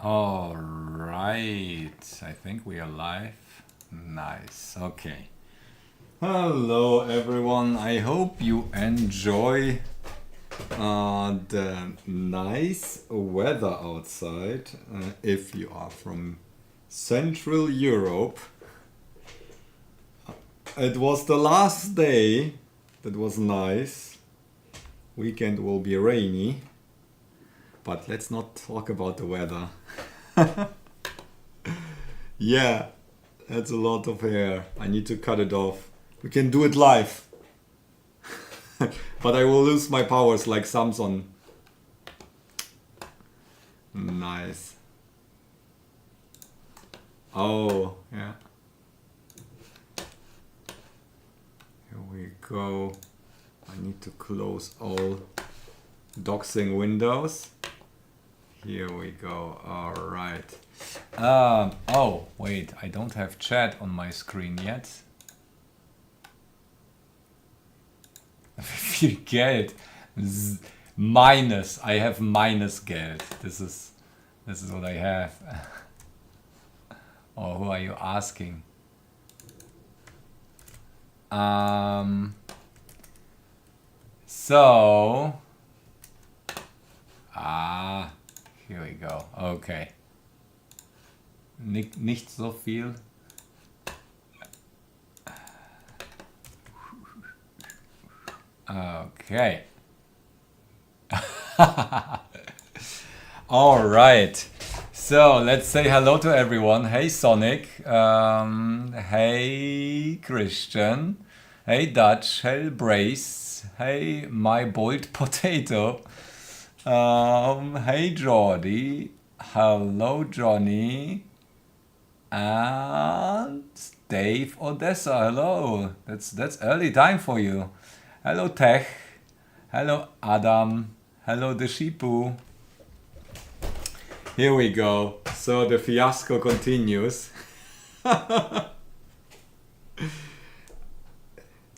All right, I think we are live. Nice, okay. Hello everyone, I hope you enjoy the nice weather outside. If you are from Central Europe. It was the last day, that was nice. Weekend will be rainy. But let's not talk about the weather. Yeah, that's a lot of hair. I need to cut it off. We can do it live. But I will lose my powers like Samson. Nice. Oh, yeah. Here we go. I need to close all doxing windows. Here we go. All right. Oh, wait. I don't have chat on my screen yet. Viel Geld. Minus. I have minus Geld. This is what I have. Or who are you asking? So. Here we go. Okay. Nicht so viel. Okay. All right. So let's say hello to everyone. Hey Sonic. Hey Christian. Hey Dutch. Hey Brace. Hey my boiled potato. Hey Jordi. Hello Johnny. And Dave Odessa. Hello. That's early time for you. Hello Tech. Hello Adam. Hello the Sheepu. Here we go. So the fiasco continues.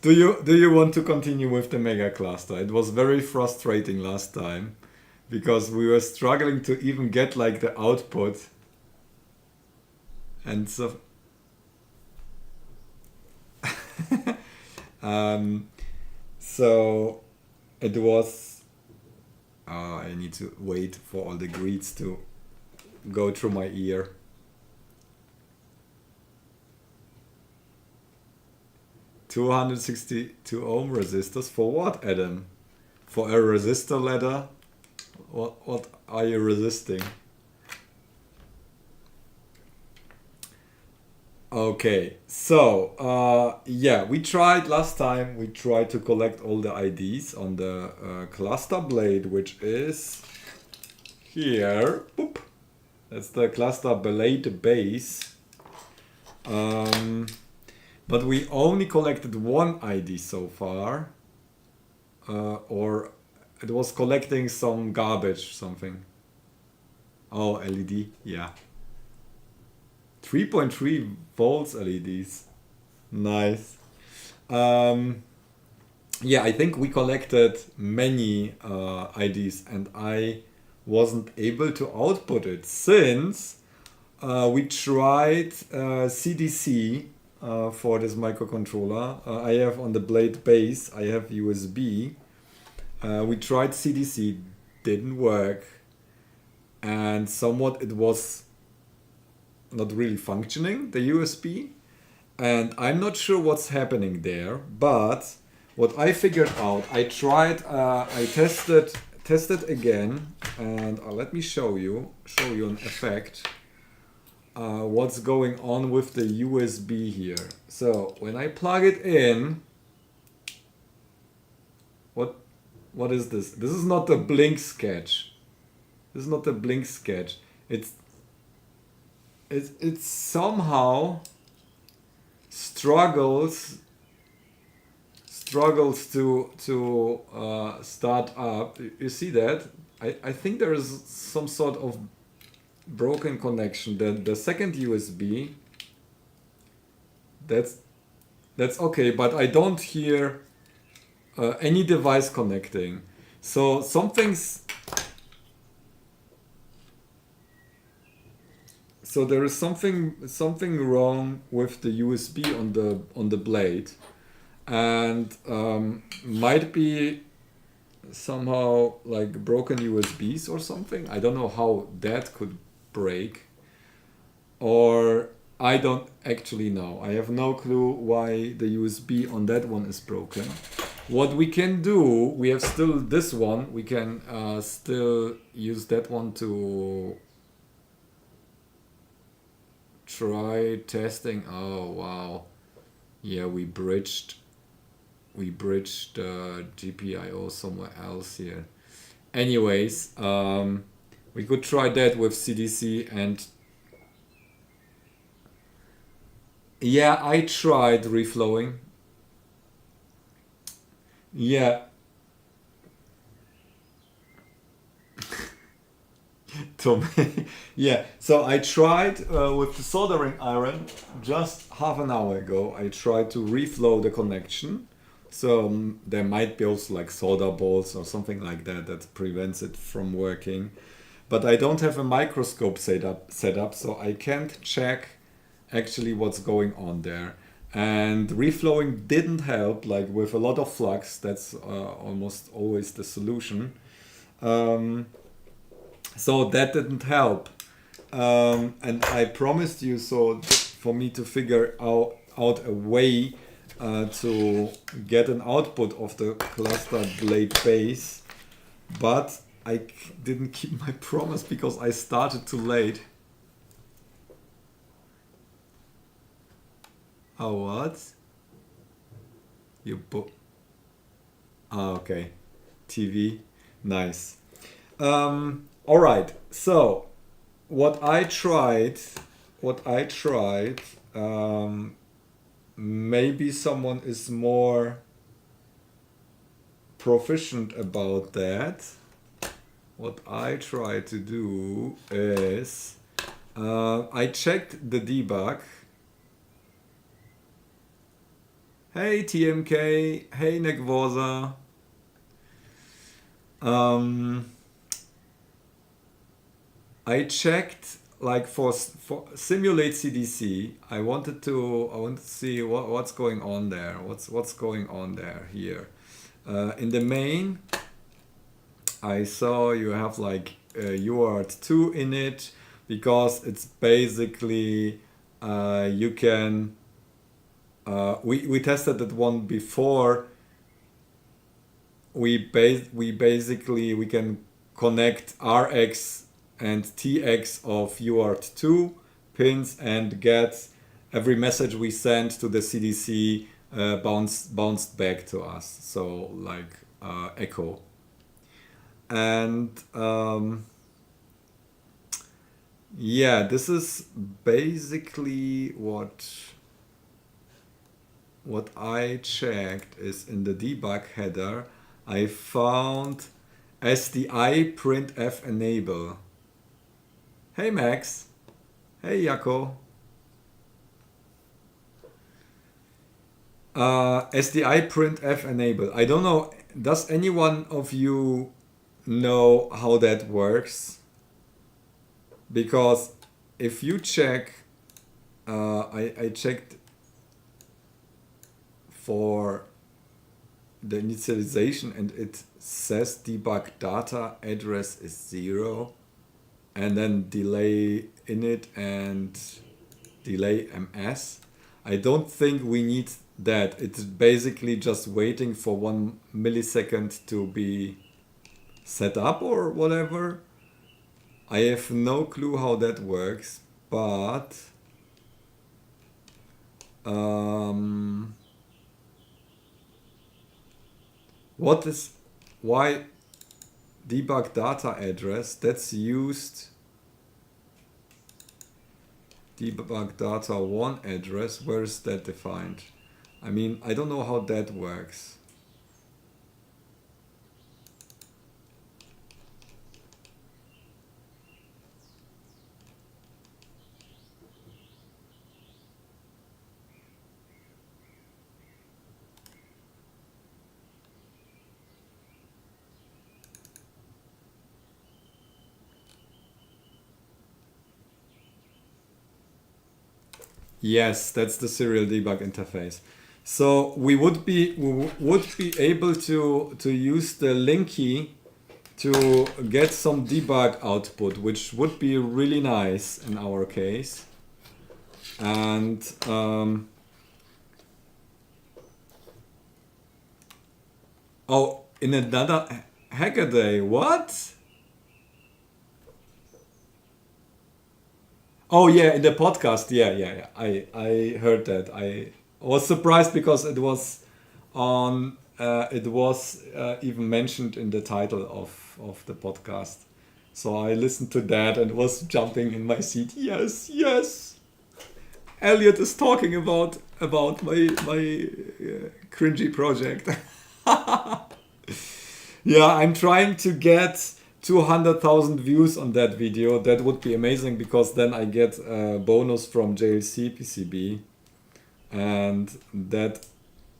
Do you want to continue with the Megacluster? It was very frustrating last time because we were struggling to even get like the output. And so so it was I need to wait for all the greets to go through my ear. $262 ohm resistors for what, Adam? For a resistor ladder? What are you resisting? Okay, so yeah, we tried last time. We tried to collect all the IDs on the cluster blade, which is here. Boop. That's the cluster blade base. But we only collected one ID so far, or it was collecting some garbage, something. Oh, LED, yeah. 3.3 volts LEDs. Nice. Yeah, I think we collected many IDs and I wasn't able to output it since we tried CDC for this microcontroller. I have on the blade base, I have USB. We tried CDC, didn't work. And somewhat it was not really functioning, the USB, and I'm not sure what's happening there, but what I figured out, I tried, I tested again, and let me show you an effect, what's going on with the USB here. So when I plug it in, what is this? This is not the blink sketch. This is not the blink sketch. It somehow struggles to start up. You see that? I think there is some sort of broken connection. The second USB, that's okay, but I don't hear any device connecting. So something's so there is something wrong with the USB on the blade, and might be somehow like broken USBs or something. I don't know how that could break, or I don't actually know. I have no clue why the USB on that one is broken. What we can do, we have still this one. We can still use that one to try testing. Oh wow, yeah, we bridged GPIO somewhere else here. Anyways, we could try that with CDC, and yeah, I tried reflowing. Yeah, Tom. Yeah, so I tried with the soldering iron just half an hour ago. I tried to reflow the connection. So there might be also like solder balls or something like that that prevents it from working. But I don't have a microscope set up, so I can't check actually what's going on there. And reflowing didn't help, like with a lot of flux, that's almost always the solution. Um, so that didn't help. And I promised you for me to figure out a way to get an output of the cluster blade base, but didn't keep my promise because I started too late. Oh, what? You book? Ah, okay. TV, nice. All right. So what I tried. Maybe someone is more proficient about that. What I try to do is I checked the debug. Hey TMK, hey Negvoza. I checked like for simulate CDC. I wanted to see what's going on there. What's going on there here. In the main, I saw you have like UART2 in it, because it's basically you can we tested that one before. We can connect RX and TX of UART2 pins and get every message we send to the CDC bounced back to us. So like echo. And yeah, this is basically what I checked is in the debug header. I found SDI printf enable. Hey Max. Hey Yako. SDI printf enable. I don't know. Does anyone of you know how that works? Because if you check, I checked for the initialization and it says debug data address is 0, and then delay init and delay ms. I don't think we need that. It's basically just waiting for 1 millisecond to be set up or whatever. I have no clue how that works, but why debug data address, that's used debug data 1 address, where is that defined? I mean, I don't know how that works. Yes, that's the serial debug interface. So we would be able to use the link key to get some debug output, which would be really nice in our case. And oh, in another hackaday, what? Oh yeah, in the podcast, yeah. I heard that. I was surprised because it was even mentioned in the title of the podcast. So I listened to that and was jumping in my seat. Yes, yes. Elliot is talking about my cringy project. Yeah, I'm trying to get 200,000 views on that video. That would be amazing because then I get a bonus from JLC PCB, and that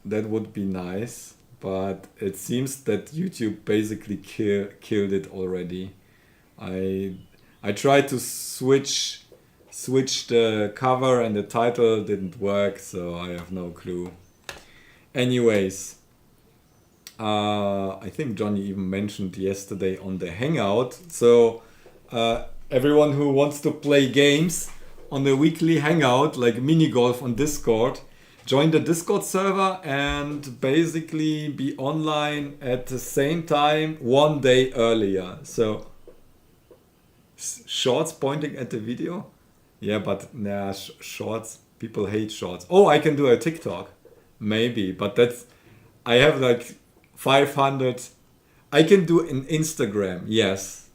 would be nice. But it seems that YouTube basically killed it already. I I tried to switch the cover and the title didn't work, so I have no clue. Anyways, I think Johnny even mentioned yesterday on the Hangout. So everyone who wants to play games on the weekly Hangout, like mini golf on Discord, join the Discord server and basically be online at the same time one day earlier. So shorts pointing at the video. Yeah, but nah, shorts. People hate shorts. Oh, I can do a TikTok, maybe, but that's I have like 500. I can do an Instagram. Yes,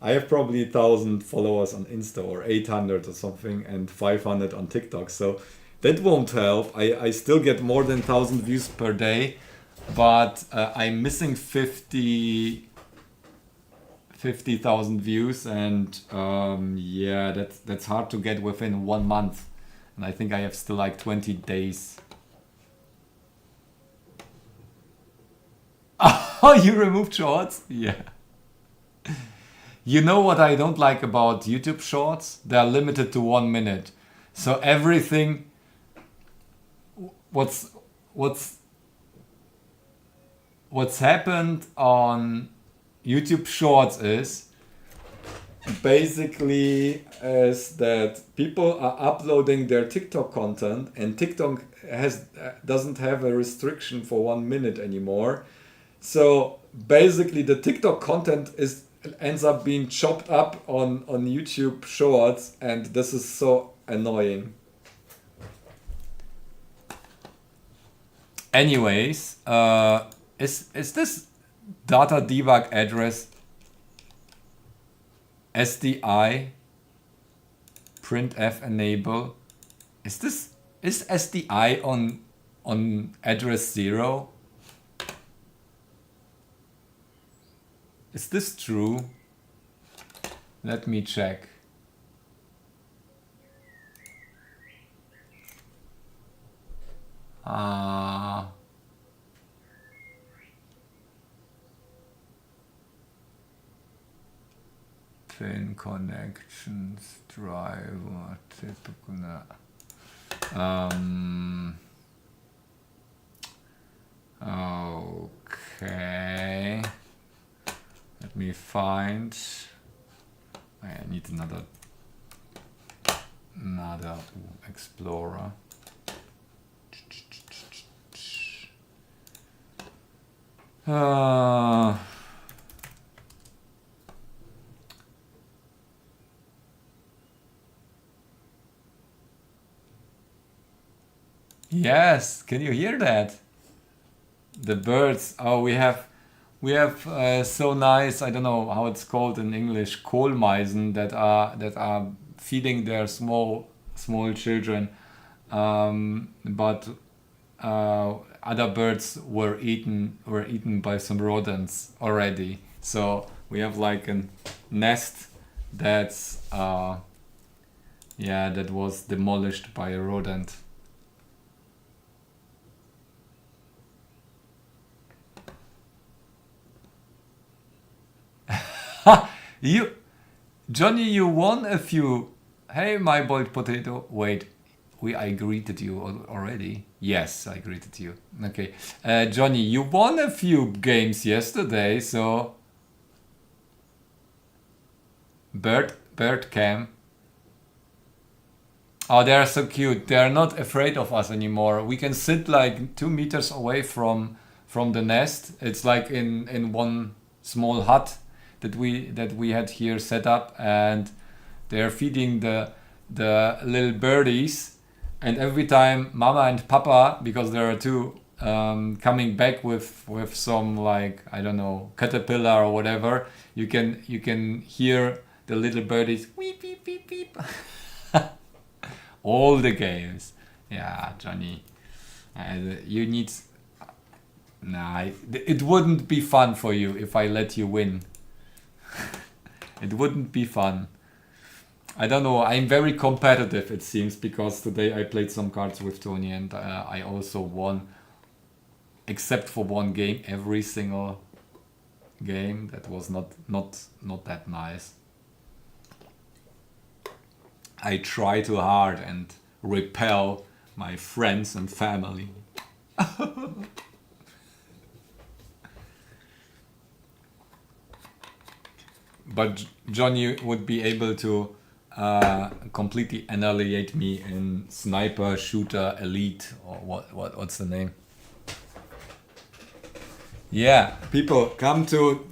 I have probably 1,000 followers on Insta or 800 or something, and 500 on TikTok. So that won't help. I still get more than 1,000 views per day, but I'm missing 50,000 views, and yeah, that's hard to get within 1 month, and I think I have still like 20 days. Oh, you removed shorts? Yeah. You know what I don't like about YouTube shorts? They're limited to 1 minute. So everything, what's what's what's happened on YouTube shorts is basically is that people are uploading their TikTok content, and TikTok doesn't have a restriction for 1 minute anymore. So basically the TikTok content ends up being chopped up on YouTube shorts, and this is so annoying. Anyways, is this data debug address SDI printf enable? Is SDI on address 0? Is this true? Let me check. Pin connections, driver, typical. Okay. Let me find. I need another Explorer. Yes, can you hear that? The birds. Oh, we have so nice. I don't know how it's called in English. Kohlmeisen that are feeding their small children, but other birds were eaten by some rodents already. So we have like a nest that's that was demolished by a rodent. Johnny, you won a few. Hey, my boiled potato. Wait, I greeted you already. Yes, I greeted you. Okay, Johnny, you won a few games yesterday, so bird cam. Oh, they are so cute. They are not afraid of us anymore. We can sit like 2 meters away from the nest. It's like in one small hut that we had here set up, and they're feeding the little birdies. And every time Mama and Papa, because there are two, coming back with some, like, I don't know, caterpillar or whatever, you can hear the little birdies weep weep weep weep. All the games. Yeah, Johnny. You need. Nah, it wouldn't be fun for you if I let you win. It wouldn't be fun. I don't know. I'm very competitive, it seems, because today I played some cards with Tony, and I also won, except for one game, every single game. That was not that nice. I try too hard and repel my friends and family. But Johnny would be able to completely annihilate me in Sniper, Shooter, Elite, or what's the name? Yeah, people, come to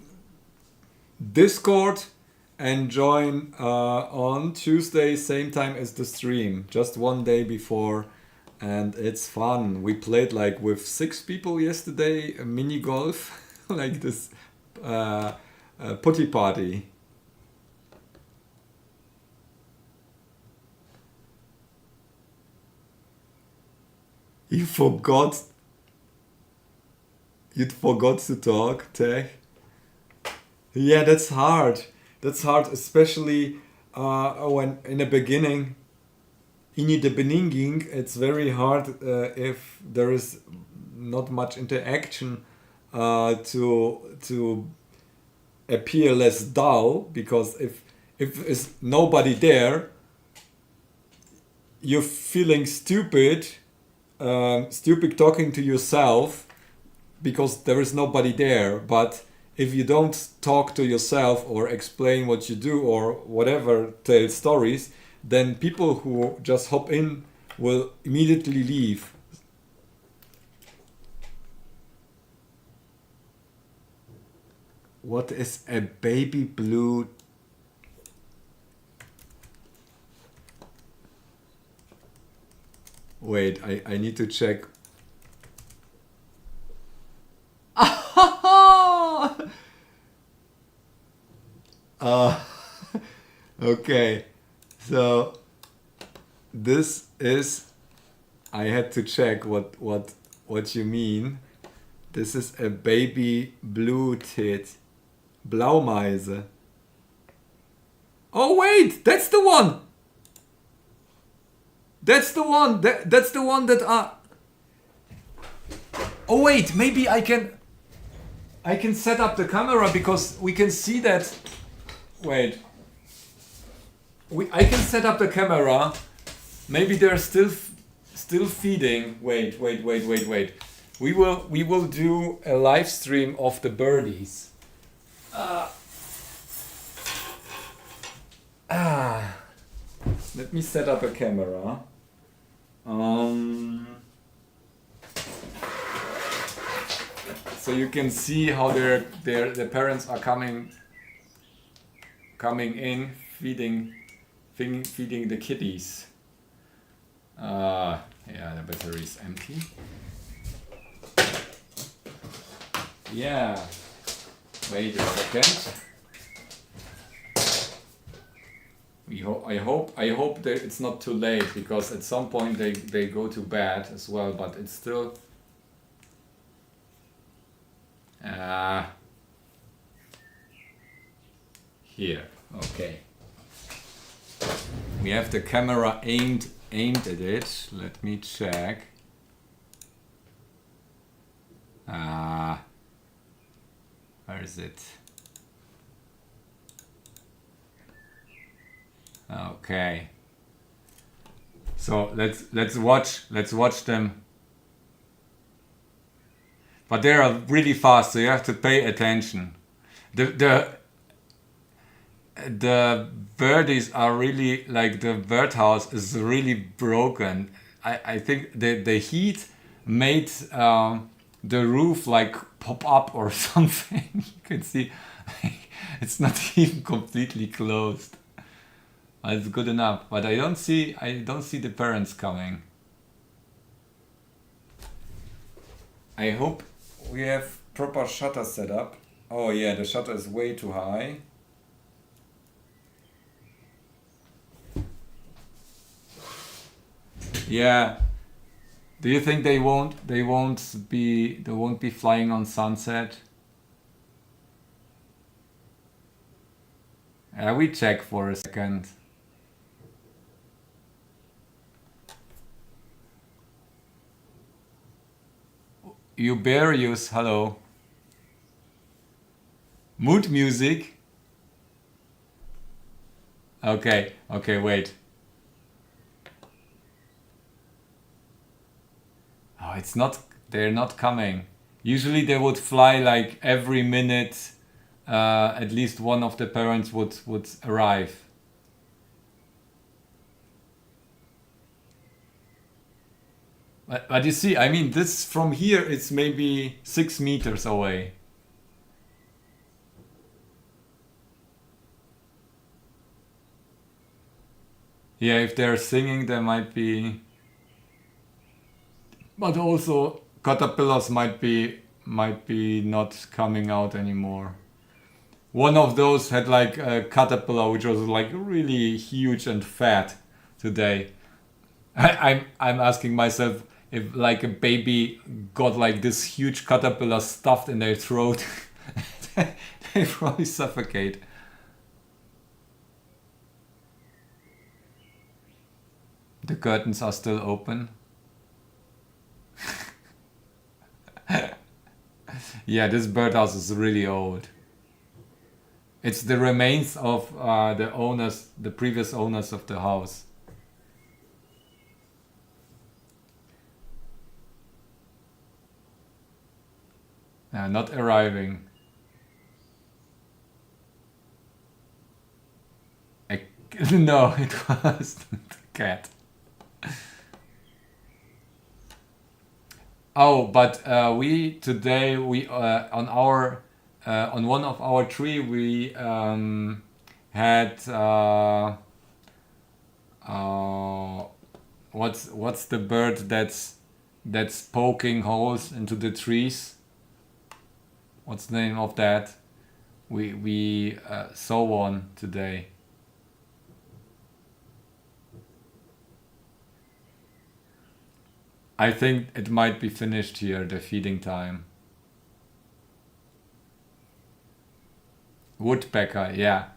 Discord and join on Tuesday, same time as the stream, just one day before, and it's fun. We played like with 6 people yesterday, a mini golf, like this putty party. You forgot to talk, Tech. Yeah, that's hard. That's hard, especially when in the beginning, in the beginning, it's very hard if there is not much interaction to appear less dull, because if is nobody there, you're feeling stupid, stupid talking to yourself because there is nobody there. But if you don't talk to yourself or explain what you do or whatever, tell stories, then people who just hop in will immediately leave. What is a baby blue? Wait, I need to check. Okay, so this is, I had to check what you mean. This is a baby blue tit, Blaumeise. Oh wait, that's the one. That's the one. That's the one that Oh wait, maybe I can set up the camera because we can see that. Wait. I can set up the camera. Maybe they're still feeding. Wait. We will do a live stream of the birdies. Let me set up a camera. So you can see how their parents are coming in, feeding the kitties. Yeah, the battery is empty. Yeah. Wait a second. I hope that it's not too late, because at some point they go to bed as well, but it's still here. Okay. We have the camera aimed at it. Let me check. Where is it? Okay. So let's watch them. But they are really fast, so you have to pay attention. The birdies are really like the birdhouse is really broken. I think the heat made the roof like pop up or something. You can see it's not even completely closed. It's good enough, but I don't see the parents coming. I hope we have proper shutter set up. Oh yeah, the shutter is way too high. Yeah. Do you think they won't be flying on sunset? We check for a second. Uberius, hello. Mood music. Okay, wait. Oh, they're not coming. Usually they would fly like every minute, at least one of the parents would arrive. But you see, I mean, this from here, it's maybe 6 meters away. Yeah, if they're singing, there might be. But also, caterpillars might be not coming out anymore. One of those had like a caterpillar which was like really huge and fat today. I'm asking myself if like a baby got like this huge caterpillar stuffed in their throat, they probably suffocate. The curtains are still open. Yeah, this birdhouse is really old. It's the remains of the previous owners of the house. Not arriving. No, it was the cat. Oh, but we today on one of our tree we had what's the bird that's poking holes into the trees? What's the name of that? We saw one today. I think it might be finished here, the feeding time. Woodpecker, yeah.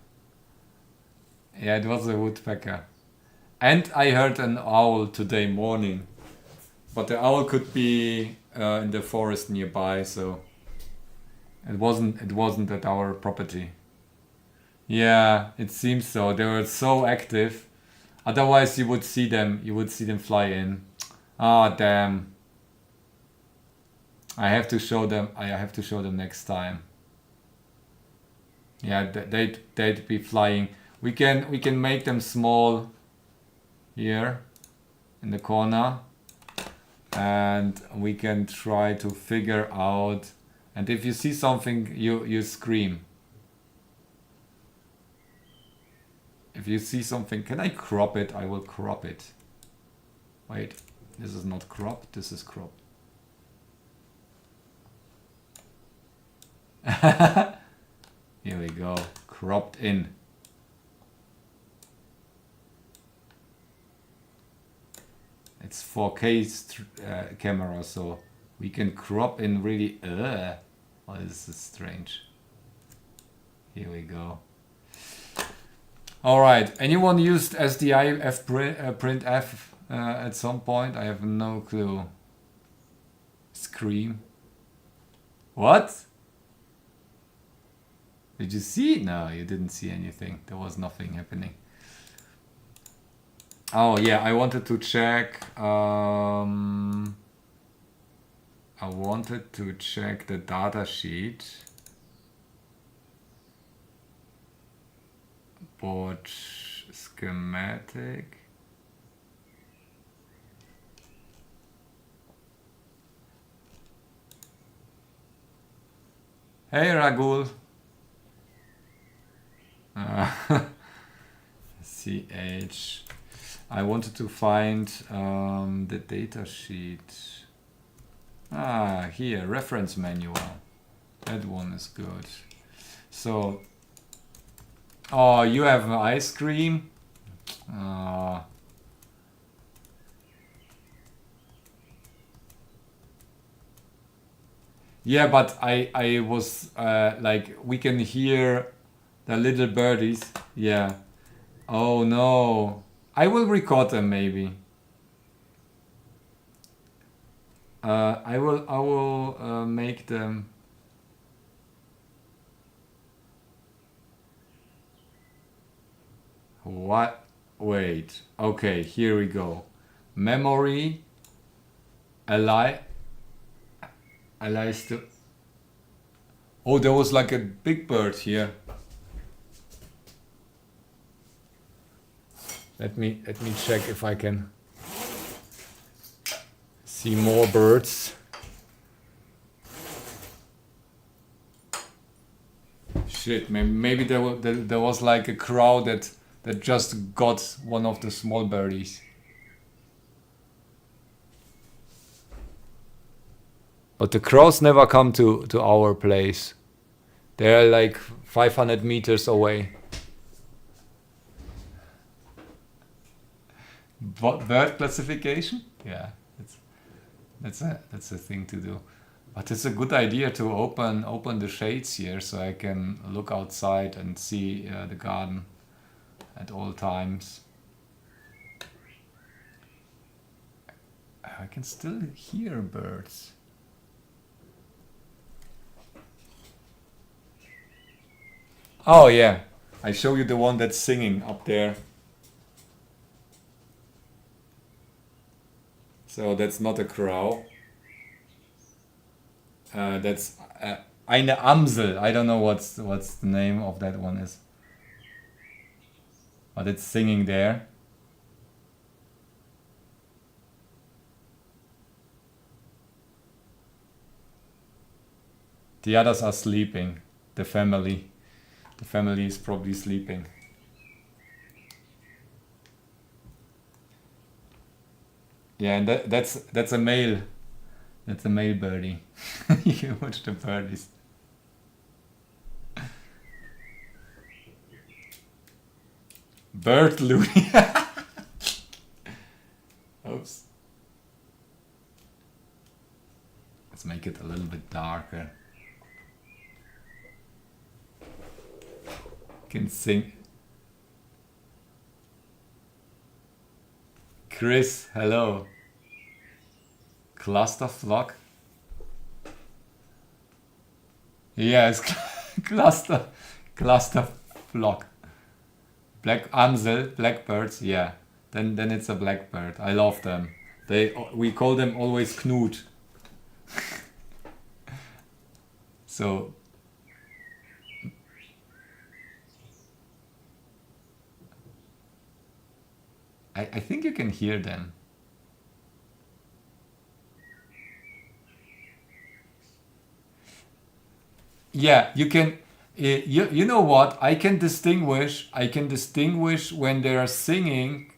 Yeah, it was a woodpecker. And I heard an owl today morning. But the owl could be in the forest nearby, so it wasn't at our property. Yeah, it seems so. They were so active. Otherwise you would see them fly in. Ah, damn. I have to show them next time. Yeah, they'd be flying. We can make them small here in the corner, and we can try to figure out. And if you see something, you scream. If you see something, can I crop it? I will crop it. Wait, this is not cropped. This is cropped. Here we go. Cropped in. It's 4K camera, so we can crop in really. Oh, this is strange. Here we go. All right. Anyone used SDI printf at some point? I have no clue. Scream. What? Did you see? No, you didn't see anything. There was nothing happening. Oh yeah, I wanted to check. The data sheet. Board schematic. Hey Ragul. CH. I wanted to find the data sheet. Ah, here, reference manual. That one is good. So, oh, you have ice cream? Yeah, but I was like, we can hear the little birdies. Yeah. Oh no. I will record them maybe. I will make them. What? Wait. Okay, here we go. Memory. Ally still. Oh, there was like a big bird here. Let me check if I can see more birds. Shit, maybe there was like a crow that just got one of the small birdies. But the crows never come to our place. They're like 500 meters away. Bird classification? Yeah, that's a thing to do. But it's a good idea to open the shades here so I can look outside and see the garden at all times. I can still hear birds. Oh yeah, I show you the one that's singing up there. So that's not a crow. That's eine Amsel. I don't know what's the name of that one is. But it's singing there. The others are sleeping. The family is probably sleeping. Yeah, and that's a male. That's a male birdie. You watch the birdies. Bitluni. Oops. Let's make it a little bit darker. Can sing. Chris, hello. Cluster flock. Yes, cluster flock. Black Amsel, blackbirds. Yeah, then it's a blackbird. I love them. We call them always Knut. So. I think you can hear them. Yeah, you can. You know what? I can distinguish when they are singing,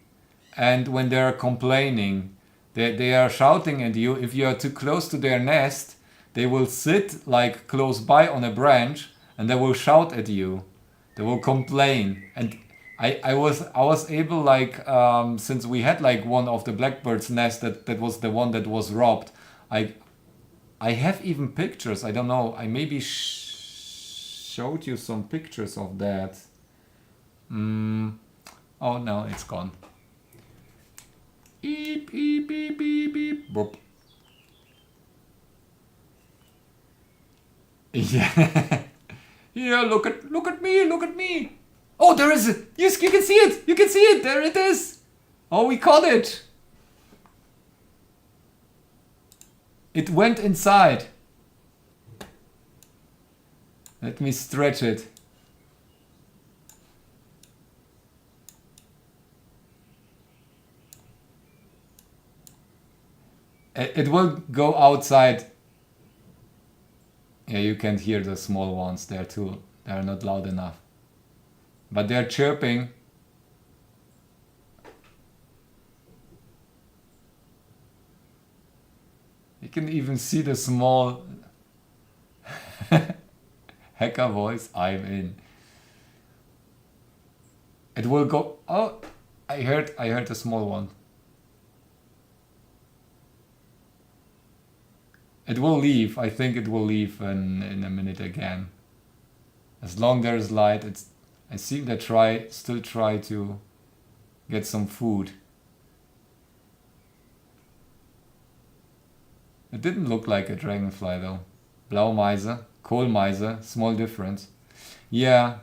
and when they are complaining. They are shouting at you. If you are too close to their nest, they will sit like close by on a branch, and they will shout at you. They will complain. And I was able, like, since we had like one of the blackbird's nest that was the one that was robbed. I have even pictures. I don't know. I maybe showed you some pictures of that. Oh no, it's gone. Beep beep beep beep beep. Boop. Yeah. Yeah. Look at me. Oh, there is it. Yes, you can see it. There it is. Oh, we caught it! It went inside. Let me stretch it. It will go outside. Yeah, you can't hear the small ones. They're not loud enough. But they're chirping. You can even see the small hacker voice. I'm in. It will go. Oh, I heard a small one. It will leave. I think it will leave in a minute again. As long there's light, I see they still try to get some food. It didn't look like a dragonfly though. Blaumeise, Kohlmeise, small difference. Yeah.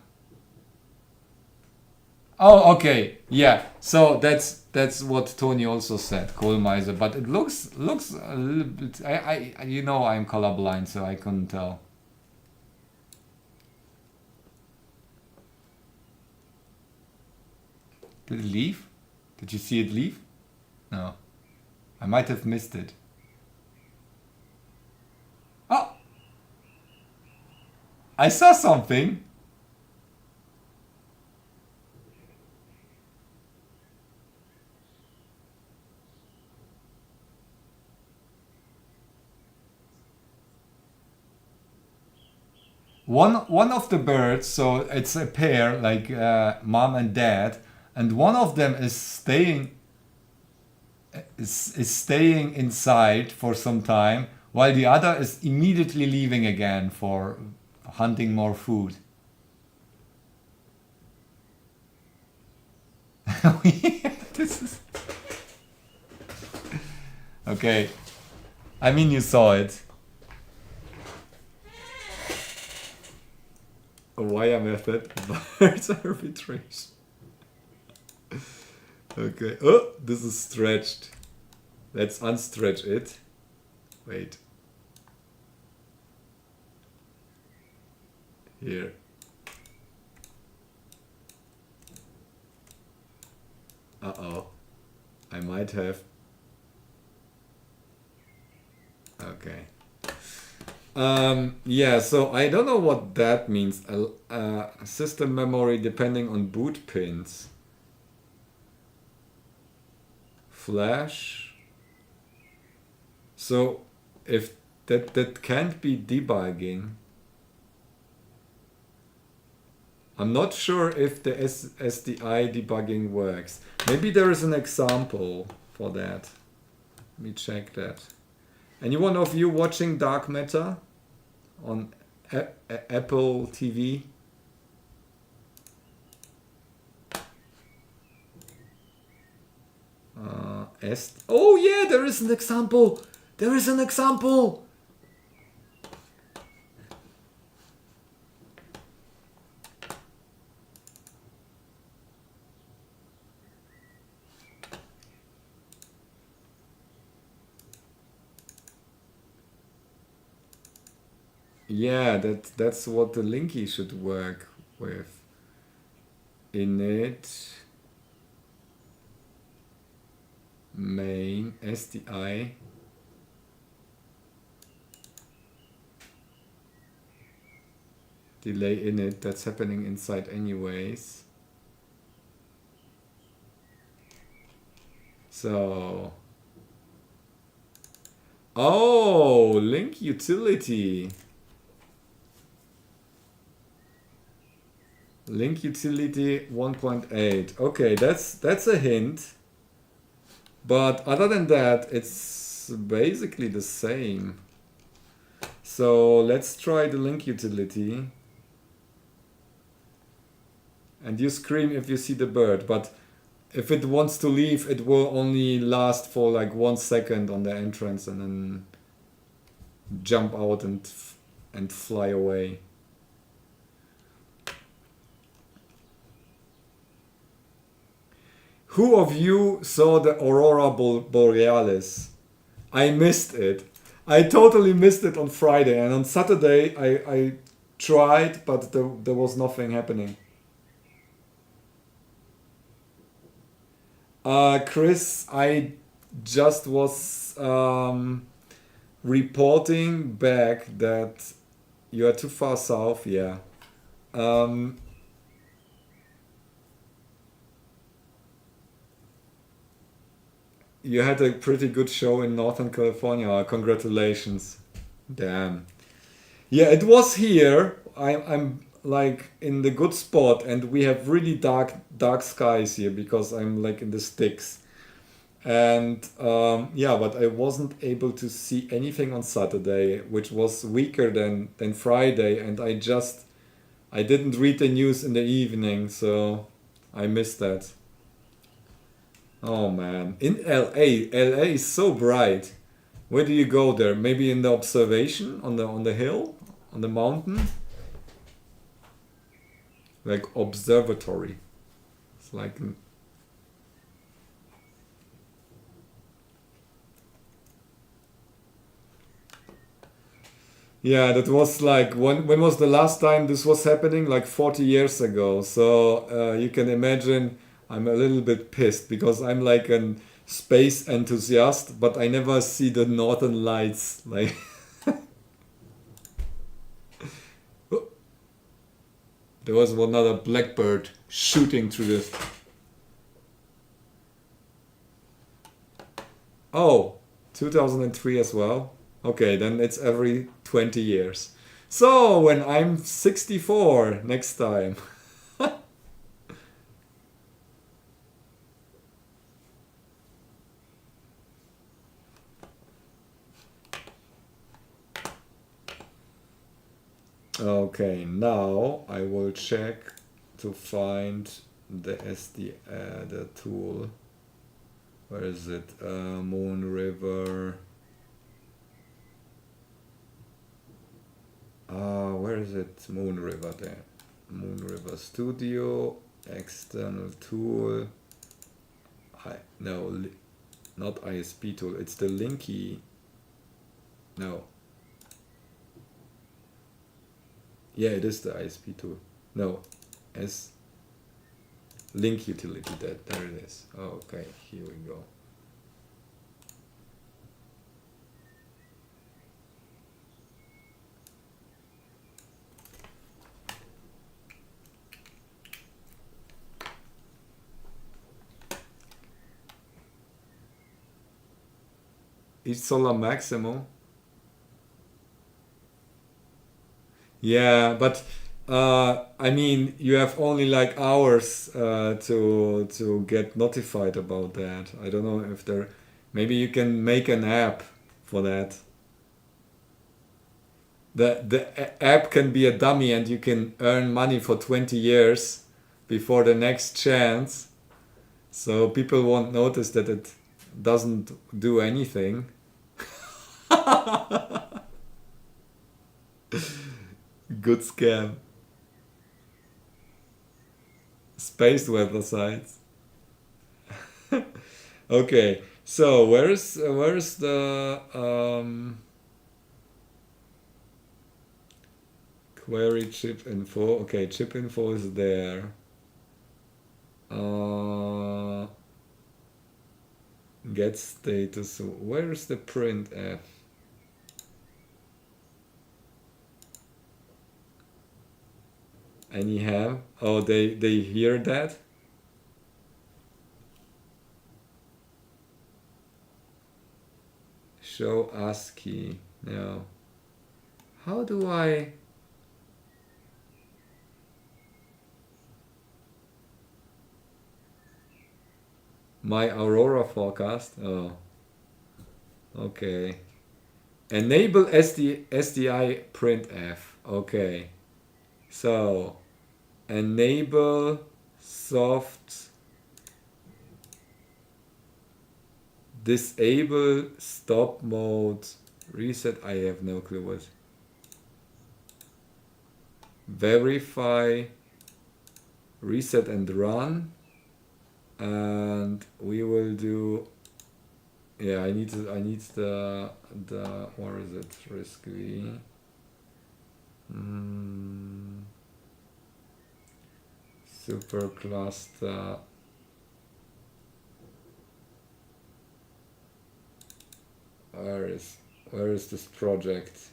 Oh, okay. Yeah. So that's what Tony also said, Kohlmeise. But it looks a little bit. You know I'm colorblind, so I couldn't tell. Did it leave? Did you see it leave? No. I might have missed it. Oh! I saw something. One of the birds, so it's a pair, like mom and dad, and one of them is staying inside for some time, while the other is immediately leaving again for hunting more food. This is okay. I mean, you saw it. A wire method. Birds arbitration. Okay. Oh, this is stretched. Let's unstretch it. Wait. Here. Uh-oh. I might have. Okay. Yeah, so I don't know what that means. System memory depending on boot pins. Flash. So if that can't be debugging. I'm not sure if the SDI debugging works. Maybe there is an example for that. Let me check that. Anyone of you watching Dark Matter on Apple TV? Oh yeah, there is an example. There is an example. Yeah, that's what the linky should work with. Init main SDI delay init. That's happening inside anyways. So link utility. Link utility 1.8. Okay, that's a hint. But other than that, it's basically the same. So let's try the link utility. And you scream if you see the bird, but if it wants to leave, it will only last for like 1 second on the entrance and then jump out and fly away. Who of you saw the Aurora Borealis? I missed it. I totally missed it on Friday, and on Saturday I tried, but there was nothing happening. Chris, I just was reporting back that you are too far south. Yeah. Um, you had a pretty good show in Northern California. Congratulations. Damn. Yeah, it was here. I'm like in the good spot, and we have really dark skies here because I'm like in the sticks. And yeah, but I wasn't able to see anything on Saturday, which was weaker than Friday, and I didn't read the news in the evening, so I missed that. Oh man, in LA is so bright. Where do you go there? Maybe in the observation on the hill, on the mountain, like observatory. It's like yeah, that was like when was the last time this was happening? Like 40 years ago. So you can imagine I'm a little bit pissed because I'm like an space enthusiast, but I never see the northern lights. Like there was another blackbird shooting through this. Oh, 2003 as well. Okay, then it's every 20 years. So when I'm 64 next time. Okay, now I will check to find the the tool. Where is it? Moon River. Where is it? Moon River there. Moon River Studio. External tool. No, not ISP tool. It's the Linky. No. Yeah, it is the ISP tool. No, S link utility. There it is. Okay, here we go. Is Solar Maximo? Yeah, but I mean, you have only like hours to get notified about that. I don't know if there. Maybe you can make an app for that. The app can be a dummy, and you can earn money for 20 years before the next chance. So people won't notice that it doesn't do anything. Good scam. Space weather sites. Okay, so where's the query chip info? Okay, chip info is there. Get status. Where's the printf? Anyhow, oh, they hear that. Show ASCII. No. How do I? My Aurora forecast. Oh, okay. Enable SDI printf. Okay. So, enable soft. Disable stop mode. Reset. I have no clue what. Verify. Reset and run. and we will do. Yeah, I need the where is it? Risk V. Supercluster. Where is this project?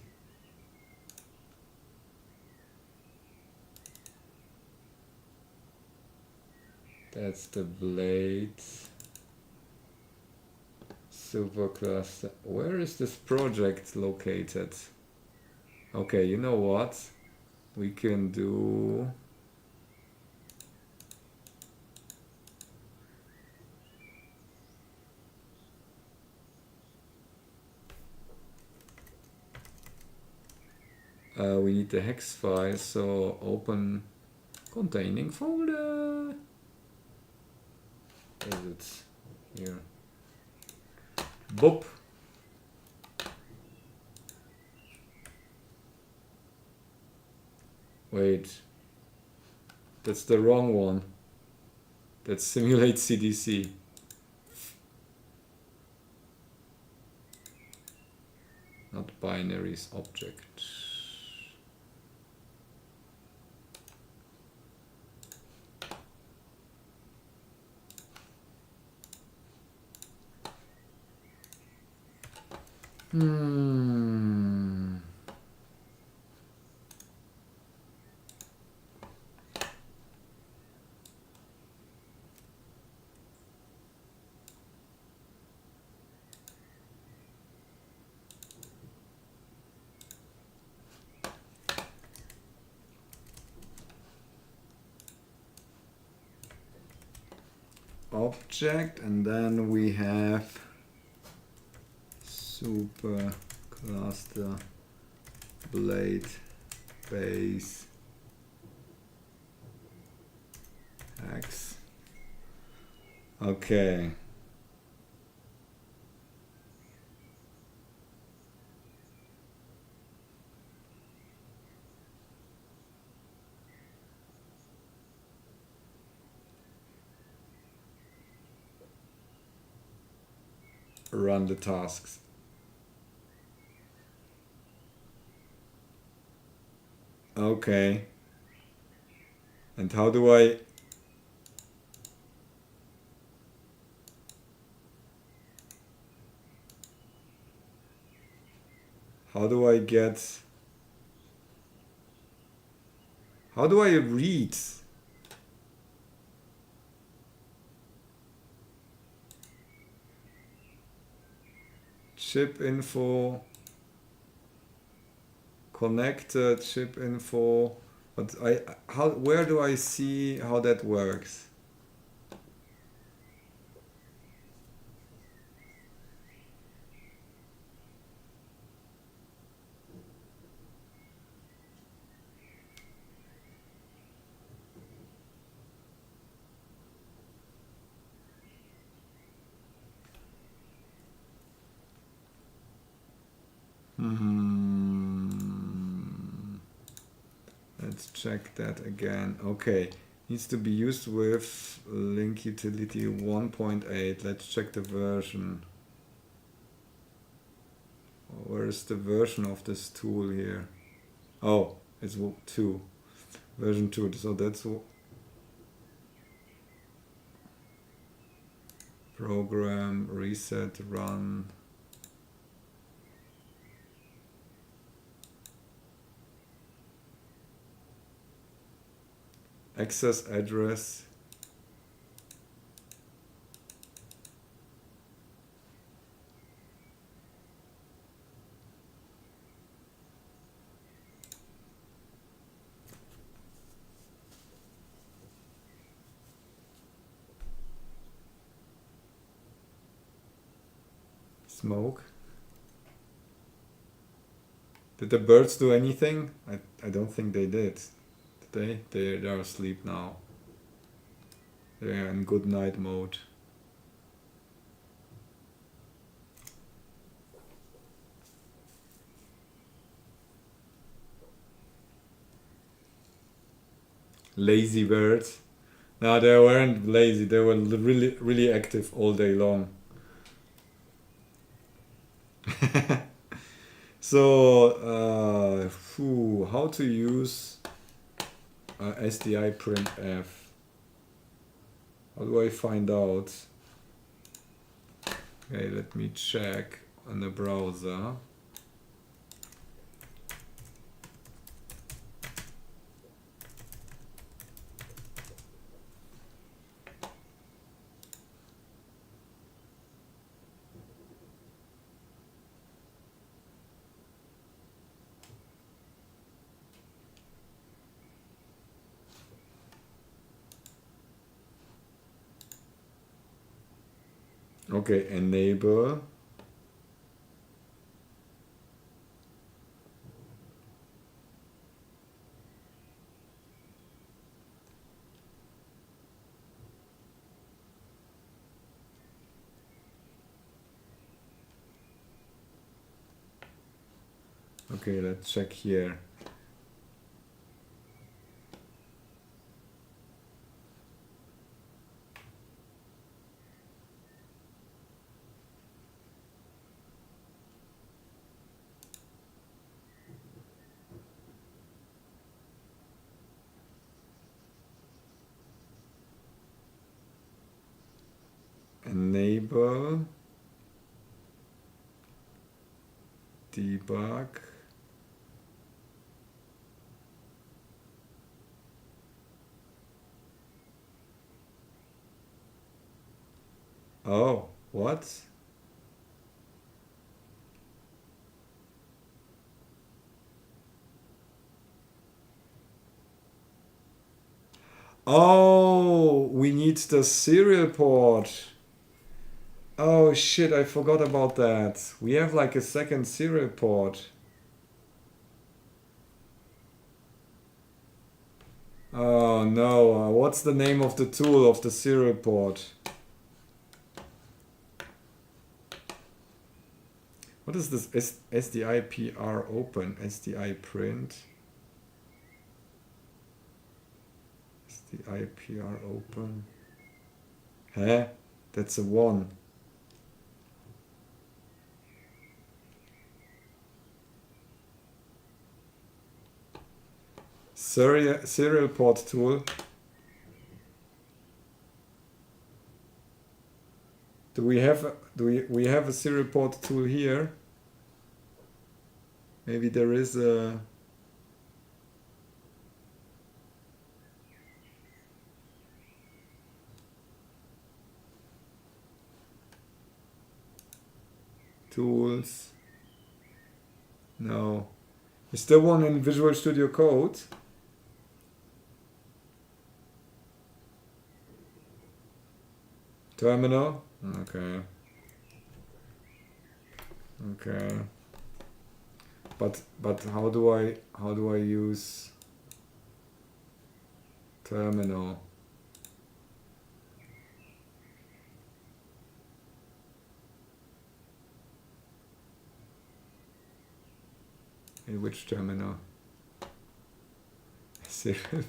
That's the blade. Supercluster. Where is this project located? Okay, you know what? We can do. We need the hex file, so open containing folder. Is it here? Boop. Wait, that's the wrong one. That's simulate CDC. Not binaries, object. Object, and then we have supercluster blade base hex. Okay. Run the tasks. Okay. And how do I get, how do I read? Chip info, connected chip info, but where do I see how that works? Let's check that again. Okay, needs to be used with link utility 1.8. Let's check the version. Where is the version of this tool here? Oh, it's 2. Version 2. So that's program, reset, run. Access address. Smoke. Did the birds do anything? I don't think they did. They're asleep now. They're in good night mode. Lazy birds. No, they weren't lazy. They were really, really active all day long. So, how to use SDI printf? How do I find out? Okay, let me check on the browser. Okay, enable. Okay, let's check here. Enable. Debug. Oh, what? Oh, we need the serial port. Oh shit, I forgot about that. We have like a second serial port. Oh no, what's the name of the tool of the serial port? What is this SDI PR open? SDI print? SDI PR open? Huh? That's a 1. Serial port tool. Do we have we have a serial port tool here? Maybe there is a tools. No. Is there one in Visual Studio Code? Terminal? Okay. Okay. But how do I use terminal? In which terminal? Serial.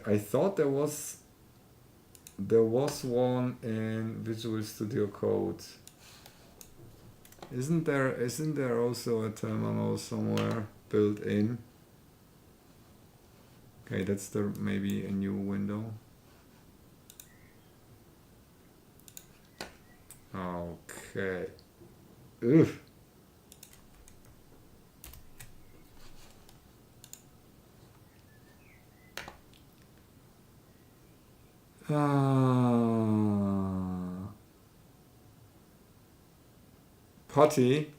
I thought there was one in Visual Studio Code. Isn't there also a terminal somewhere built in? Okay, that's maybe a new window. Okay. Ugh. Potty.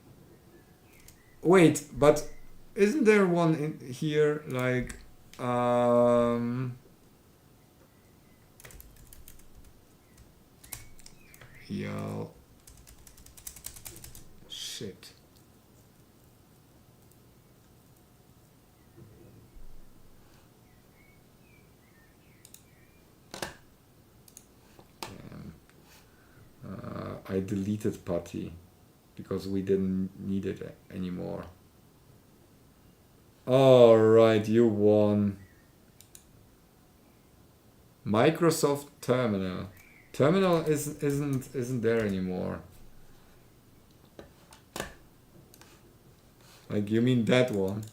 Wait, but isn't there one in here like yeah, shit. I deleted Putty because we didn't need it anymore. All right, you won. Microsoft Terminal. Terminal isn't there anymore. Like, you mean that one?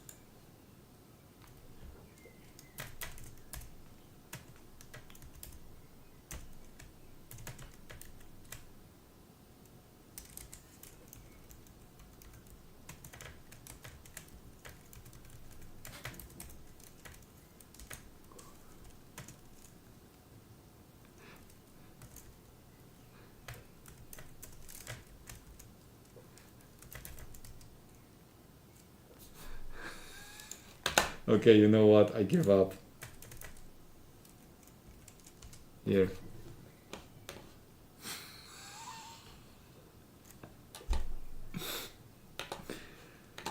Okay, you know what? I give up. Here.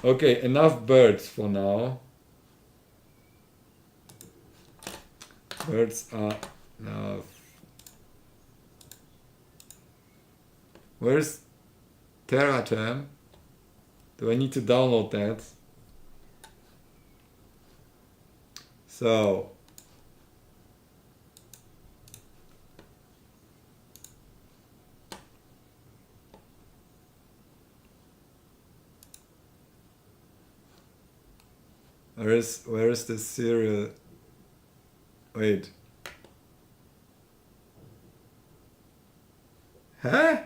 Okay, enough birds for now. Birds are enough. Where's Terraterm? Do I need to download that? So where is the serial? Wait. Huh?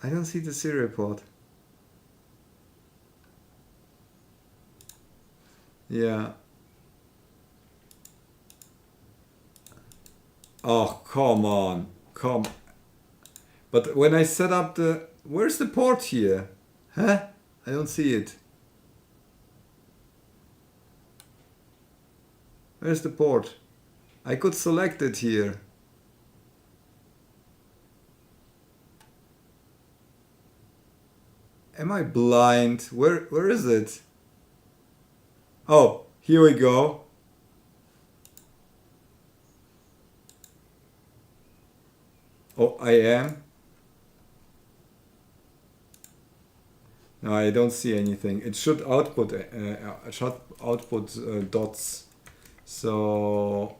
I don't see the serial port. Yeah. Oh, come on. Come. But when I set up the... Where's the port here? Huh? I don't see it. Where's the port? I could select it here. Am I blind? Where is it? Oh, here we go. Oh, I am. No, I don't see anything. It should output dots. So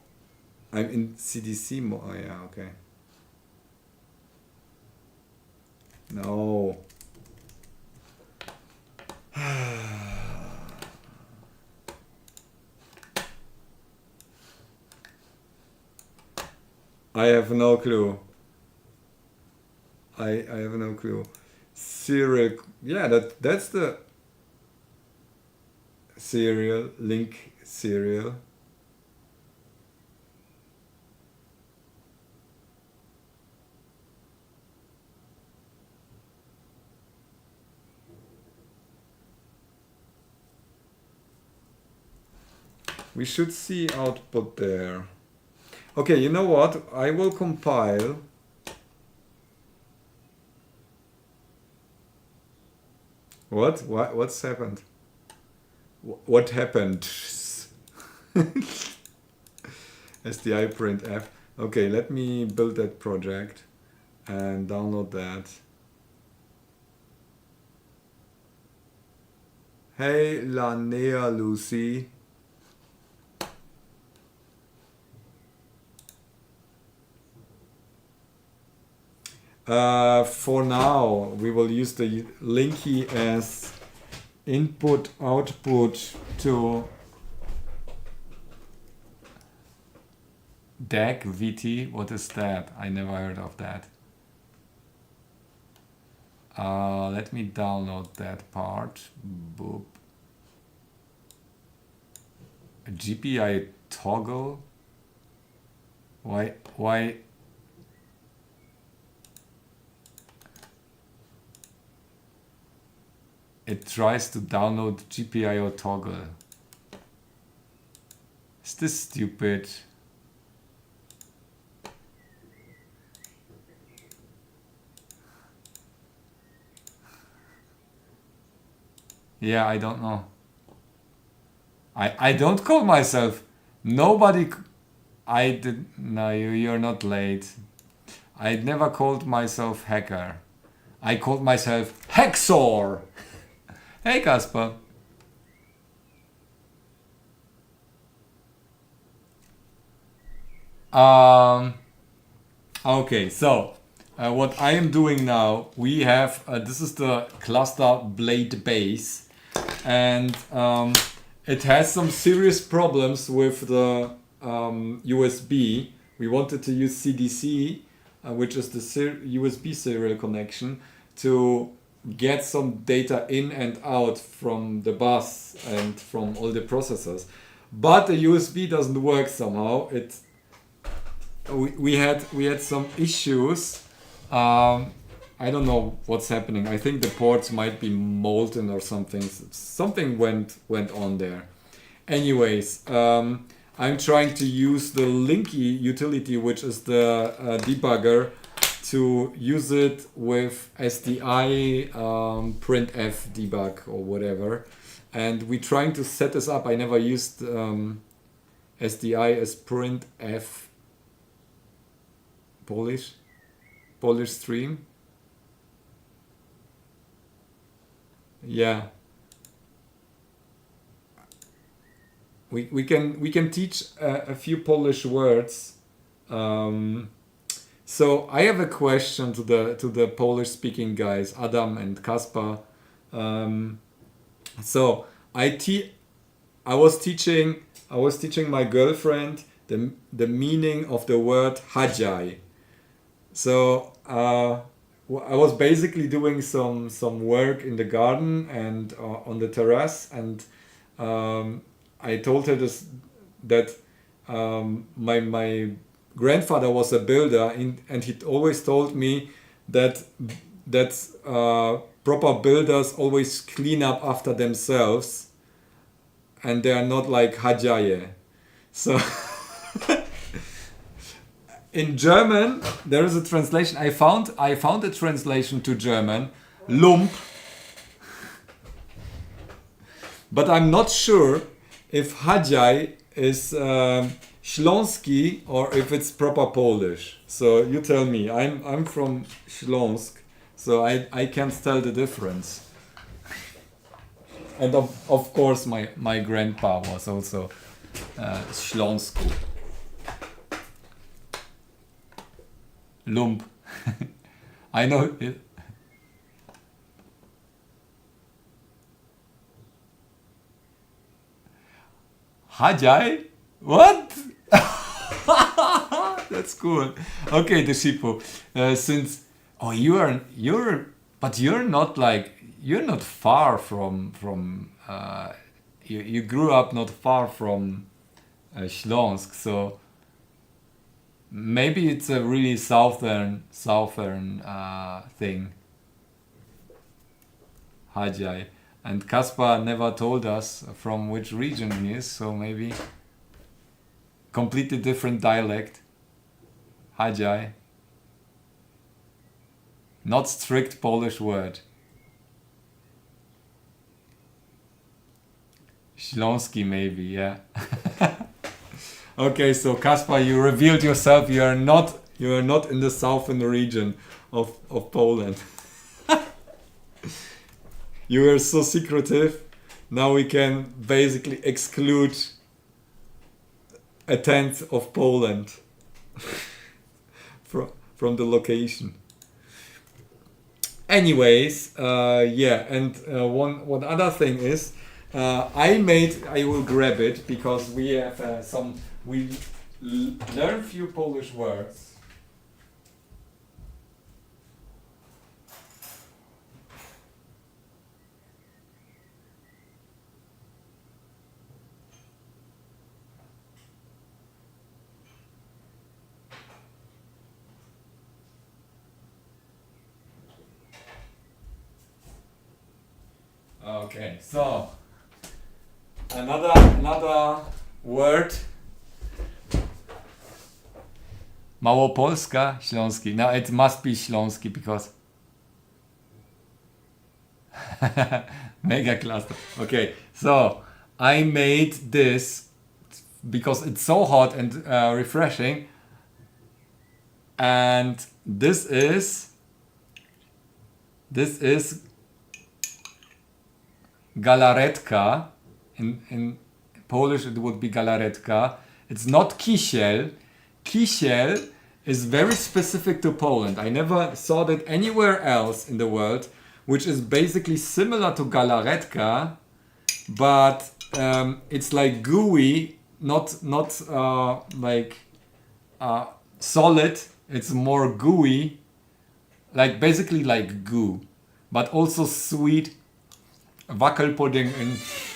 I'm in CDC mode. Oh yeah, okay. No. I have no clue. I have no clue. Serial, yeah, that's the serial, link serial. We should see output there. Okay, you know what? I will compile. What's happened? What happened? SDI printf. Okay, let me build that project and download that. Hey, Lanea Lucy. For now, we will use the linky as input output to DAG VT. What is that? I never heard of that. Let me download that part. Boop. A GPI toggle. Why? It tries to download GPIO toggle. Is this stupid? Yeah, I don't know. I don't call myself. Nobody. I did. No, you're not late. I never called myself hacker. I called myself Hexor. Hey, Kasper. Okay, so what I am doing now, we have this is the cluster blade base, and it has some serious problems with the USB. We wanted to use CDC, which is the USB serial connection, to get some data in and out from the bus and from all the processors. But the USB doesn't work somehow. We had some issues. I don't know what's happening. I think the ports might be molten or something. Something went on there. Anyways, I'm trying to use the Linky utility, which is the debugger, to use it with SDI printf debug or whatever. And we're trying to set this up. I never used SDI as printf Polish stream. Yeah. We can teach a few Polish words. So I have a question to the Polish speaking guys, Adam and Kaspar. So I was teaching my girlfriend the meaning of the word hajai. So I was basically doing some work in the garden and on the terrace, and I told her that my grandfather was a builder, and he always told me that proper builders always clean up after themselves, and they are not like hajaye. So in German there is a translation. I found a translation to German, lump, but I'm not sure if hajaj is Śląski or if it's proper Polish. So you tell me. I'm from Śląsk, so I can't tell the difference. And of course my grandpa was also Śląsku. Lump. I know it. Hajai? What? That's cool. Okay, the Shippo. Since you're not far from you grew up not far from Śląsk, so maybe it's a really southern thing. Hajai. And Kaspar never told us from which region he is, so maybe completely different dialect. Hajai. Not strict Polish word. Śląski maybe, yeah. Okay, so Kaspar, you revealed yourself. You are not in the southern region of Poland. You were so secretive. Now we can basically exclude a tenth of Poland from the location. Anyways, yeah, and one other thing is, I will grab it because we have we learn few Polish words. Okay, so another word. Małopolska, Śląski. Now it must be Śląski because Megacluster. Okay, so I made this because it's so hot and refreshing. And this is galaretka. In Polish it would be galaretka. It's not kisiel. Kisiel is very specific to Poland. I never saw that anywhere else in the world, which is basically similar to galaretka, but it's like gooey, not like solid. It's more gooey, like basically like goo, but also sweet. Wackelpudding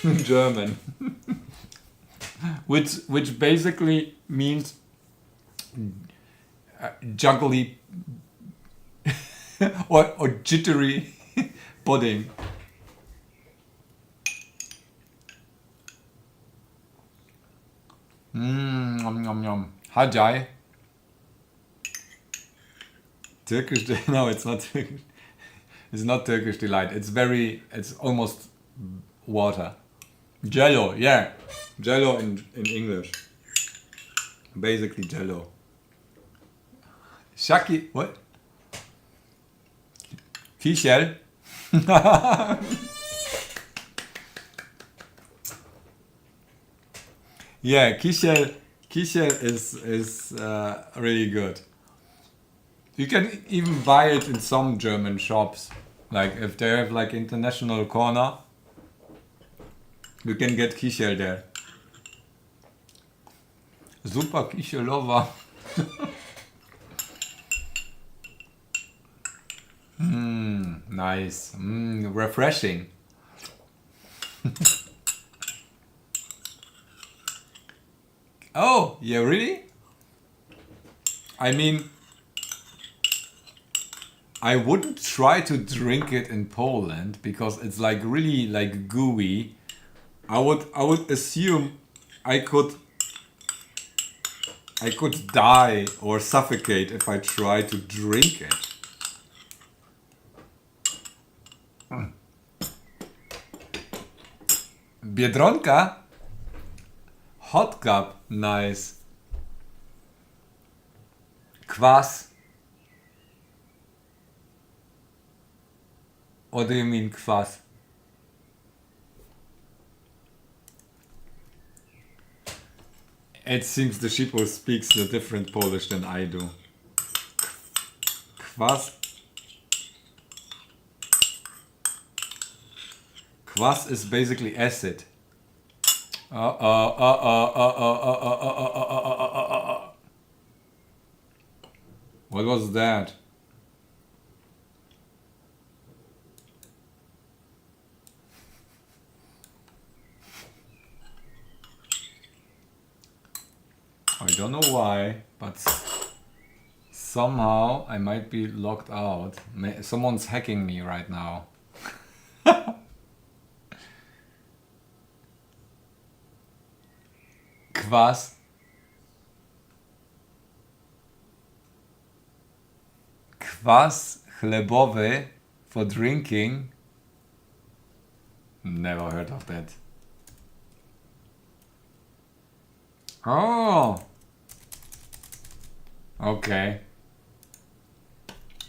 in German, which basically means juggly or jittery pudding. Yum yum yum. Hajai. Turkish? No, it's not Turkish. It's not Turkish delight. It's almost water. Jello, yeah. Jello in English. Basically jello. Shaki, what? Kisiel? Yeah, kisiel is really good. You can even buy it in some German shops. Like if they have like international corner, you can get kisiel there. Super kisielowa. Nice. Refreshing. Oh, yeah, really? I mean, I wouldn't try to drink it in Poland because it's like really like gooey. I would assume I could die or suffocate if I try to drink it. Biedronka? Hot cup, nice. Kwas. What do you mean kwas? It seems the sheeple speaks a different Polish than I do. Kwas. Kwas is basically acid. What was that? I don't know why, but somehow I might be locked out. Someone's hacking me right now. Kwas. Kwas chlebowy for drinking. Never heard of that. Oh. Okay.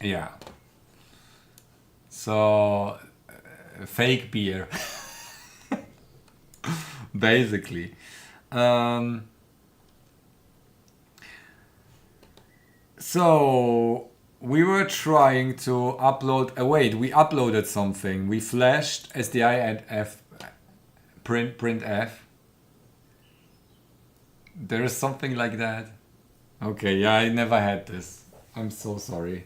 Yeah. So, fake beer. Basically. So we were trying to upload. Wait, we uploaded something. We flashed SDI and F printf. There is something like that. Okay, yeah, I never had this. I'm so sorry.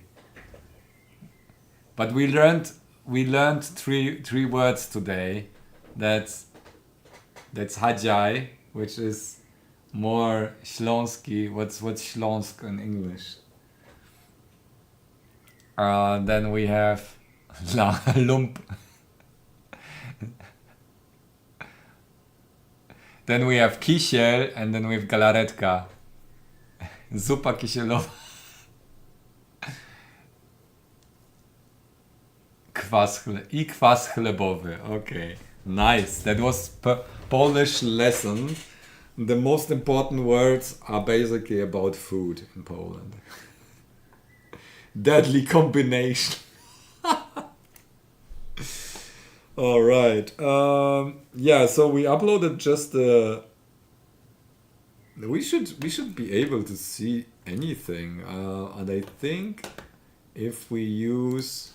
But we learned three words today. That's hajai, which is more Śląski. What's Śląsk in English? Then we have lump. Then we have kisiel, and then we have galaretka. Zupa kisielowa. I kwas chlebowy. Okay, nice. That was Polish lesson. The most important words are basically about food in Poland. Deadly combination. All right. Yeah. So we uploaded just the. We should be able to see anything, and I think if we use.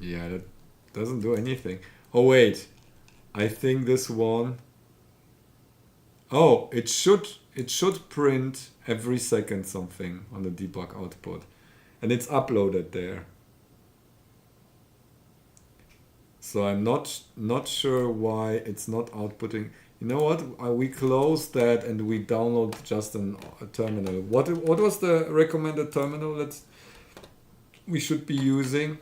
Yeah, that doesn't do anything. Oh wait, I think this one. Oh, it should print every second something on the debug output, and it's uploaded there. So I'm not sure why it's not outputting. You know what? We close that and we download just a terminal. What was the recommended terminal that we should be using?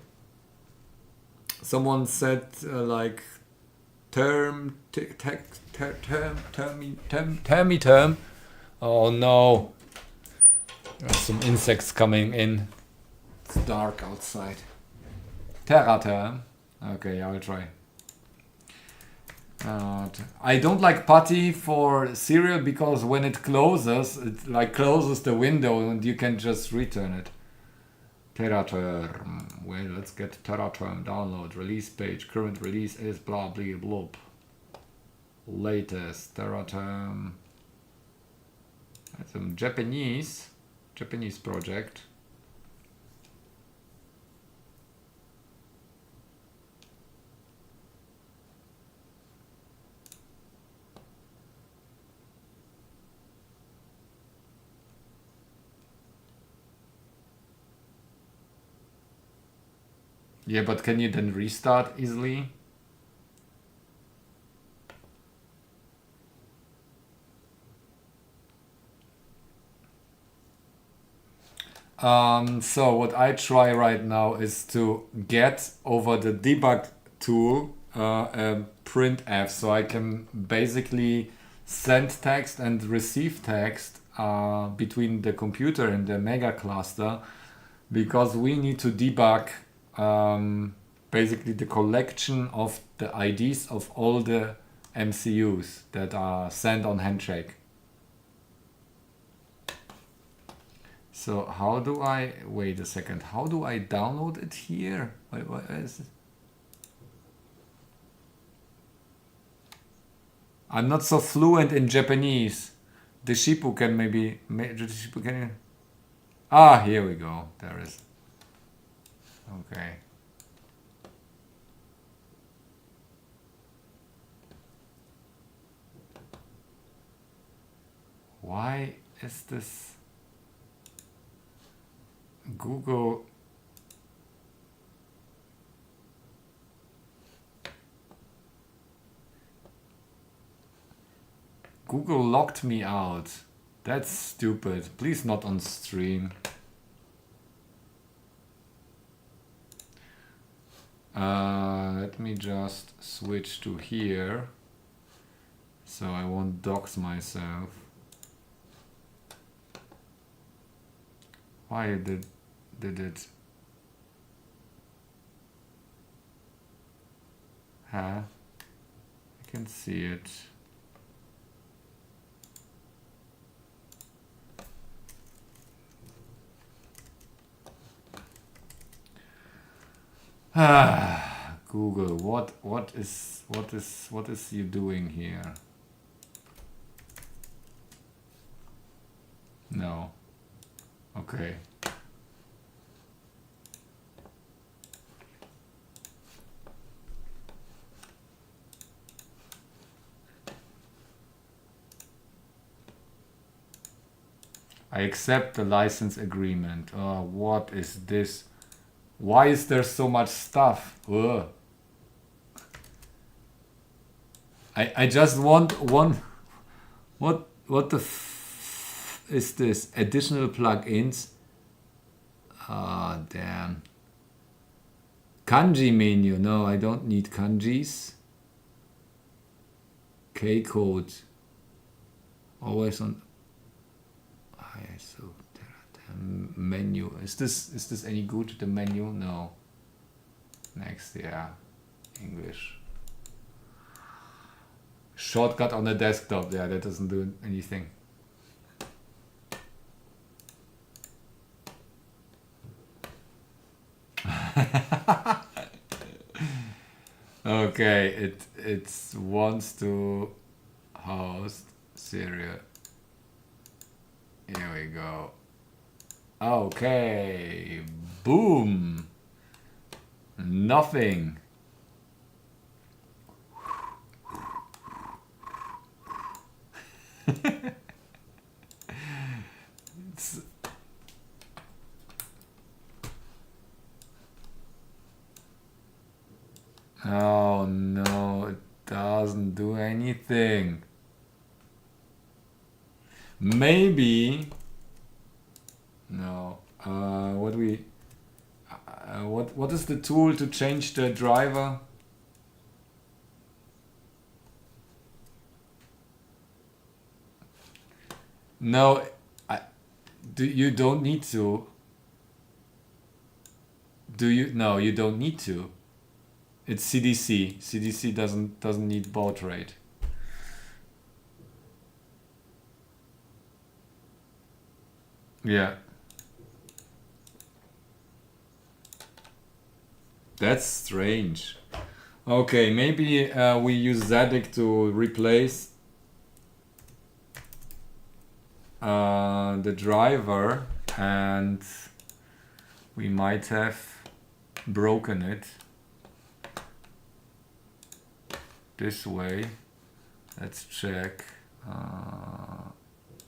Someone said like term. Oh no! There's some insects coming in. It's dark outside. Terraterm. Okay, I will try. I don't like putty for cereal because when it closes, it like closes the window and you can just return it. Terraterm. Well, let's get Terraterm download release page. Current release is blah blah blah. Latest Terraterm. That's some Japanese project. Yeah, but can you then restart easily? So what I try right now is to get over the debug tool a printf, so I can basically send text and receive text between the computer and the Megacluster, because we need to debug basically the collection of the IDs of all the MCUs that are sent on Handshake. So how do I, wait a second, how do I download it here? Wait, what is it? I'm not so fluent in Japanese. The Shipu can maybe, ah, here we go, there is. Okay. Why is this Google? Google locked me out. That's stupid. Please not on stream. Let me just switch to here so I won't dox myself. Why did it? Huh? I can see it. Google, what is you doing here? No. Okay. I accept the license agreement. What is this? Why is there so much stuff? Ugh. I just want one. What the f is this? Additional plugins? Ah, damn. Kanji menu. No, I don't need kanjis. K code. Always on ISO. Menu. Is this any good? The menu? No. Next, yeah. English. Shortcut on the desktop. Yeah, that doesn't do anything. Okay, it wants to host serial. Here we go. Okay, boom. Nothing. Oh no, it doesn't do anything. Maybe no. What is the tool to change the driver? No, you don't need to. Do you? No, you don't need to. It's CDC. CDC doesn't need baud rate. Yeah. That's strange. Okay, maybe we use Zadig to replace the driver, and we might have broken it this way. Let's check.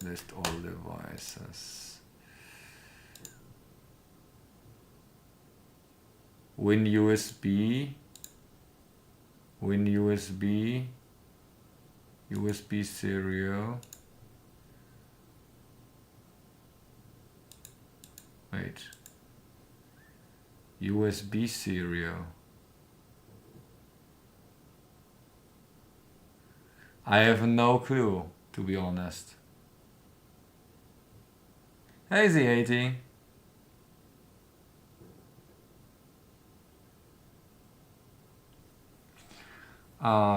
List all devices. Win USB, USB serial. Wait. USB serial. I have no clue, to be honest. Hey Z80.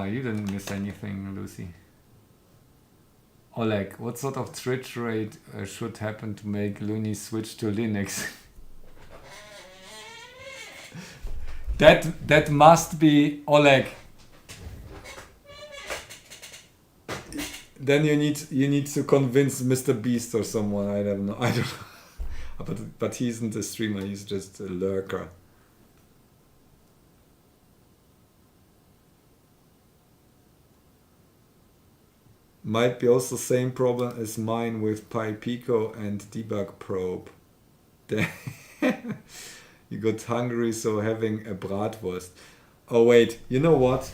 You didn't miss anything, Lucy. Oleg, what sort of switch rate should happen to make Looney switch to Linux? That must be Oleg. Then you need to convince Mr. Beast or someone. I don't know. But he isn't a streamer. He's just a lurker. Might be also the same problem as mine with PyPico and debug probe. You got hungry, so having a bratwurst. Oh wait, you know what?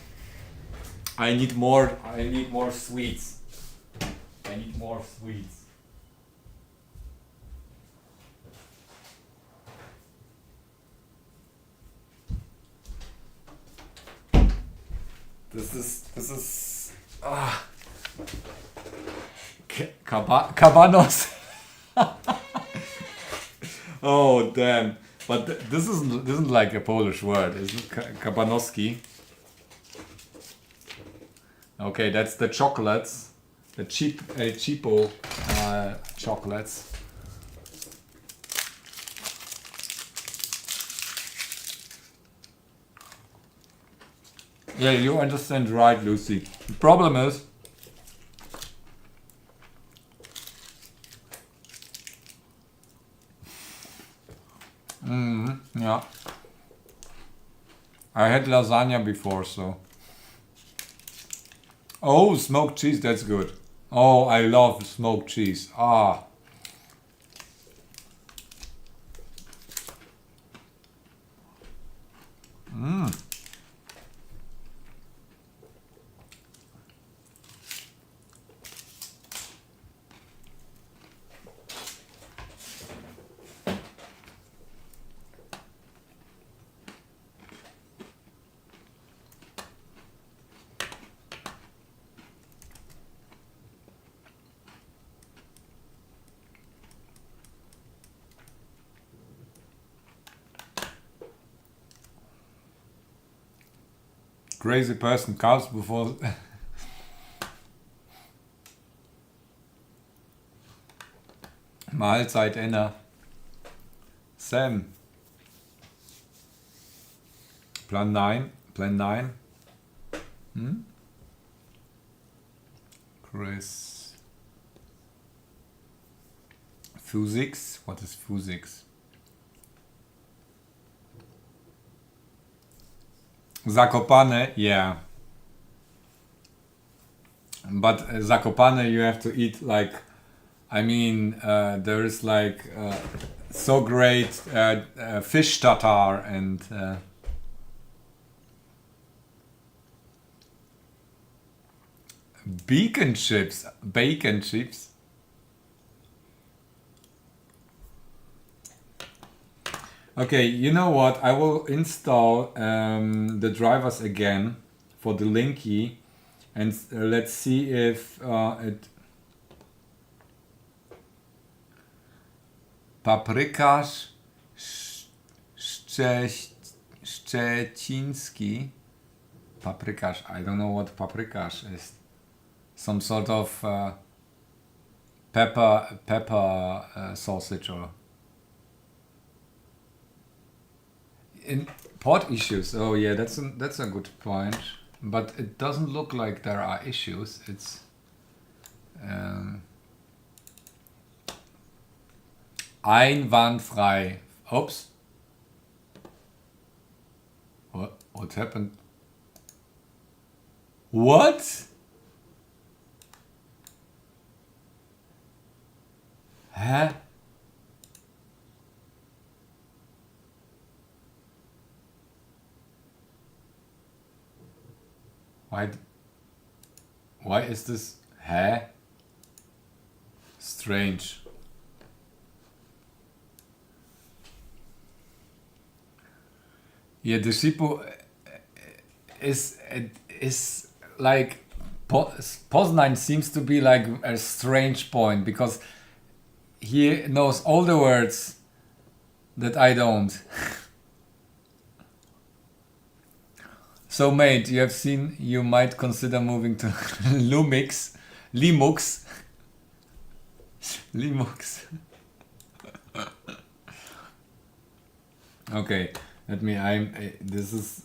I need more sweets. I need more sweets. This is Cabanos. Oh damn! But this isn't like a Polish word, isn't it? Kabanowski. Okay, that's the chocolates, the cheapo chocolates. Yeah, you understand right, Lucy. The problem is, yeah, I had lasagna before, so. Oh, smoked cheese, that's good. Oh, I love smoked cheese. Ah. crazy person comes before. Mahlzeit, Enna. Sam. Plan 9. Plan 9. Chris. Physics. What is physics? Zakopane, yeah. But Zakopane, you have to eat like, I mean, there is like so great fish tartar and bacon chips. Bacon chips. Okay, you know what? I will install the drivers again for the Linky, and let's see if it. Paprikasz Szczeciński. Paprikasz. I don't know what paprikasz is. Some sort of pepper sausage or. In port issues. Oh yeah, that's a good point. But it doesn't look like there are issues. It's einwandfrei. Oops. What happened? What? Hä? Why is this? Hä? Strange. Yeah, the Sipo is like Poznań seems to be like a strange point because he knows all the words that I don't. So mate, you have seen you might consider moving to Lumix. Okay, this is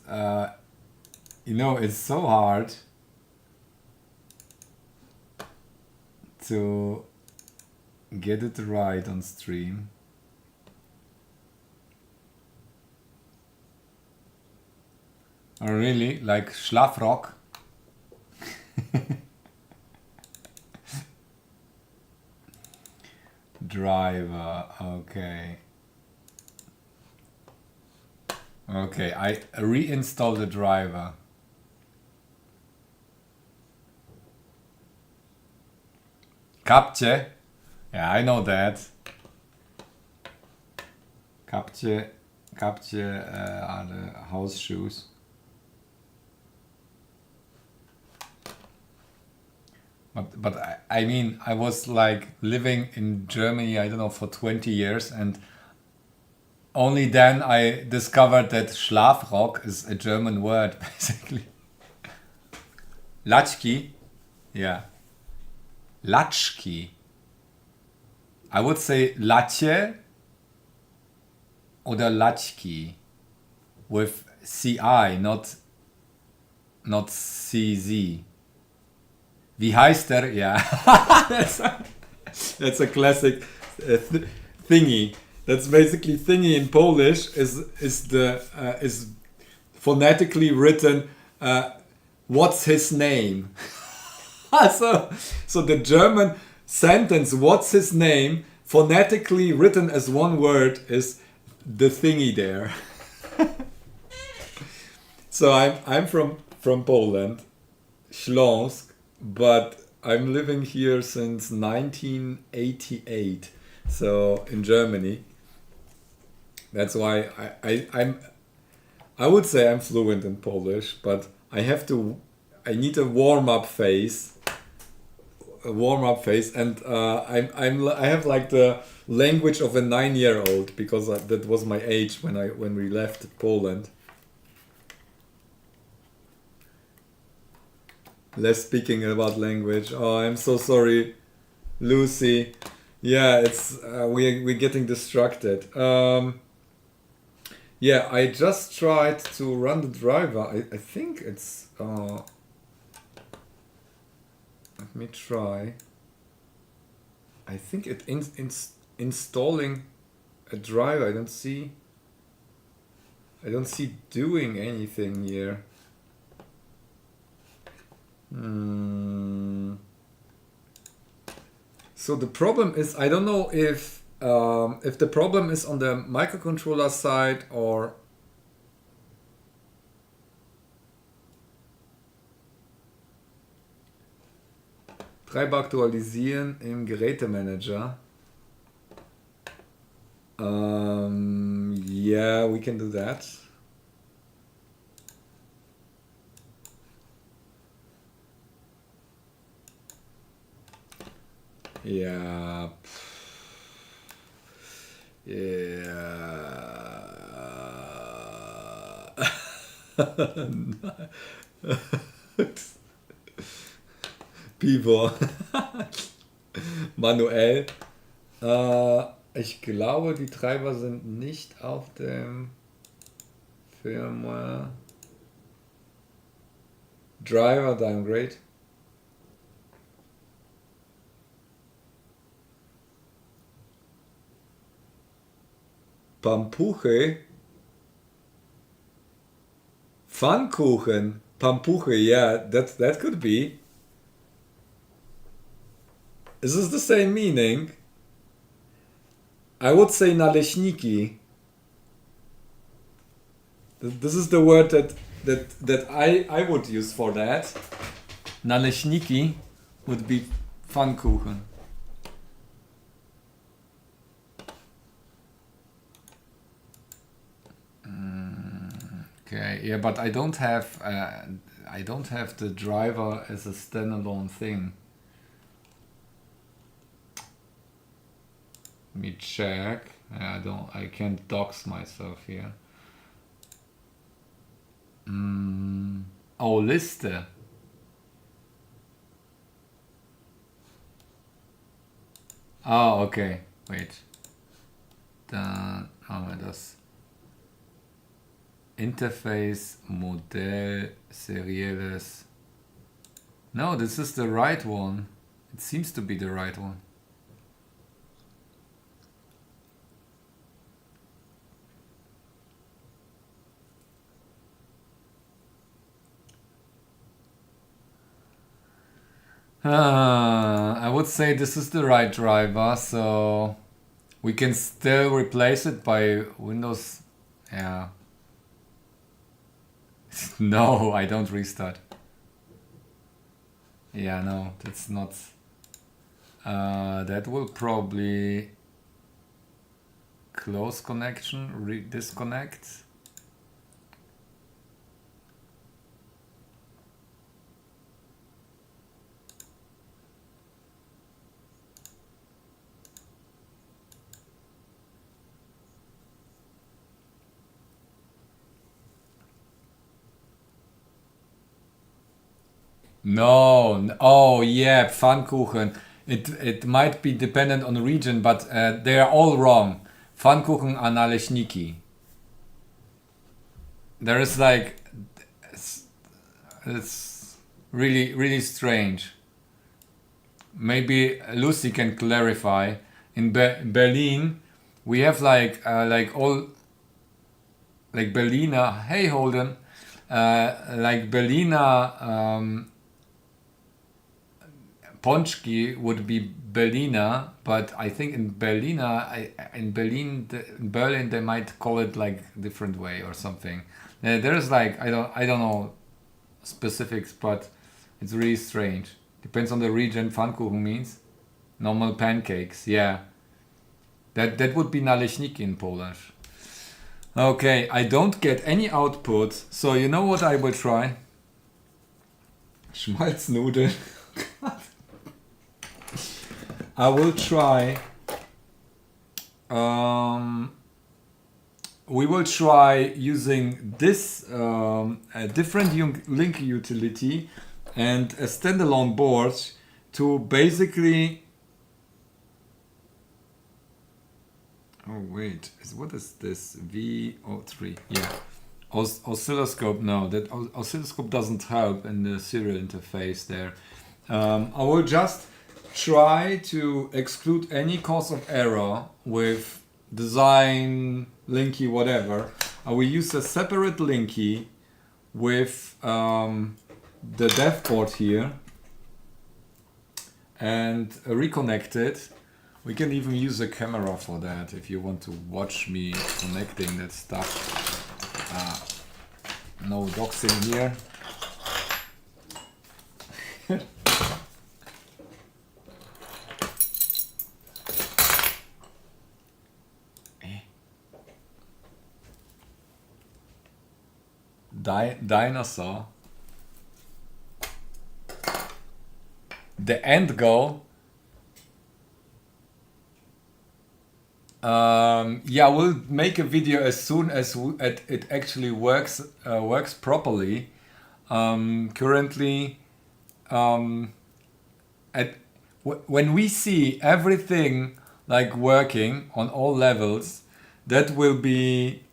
it's so hard to get it right on stream. Oh really? Like Schlafrock? Driver, okay. Okay, I reinstall the driver. Kapcie? Yeah, I know that. Kapcie are the house shoes. But I mean, I was like living in Germany, I don't know, for 20 years, and only then I discovered that Schlafrock is a German word, basically. Latschki? Yeah. Latschki. I would say Lacie oder Latschki with CI, not CZ. Wie heißt der? Yeah. That's a classic thingy. That's basically thingy in Polish is phonetically written what's his name. so the German sentence what's his name phonetically written as one word is the thingy there. So I'm from Poland, Śląsk, but I'm living here since 1988. So in Germany. That's why I would say I'm fluent in Polish, but I need a warm-up phase, and I have like the language of a 9-year-old because that was my age when we left Poland. Less speaking about language. Oh, I'm so sorry, Lucy. Yeah, it's we're getting distracted. Yeah, I just tried to run the driver. I think it's let me try. I think it installing a driver. I don't see doing anything here. So the problem is, I don't know if the problem is on the microcontroller side or Treiber aktualisieren im Gerätemanager. Yeah, we can do that. Yeah. Yeah. Pivot. Manuell. Ich glaube, die Treiber sind nicht auf dem Firmware. Driver downgrade. Pampuche. Pfannkuchen. Pampuche, yeah, that could be. Is this the same meaning? I would say naleśniki. This is the word that I would use for that. Naleśniki would be Pfannkuchen. Okay, yeah, but I don't have the driver as a standalone thing. Let me check. I can't dox myself here. Oh, Liste. Oh, okay. Wait. Dann haben wir das. Interface, Modell, Serielles. No, this is the right one. It seems to be the right one. I would say this is the right driver, so we can still replace it by Windows. Yeah. No, I don't restart. Yeah, no, that's not. That will probably close connection, disconnect. No, oh yeah, Pfannkuchen. It might be dependent on the region, but they are all wrong. Pfannkuchen are naleśniki. There is like, it's really strange. Maybe Lucy can clarify. In Berlin, we have like all like Berliner. Hey Holden, like Berliner. Pączki would be Berliner, but I think in in Berlin they might call it like different way or something. There's like I don't know specifics, but it's really strange. Depends on the region. Pfannkuchen means normal pancakes. Yeah, that would be naleśniki in Polish. Okay, I don't get any output, so you know what I will try? Schmalznudeln. I will try. We will try using this a different link utility and a standalone board to basically... Oh wait, what is this? V03, yeah. Oscilloscope, no, that oscilloscope doesn't help in the serial interface there. I will just try to exclude any cause of error with design, linky, whatever. I will use a separate linky with the dev port here and reconnect it. We can even use a camera for that if you want to watch me connecting that stuff. No doxing here. Dinosaur. The end goal. Yeah, we'll make a video as soon as it actually works properly. Currently, when we see everything like working on all levels, that will be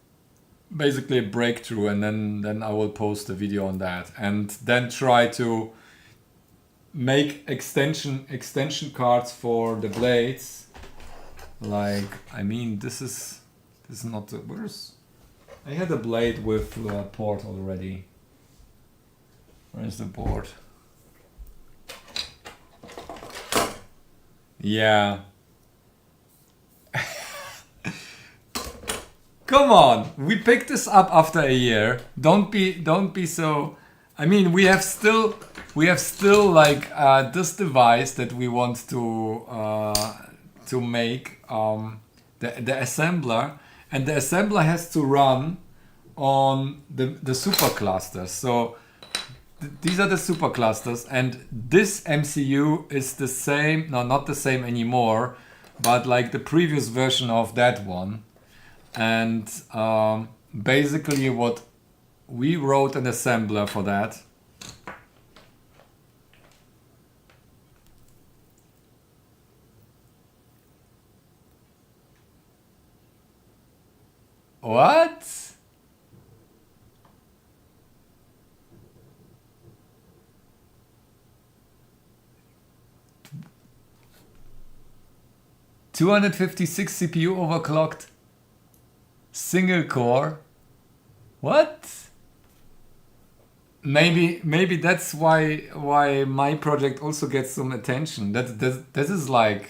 basically a breakthrough, and then I will post a video on that, and then try to make extension cards for the blades. Like, I mean, this is not the... I had a blade with port already. Where's the board? Yeah. Come on, we picked this up after a year. Don't be so... I mean, we have still like this device that we want to make, the assembler, and the assembler has to run on the superclusters. So these are the superclusters, and this MCU is the same, no, not the same anymore, but like the previous version of that one. And basically what we wrote an assembler for that. What? $256 CPU overclocked, single core. What? Maybe that's why my project also gets some attention. This is like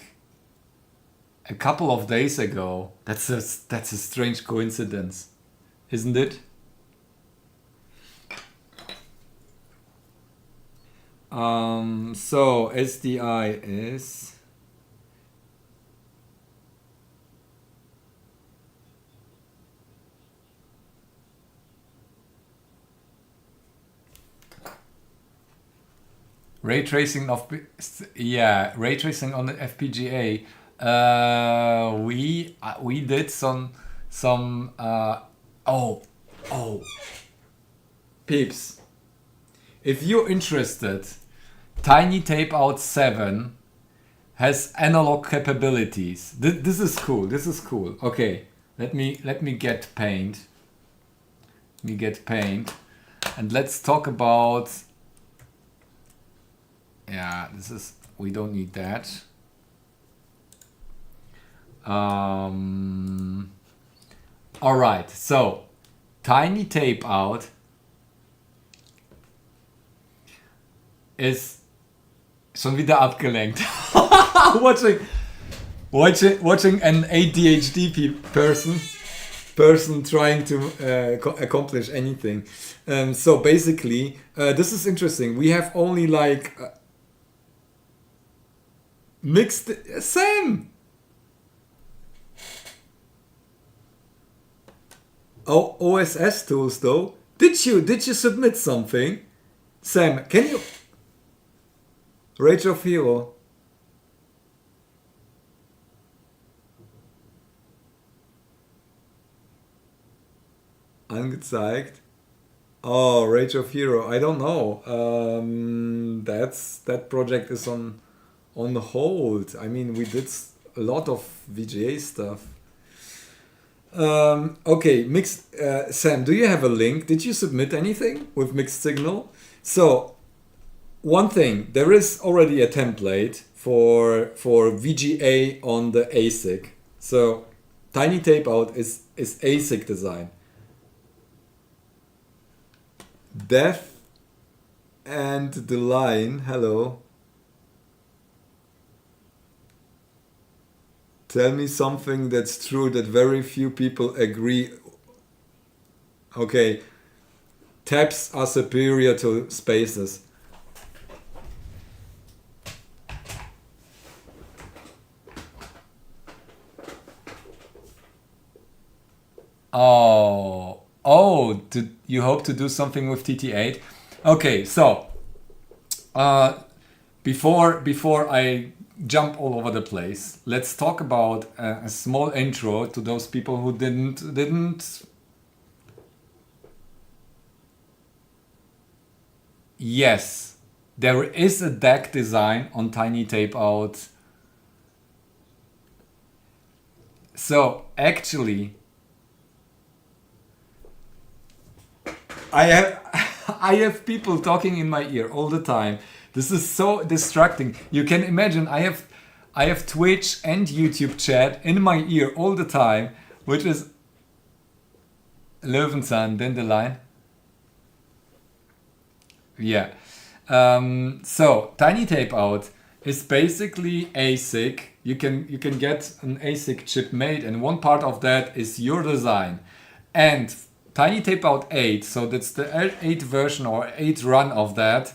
a couple of days ago. That's a strange coincidence, isn't it? So SDI is ray tracing of ray tracing on the FPGA. We did some peeps. If you're interested, Tiny Tape Out 7 has analog capabilities. This is cool. This is cool. Okay, let me get paint. Let me get paint, and let's talk about. Yeah, this is. We don't need that. All right, so Tiny Tape Out ist schon wieder abgelenkt. watching an ADHD person trying to accomplish anything. So basically, this is interesting. We have only like mixed same. Oh, OSS tools though. Did you submit something? Sam, can you... Rage of Hero. Angezeigt. Oh, Rage of Hero. I don't know. That project is on hold. I mean, we did a lot of VGA stuff. Okay, mixed. Sam, do you have a link? Did you submit anything with mixed signal? So one thing, there is already a template for VGA on the ASIC. So Tiny Tape Out is ASIC design. Death and the Line. Hello. Tell me something that's true that very few people agree. Okay, tabs are superior to spaces. You hope to do something with TT8? Okay, so before I jump all over the place, let's talk about a small intro to those people who didn't. Yes, there is a DAC design on Tiny Tape Out. So actually, I have people talking in my ear all the time. This is so distracting. You can imagine I have Twitch and YouTube chat in my ear all the time, which is Löwenzahn, Dandelion. Yeah. So Tiny Tape Out is basically ASIC. You can get an ASIC chip made, and one part of that is your design. And Tiny Tape Out 8, so that's the 8 version or 8 run of that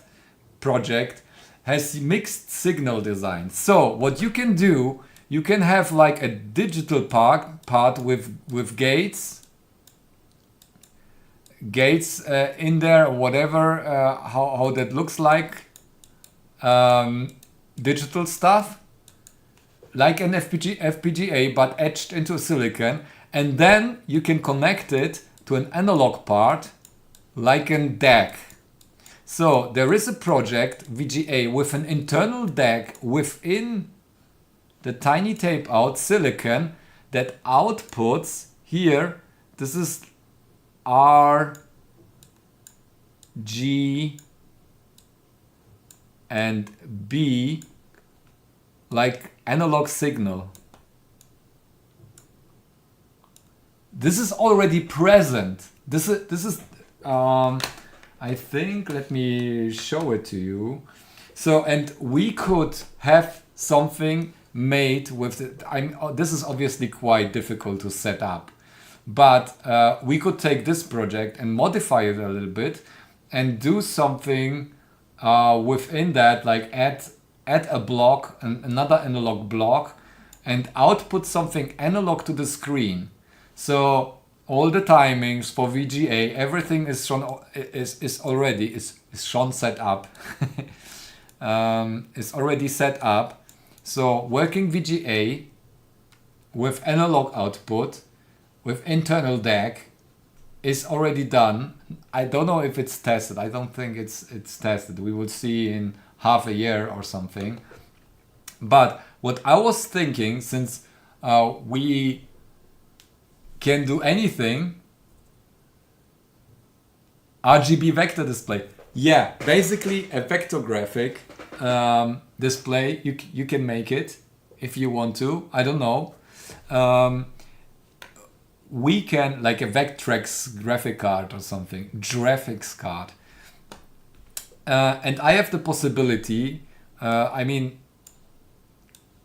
project, has mixed signal design. So what you can do, you can have like a digital part with gates in there, or whatever, how that looks like, digital stuff like an FPGA but etched into silicon, and then you can connect it to an analog part like a DAC. So there is a project VGA with an internal DAC within the Tiny Tape Out silicon that outputs here. This is R, G, and B, like analog signal. This is already present. This is I think, let me show it to you. So, and we could have something made with it. This is obviously quite difficult to set up, but we could take this project and modify it a little bit and do something within that, like add a block, another analog block, and output something analog to the screen. So all the timings for VGA, everything is shown, is already shown set up. Is already set up. So working VGA with analog output with internal DAC is already done. I don't know if it's tested. I don't think it's tested. We will see in half a year or something. But what I was thinking, since we can do anything, RGB vector display. Yeah, basically a vector graphic display. You can make it if you want to. I don't know. We can, like a Vectrex graphic card or something, graphics card. And I have the possibility. I mean,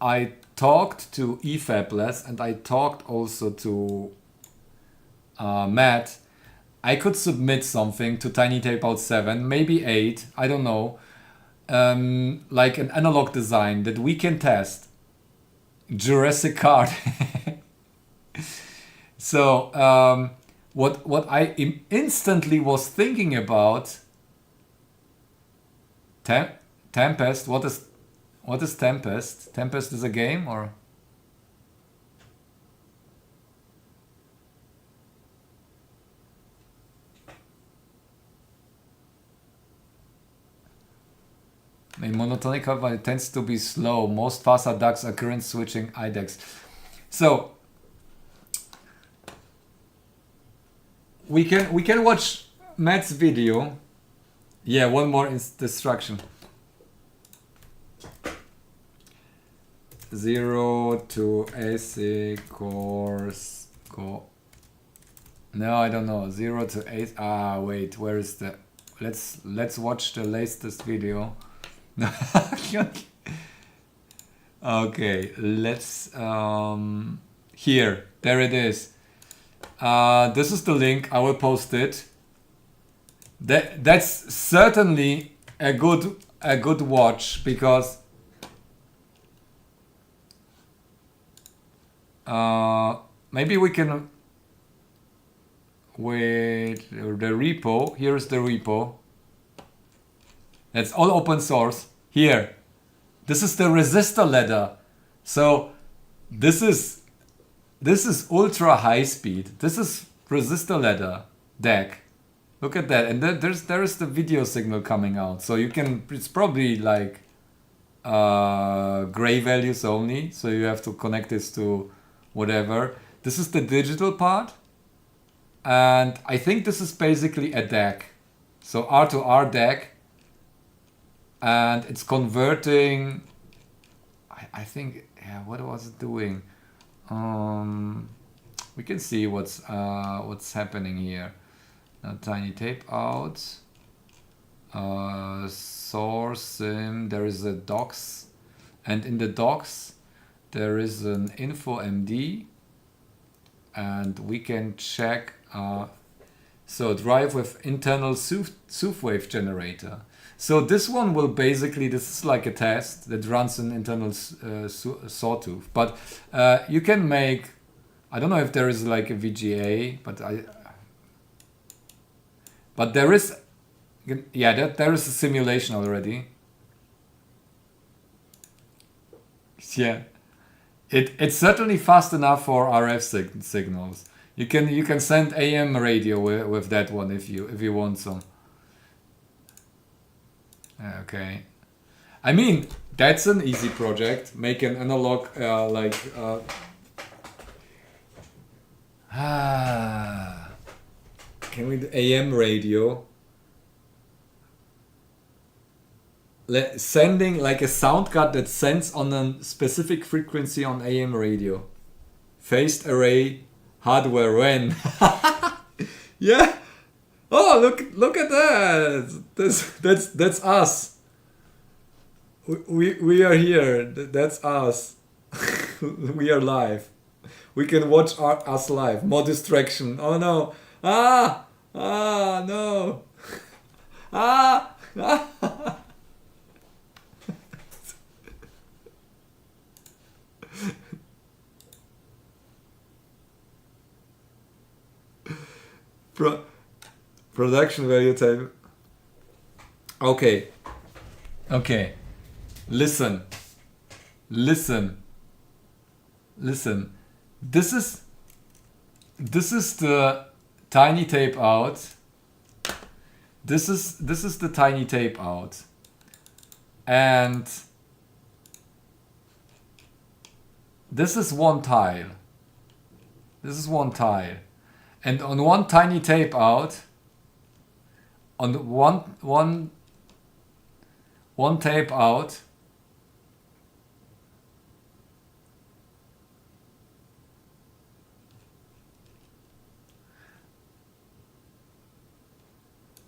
I talked to eFabless and I talked also to Matt. I could submit something to Tiny Tape Out 7, maybe 8, I don't know, like an analog design that we can test. Jurassic card. So what I instantly was thinking about, Tempest. What is Tempest? Tempest is a game, or? photonic but it tends to be slow. Most fast DACs are current switching IDEX. So we can watch Matt's video. Yeah, one more instruction. 0 to ASIC course go. No, I don't know. 0 to 8. Ah, wait. Where is the? Let's watch the latest video. Okay, let's here. There it is. This is the link. I will post it. That's certainly a good watch because maybe we can wait. The repo. Here's the repo. That's all open source. Here, this is the resistor ladder. So this is ultra high speed. This is resistor ladder DAC. Look at that, and then there is the video signal coming out. So you can, it's probably like gray values only. So you have to connect this to whatever. This is the digital part, and I think this is basically a DAC. So R to R DAC, and it's converting. I think, yeah. What was it doing? We can see what's happening here. Tiny tape out, source sim, there is a docs, and in the docs there is an info MD, and we can check, so drive with internal SUF wave generator. So this one will basically, this is like a test that runs an internal sawtooth, but you can make, I don't know if there is like a VGA, but there is, yeah, there is a simulation already. Yeah, it's certainly fast enough for RF signals. You can send AM radio with that one if you want some. Okay, I mean that's an easy project. Make an analog can we do AM radio? Sending like a sound card that sends on a specific frequency on AM radio. Phased array hardware when. Yeah. Oh, look at that. That's us. We are here. That's us. We are live. We can watch us live. More distraction. Oh no. No. Production value time. Okay. Listen. This is the tiny tape out. This is the tiny tape out, and this is one tile. And on one tiny tape out, on one tape out,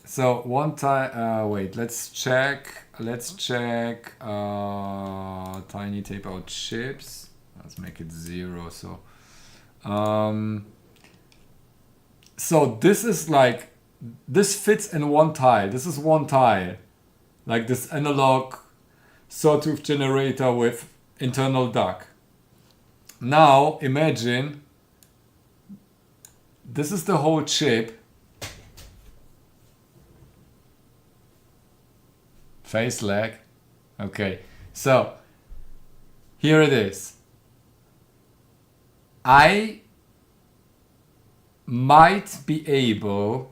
so one time, wait, let's check tiny tape out chips. Let's make it 0. So this is like, this fits in one tile. This is one tile, like this analog sawtooth generator with internal DAC. Now imagine this is the whole chip. Phase lag. Okay, so here it is. I might be able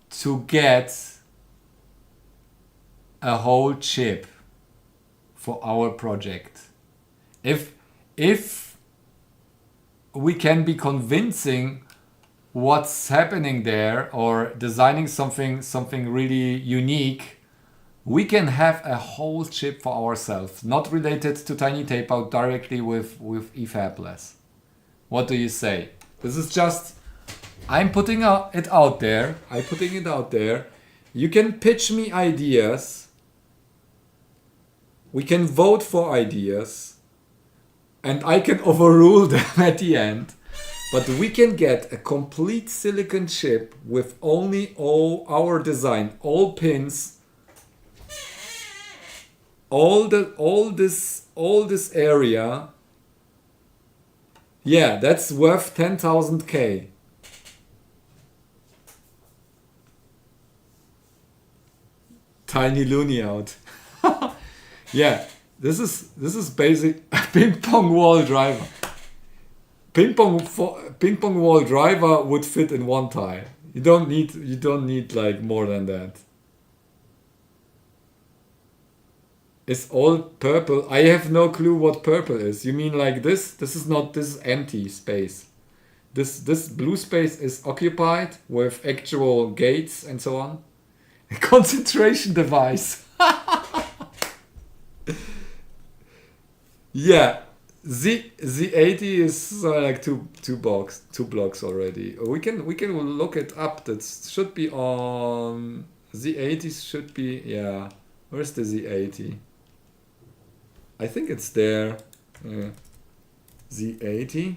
to get a whole chip for our project. If we can be convincing what's happening there or designing something really unique, we can have a whole chip for ourselves, not related to Tiny Tape Out directly with eFabless. What do you say? This is just, I'm putting it out there. I'm putting it out there. You can pitch me ideas. We can vote for ideas. And I can overrule them at the end. But we can get a complete silicon chip with only all our design, all pins, all this area. Yeah, that's worth 10,000K. Tiny loony out. Yeah, this is basic ping pong wall driver. Ping pong wall driver would fit in one tile. You don't need like more than that. It's all purple. I have no clue what purple is. You mean like this? This is empty space. This blue space is occupied with actual gates and so on. A concentration device. Yeah. Z80 is like two blocks already. We can look it up. That should be on Z80 should be, yeah. Where's the Z80? I think it's there. Z80.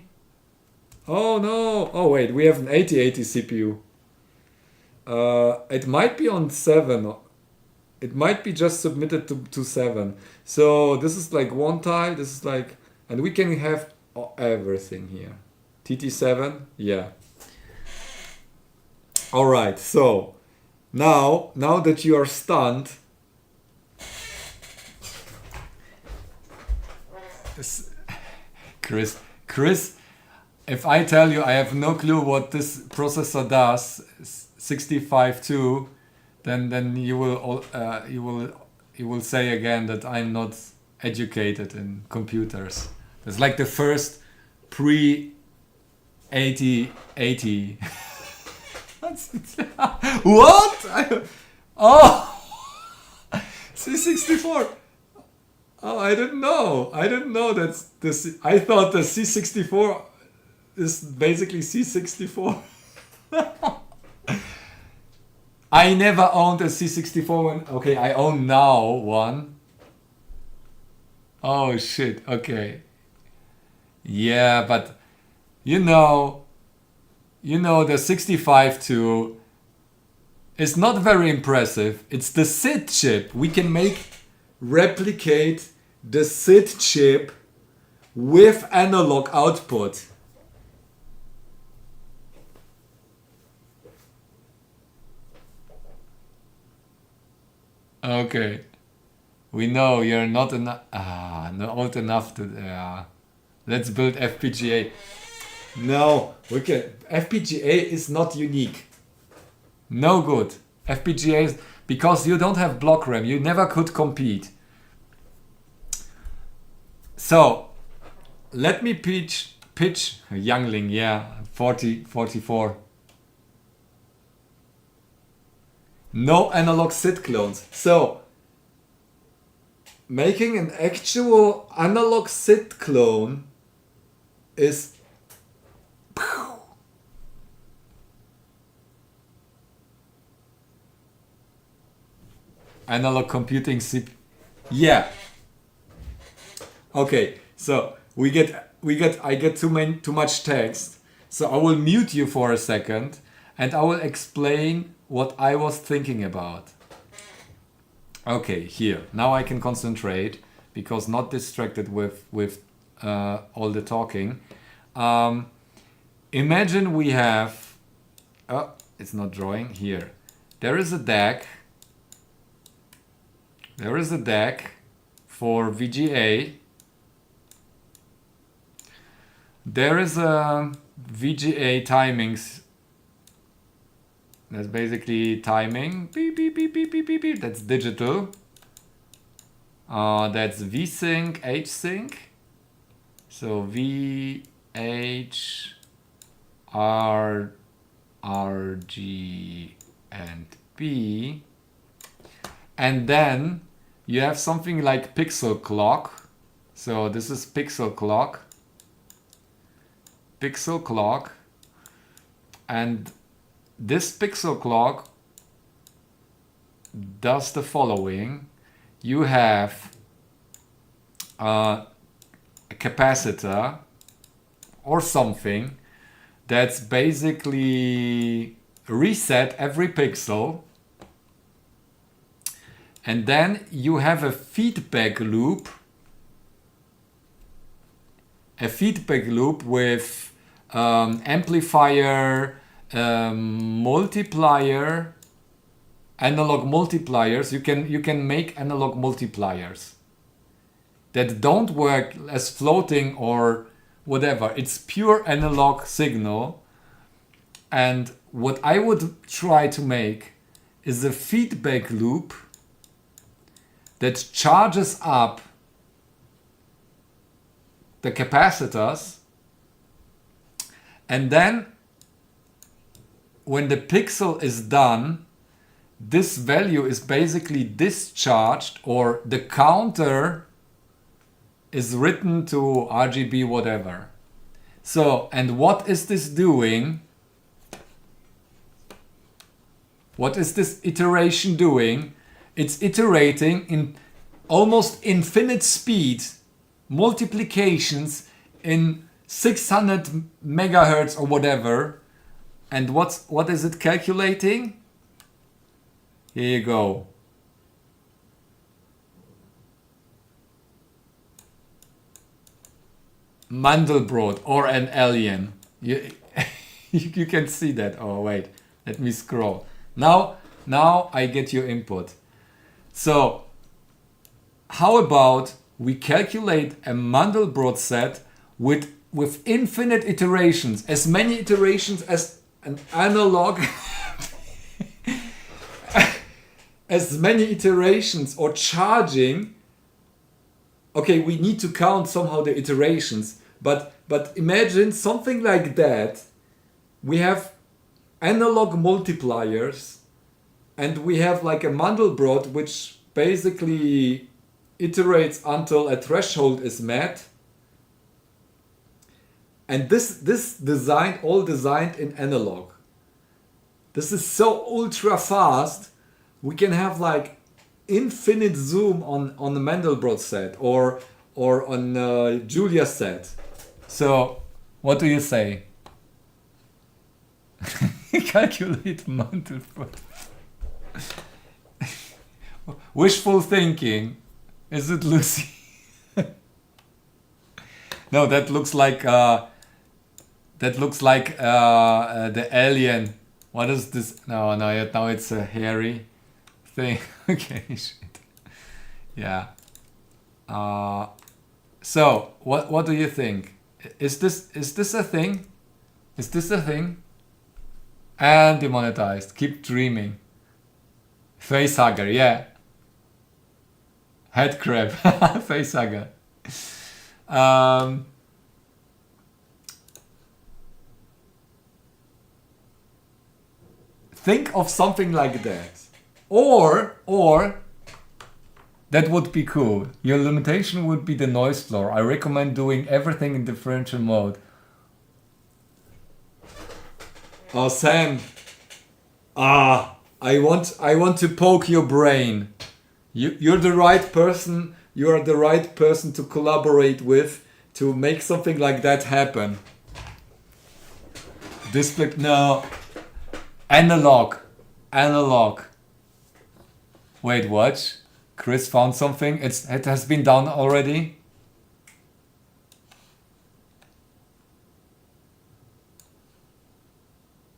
Oh no! Oh wait, we have an 8080 CPU. It might be on 7. It might be just submitted to 7. So this is like one tile. This is like, and we can have everything here. TT7, yeah. All right. So now that you are stunned. Chris, if I tell you I have no clue what this processor does, 65.2, then you will say again that I'm not educated in computers. It's like the first pre-8080. What? C64. Oh, I didn't know that's this. I thought the C64 is basically C64. I never owned a C64 one. Okay, I own now one. Oh shit, okay. Yeah, but you know the 65.2 is not very impressive. It's the SID chip. We can replicate the SID chip with analog output. Okay, we know you're not not old enough to. Let's build FPGA. No, we can. FPGA is not unique. No good. FPGA is, because you don't have block RAM. You never could compete. So, let me pitch Youngling. Yeah, 44. No analog SID clones. So, making an actual analog SID clone is analog computing CPU. Yeah. Okay. So I get too much text. So I will mute you for a second, and I will explain what I was thinking about. Okay, here. Now I can concentrate because not distracted with all the talking. Imagine we have. Oh, it's not drawing here. There is a DAC. There is a DAC for VGA. There is a VGA timings. That's basically timing. Beep, beep, beep, beep, beep, beep, beep. That's digital. That's vsync, hsync. So v, h, r, r, g, and b. And then you have something like pixel clock. So this is pixel clock. Pixel clock. And this pixel clock does the following. You have a capacitor or something that's basically reset every pixel. And then you have a feedback loop. A feedback loop with amplifier, multiplier, analog multipliers. You can make analog multipliers that don't work as floating or whatever. It's pure analog signal. And what I would try to make is a feedback loop that charges up the capacitors, and then when the pixel is done, this value is basically discharged, or the counter is written to RGB whatever. So, and what is this doing? What is this iteration doing? It's iterating in almost infinite speed, multiplications in 600 megahertz or whatever. And what is it calculating? Here you go. Mandelbrot or an alien. You, you can see that. Oh wait, let me scroll. Now I get your input. So how about we calculate a Mandelbrot set with infinite iterations, as many iterations as an analog, as many iterations or charging. Okay, we need to count somehow the iterations, but imagine something like that. We have analog multipliers, and we have like a Mandelbrot which basically iterates until a threshold is met. And this designed in analog. This is so ultra fast. We can have like infinite zoom on the Mandelbrot set or on Julia set. So what do you say? Calculate Mandelbrot. Wishful thinking. Is it Lucy? No, that looks like the alien. What is this? No, now it's a hairy thing. Okay, shit. Yeah. So what do you think? Is this a thing? Is this a thing? And demonetized. Keep dreaming. Facehugger, yeah. Head crab. Facehugger. Think of something like that. Or that would be cool. Your limitation would be the noise floor. I recommend doing everything in differential mode. Oh, Sam. I want to poke your brain. You're the right person. You are the right person to collaborate with to make something like that happen. Display, no. Analog. Wait, watch. Chris found something. It has been done already.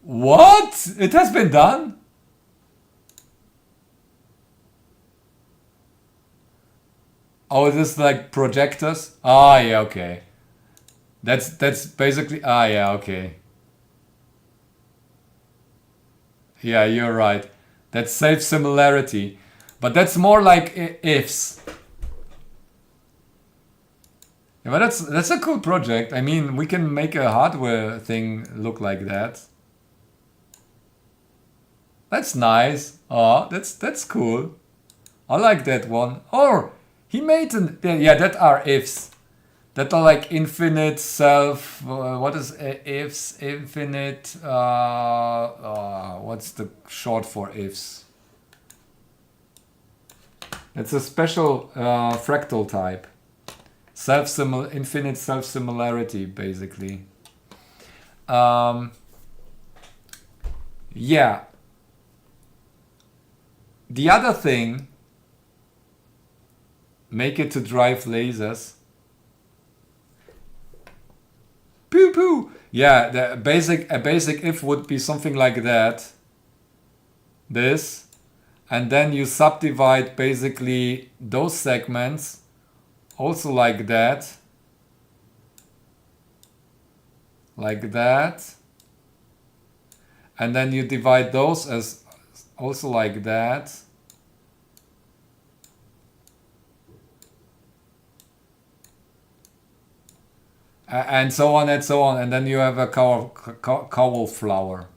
What? It has been done? Oh, is this like projectors? Ah, yeah, okay. That's basically, yeah, okay. Yeah, you're right. That's safe similarity. But that's more like ifs. Yeah, but that's a cool project. I mean, we can make a hardware thing look like that. That's nice. Oh, that's cool. I like that one. Or he made an yeah, that are ifs. That are like infinite self. What is ifs? Infinite. What's the short for ifs? It's a special fractal type. Infinite self similarity, basically. Yeah. The other thing, make it to drive lasers. Poo poo. Yeah, a basic if would be something like that. This, and then you subdivide basically those segments, also like that, and then you divide those as also like that. And so on and so on, and then you have a cauliflower.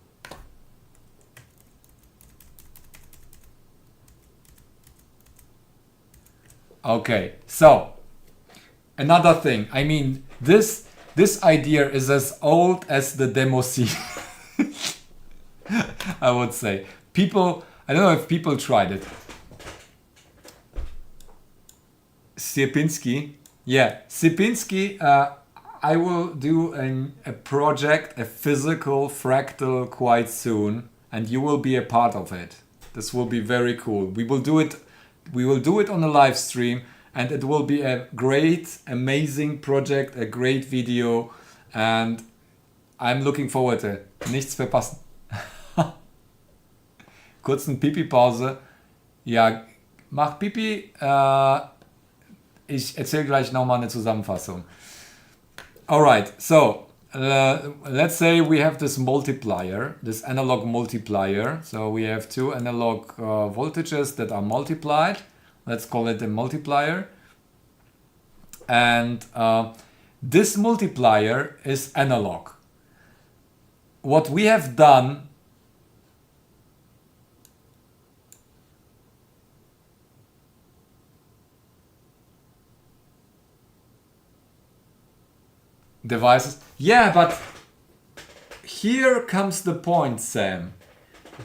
Okay, so another thing. I mean, this idea is as old as the demo scene. I would say people. I don't know if people tried it. Sierpinski, yeah, Sierpinski. I will do a project, a physical fractal quite soon, and you will be a part of it. This will be very cool. We will do it on a live stream, and it will be a great, amazing project, a great video, and I'm looking forward to it. Nichts verpassen. Kurzen Pipi-Pause. Ja, mach Pipi. Ich erzähle gleich nochmal eine Zusammenfassung. Alright, so let's say we have this multiplier, this analog multiplier. So we have two analog voltages that are multiplied. Let's call it a multiplier. And this multiplier is analog. What we have done devices. Yeah, but here comes the point, Sam.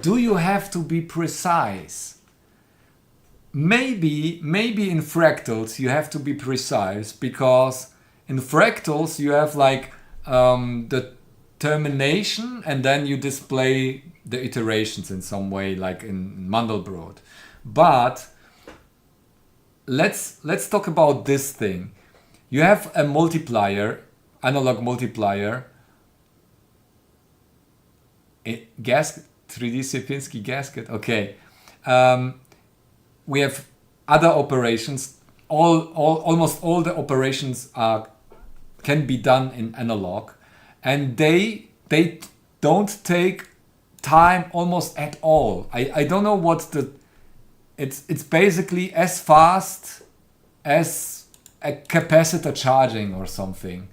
Do you have to be precise? Maybe in fractals you have to be precise, because in fractals you have like the termination and then you display the iterations in some way, like in Mandelbrot. But let's talk about this thing. You have a multiplier, analog multiplier, gasket, 3D Sierpinski gasket. Okay, we have other operations. Almost all the operations can be done in analog, and they don't take time almost at all. I don't know what it's basically as fast as a capacitor charging or something.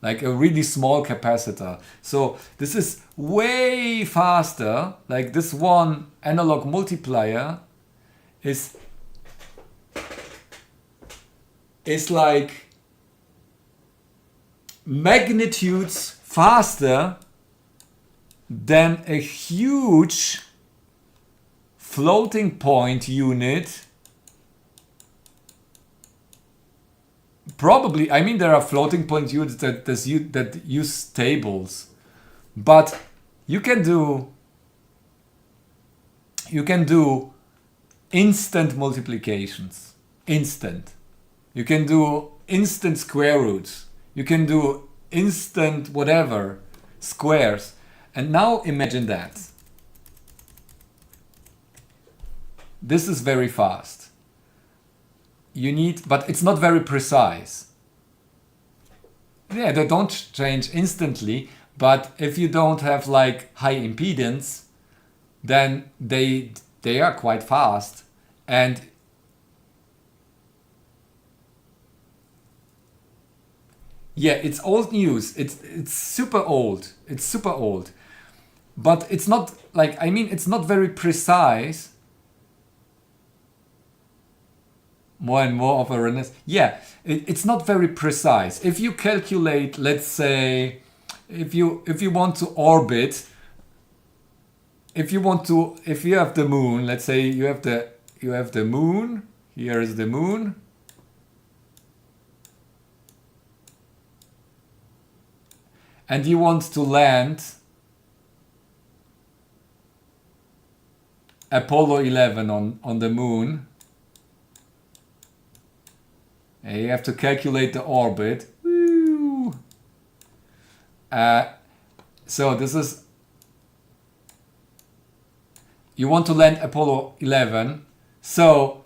Like a really small capacitor. So this is way faster. Like this one analog multiplier is like magnitudes faster than a huge floating point unit. Probably, I mean, there are floating point units that use tables, but you can do instant multiplications. Instant. You can do instant square roots. You can do instant whatever squares. And now imagine that. This is very fast. You need, but it's not very precise. Yeah, they don't change instantly, but if you don't have like high impedance, then they are quite fast. And Yeah, it's old news. It's super old. It's super old. But it's not like, I mean, it's not very precise. More and more of a renaissance. Yeah, it's not very precise. If you calculate, let's say, if you want to orbit, if you have the moon, let's say you have the moon. Here is the moon. And you want to land Apollo 11 on the moon. And you have to calculate the orbit. Woo! So this is, you want to land Apollo 11, so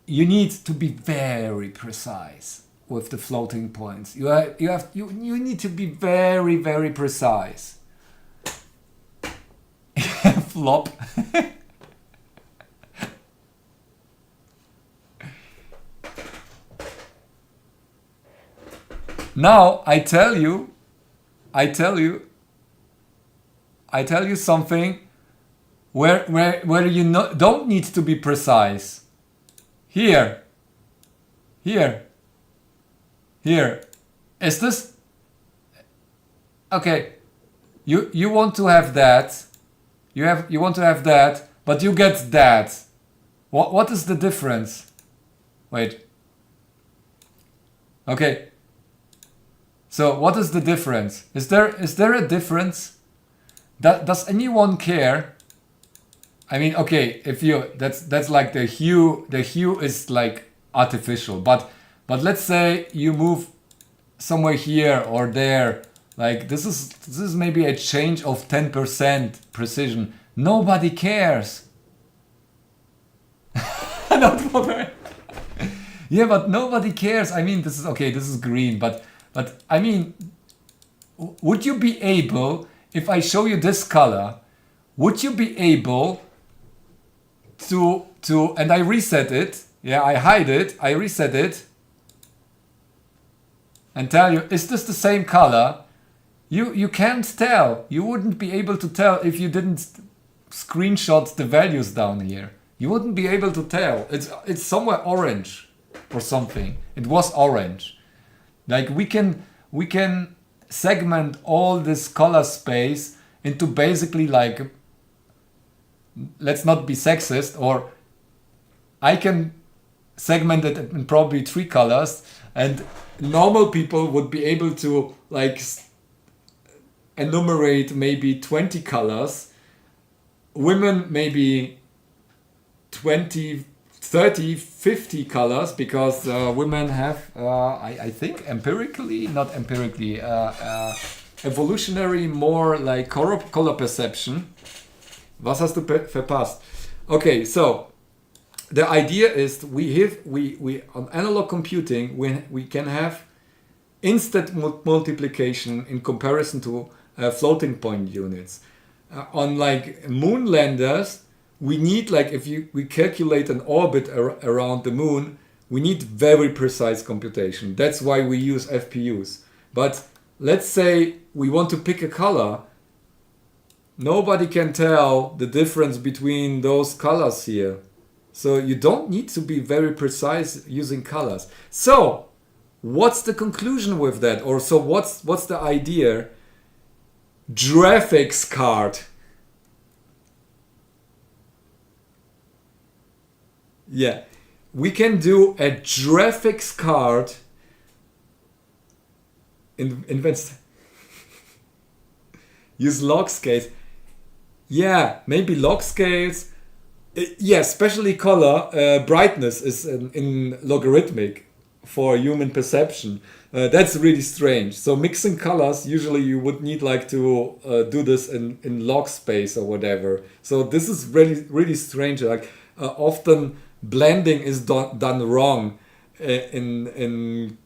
you need to be very precise with the floating points. You need to be very, very precise. Flop. Now I tell you something where you don't need to be precise. Here. Is this okay? You want to have that. You want to have that, but you get that. What is the difference? Wait. Okay. So what is the difference? Is there a difference? Does anyone care? I mean, okay, if you that's like the hue is like artificial, but let's say you move somewhere here or there, like this is maybe a change of 10% precision. Nobody cares. Not for me. Yeah, but nobody cares. I mean, this is okay, this is green, but I mean, would you be able, if I show you this color, would you be able to and I reset it, yeah, I hide it, I reset it, and tell you, is this the same color? You can't tell. You wouldn't be able to tell if you didn't screenshot the values down here. You wouldn't be able to tell. It's somewhere orange or something. It was orange. Like we can segment all this color space into basically like, let's not be sexist, or I can segment it in probably 3 colors, and normal people would be able to like enumerate maybe 20 colors. Women maybe 20, 30, 50 colors, because women have, I think empirically, not empirically, evolutionary more like color perception. Was hast du verpasst? Okay, so the idea is we on analog computing we can have instant multiplication in comparison to floating point units. On like moon landers, we need, like, if we calculate an orbit around the moon, we need very precise computation. That's why we use FPUs. But let's say we want to pick a color. Nobody can tell the difference between those colors here. So you don't need to be very precise using colors. So what's the conclusion with that? Or so what's the idea? Graphics card. Yeah, we can do a graphics card. Use log scales. Yeah, maybe log scales. Yeah, especially color brightness is in logarithmic for human perception. That's really strange. So mixing colors, usually you would need like to do this in log space or whatever. So this is really strange. Like often blending is done wrong in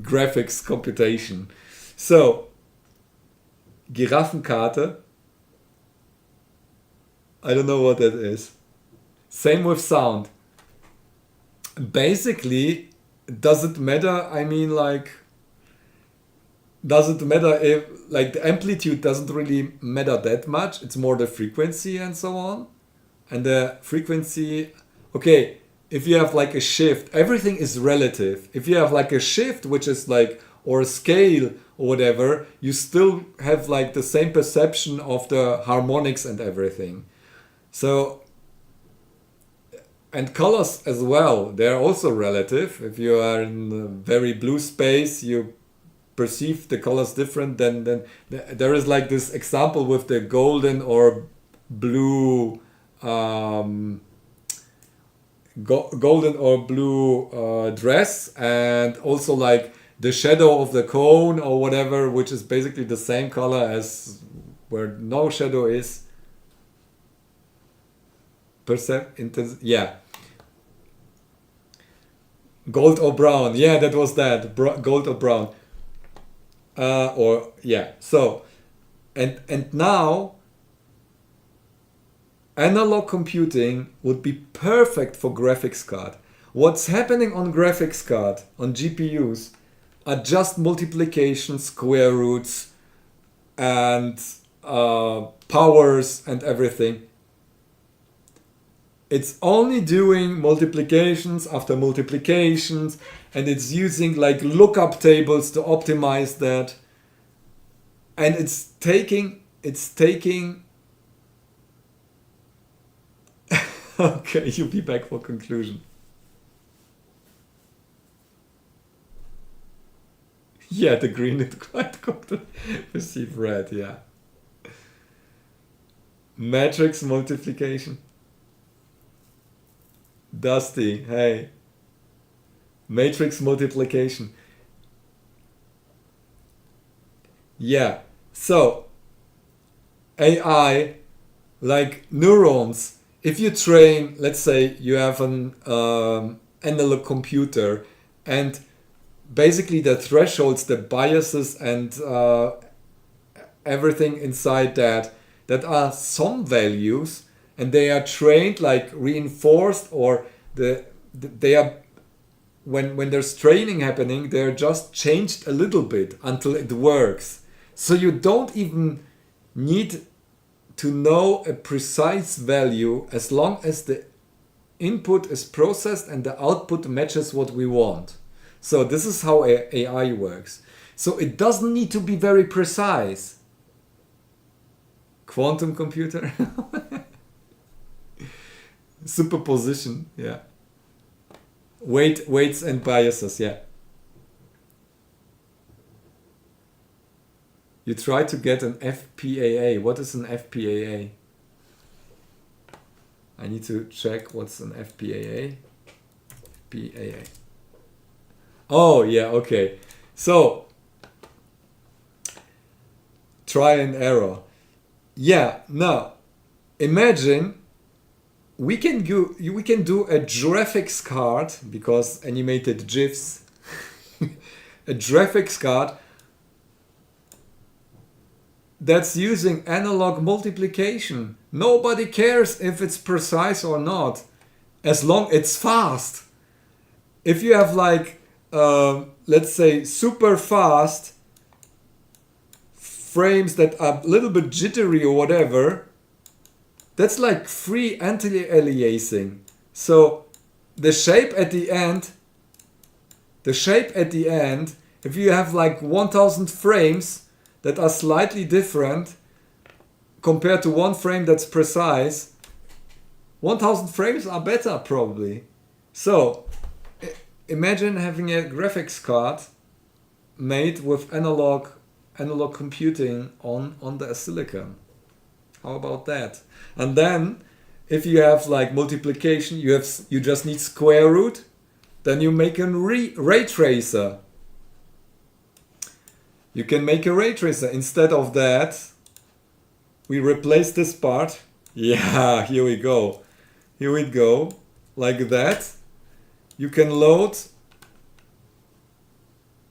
graphics computation. So Giraffenkarte. I don't know what that is. Same with sound. Basically, does it matter? I mean, like, doesn't matter if like the amplitude doesn't really matter that much. It's more the frequency and so on. And the frequency, okay, if you have like a shift, everything is relative. If you have like a shift, which is like, or a scale or whatever, you still have like the same perception of the harmonics and everything. So, and colors as well, they're also relative. If you are in a very blue space, you perceive the colors different than there is like this example with the golden or blue golden or blue dress, and also like the shadow of the cone or whatever, which is basically the same color as where no shadow is. Yeah, gold or brown, yeah, that was that, gold or brown, or yeah. So and now analog computing would be perfect for graphics card. What's happening on graphics card, on GPUs, are just multiplication, square roots, and powers and everything. It's only doing multiplications after multiplications, and it's using like lookup tables to optimize that. And it's taking okay, you'll be back for conclusion. Yeah, the green is quite good to perceive red, yeah. Matrix multiplication. Dusty, hey. Matrix multiplication. Yeah, so AI, like neurons, if you train, let's say you have an analog computer, and basically the thresholds, the biases, and everything inside that are some values, and they are trained like reinforced, or they are when there's training happening, they're just changed a little bit until it works. So you don't even need to know a precise value, as long as the input is processed and the output matches what we want. So this is how AI works. So it doesn't need to be very precise. Quantum computer. Superposition, yeah. Weights and biases, yeah. You try to get an FPAA. What is an FPAA? I need to check what's an FPAA. FPAA. Oh, yeah, okay. So, try and error. Yeah, now, imagine we can do a graphics card, because animated GIFs, a graphics card that's using analog multiplication. Nobody cares if it's precise or not, as long it's fast. If you have like, let's say, super fast frames that are a little bit jittery or whatever, that's like free anti-aliasing. So the shape at the end, if you have like 1000 frames that are slightly different compared to one frame that's precise, 1000 frames are better probably. So imagine having a graphics card made with analog computing on the silicon. How about that? And then if you have like multiplication, you just need square root, then you make a ray tracer. You can make a ray tracer. Instead of that, we replace this part. Yeah, here we go. Like that. You can load.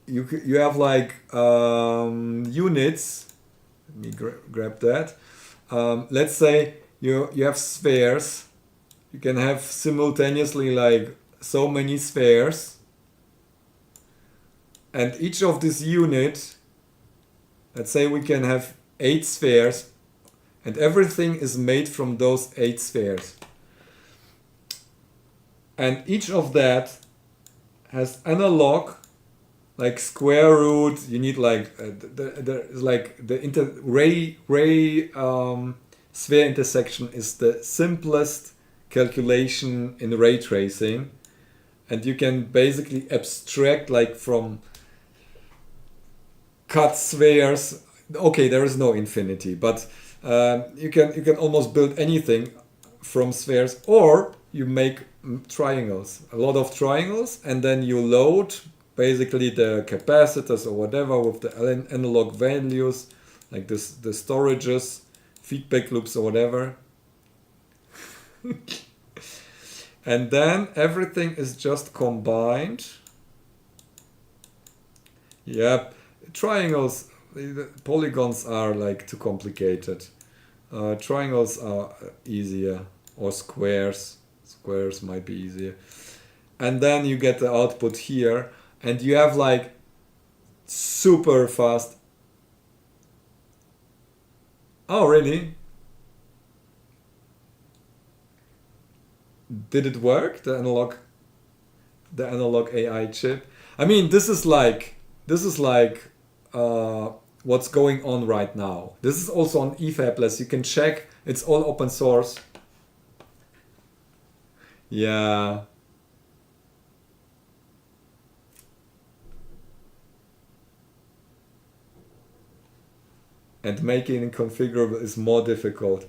You have like units. Let me grab that. Let's say you have spheres. You can have simultaneously like so many spheres. And each of these units let's say we can have 8 spheres, and everything is made from those 8 spheres. And each of that has analog, like square root. You need like sphere intersection is the simplest calculation in ray tracing, and you can basically abstract like from cut spheres. Okay, there is no infinity, but you can almost build anything from spheres, or you make triangles, a lot of triangles, and then you load basically the capacitors or whatever with the analog values, like this, the storages, feedback loops or whatever. And then everything is just combined. Yep, triangles, the polygons are like too complicated. Triangles are easier, or squares. Squares might be easier. And then you get the output here, and you have like super fast. Oh, really? Did it work? The analog AI chip. I mean, this is like what's going on right now. This is also on eFabless. You can check. It's all open source. Yeah. And making it configurable is more difficult.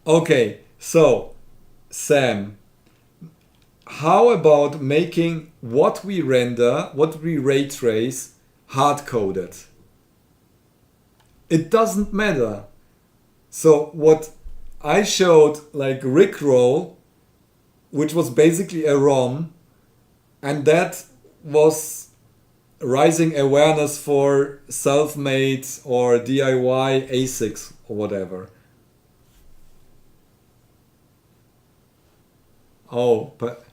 Okay, so Sam, how about making what we render, what we ray trace, hard-coded? It doesn't matter. So what I showed, like Rickroll, which was basically a ROM, and that was rising awareness for self-made or DIY ASICs or whatever. Oh, but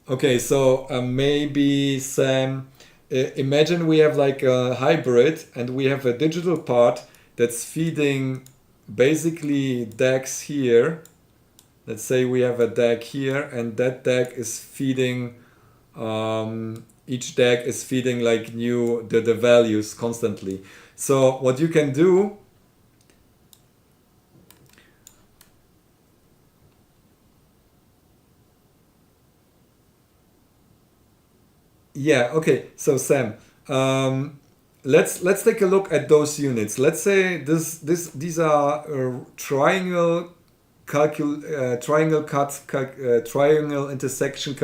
okay, so maybe Sam, imagine we have like a hybrid, and we have a digital part that's feeding basically DACs here. Let's say we have a DAC here, and that DAC is feeding each DAC is feeding like the values constantly. So what you can do, yeah, okay. So Sam, let's take a look at those units. Let's say these are triangle intersection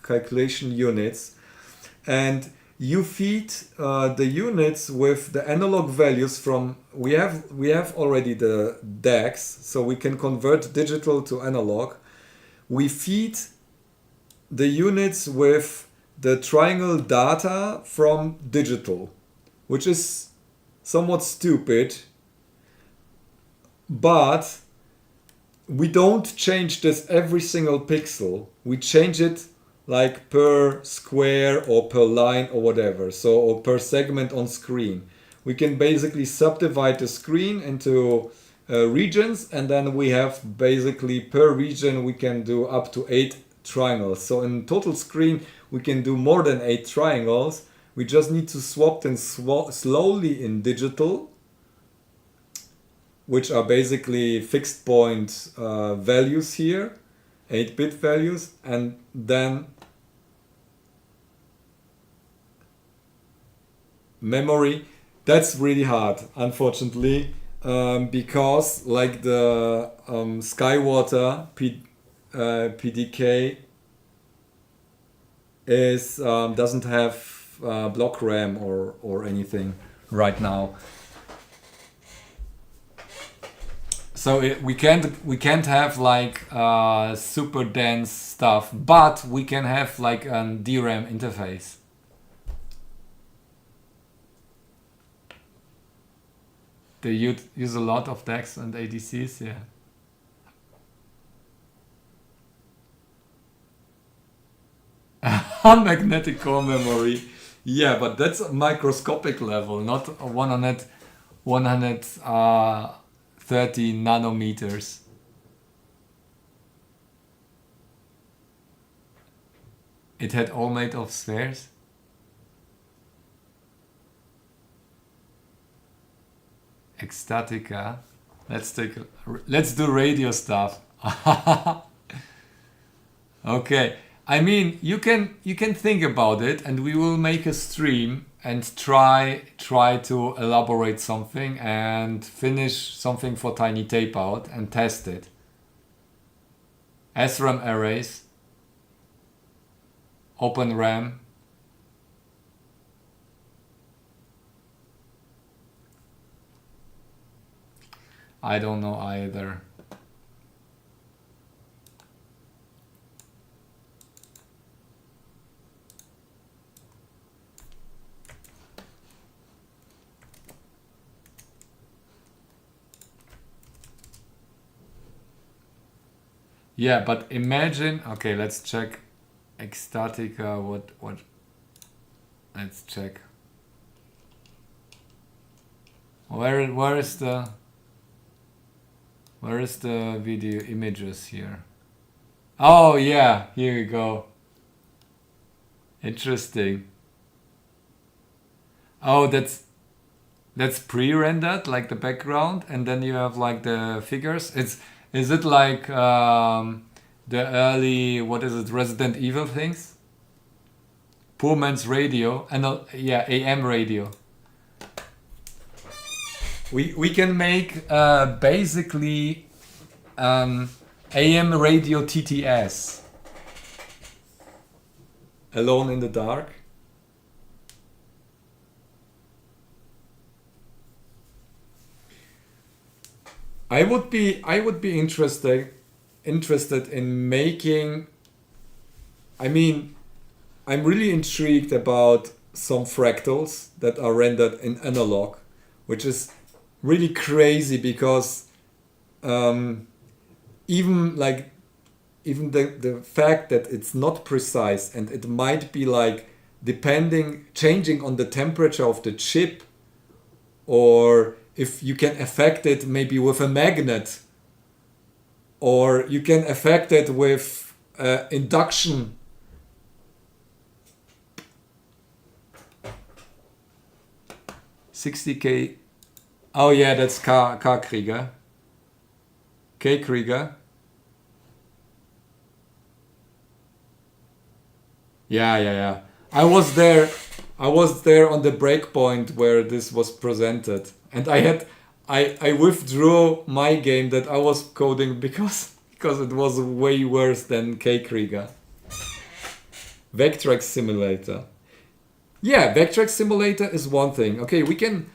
calculation units, and you feed the units with the analog values from we have already the DACs, so we can convert digital to analog. We feed the units with the triangle data from digital, which is somewhat stupid, but we don't change this every single pixel. We change it like per square or per line or whatever, so or per segment on screen. We can basically subdivide the screen into regions, and then we have basically per region we can do up to 8 triangles. So in total screen we can do more than 8 triangles. We just need to swap them slowly in digital, which are basically fixed point values here, 8-bit values, and then memory. That's really hard, unfortunately, because like the Skywater PDK is doesn't have block RAM or anything right now. So we can't have like super dense stuff, but we can have like a DRAM interface. They use a lot of DACs and ADCs, yeah. Magnetic core memory. Yeah, but that's a microscopic level, not a 130 nanometers. It had all made of spheres. Ecstatica. Let's do radio stuff. Okay. I mean, you can think about it, and we will make a stream and try to elaborate something and finish something for Tiny Tape Out and test it. SRAM arrays, Open RAM. I don't know either. Yeah, but imagine, okay, let's check Ecstatica, what, let's check. Where is the video images here? Oh yeah, here you go. Interesting. Oh, that's pre-rendered, like the background, and then you have like the figures. Is it like the early, what is it, Resident Evil things? Poor Man's Radio, and yeah, AM radio. We can make basically AM radio TTS. Alone in the dark. I would be interested in making. I mean, I'm really intrigued about some fractals that are rendered in analog, which is really crazy because even the fact that it's not precise and it might be like changing on the temperature of the chip, or if you can affect it maybe with a magnet, or you can affect it with induction. $60K. Oh yeah, that's K Krieger. K Krieger. Yeah. I was there on the breakpoint where this was presented, and I withdrew my game that I was coding because it was way worse than K Krieger. Vectrex simulator. Yeah, Vectrex simulator is one thing. Okay, we can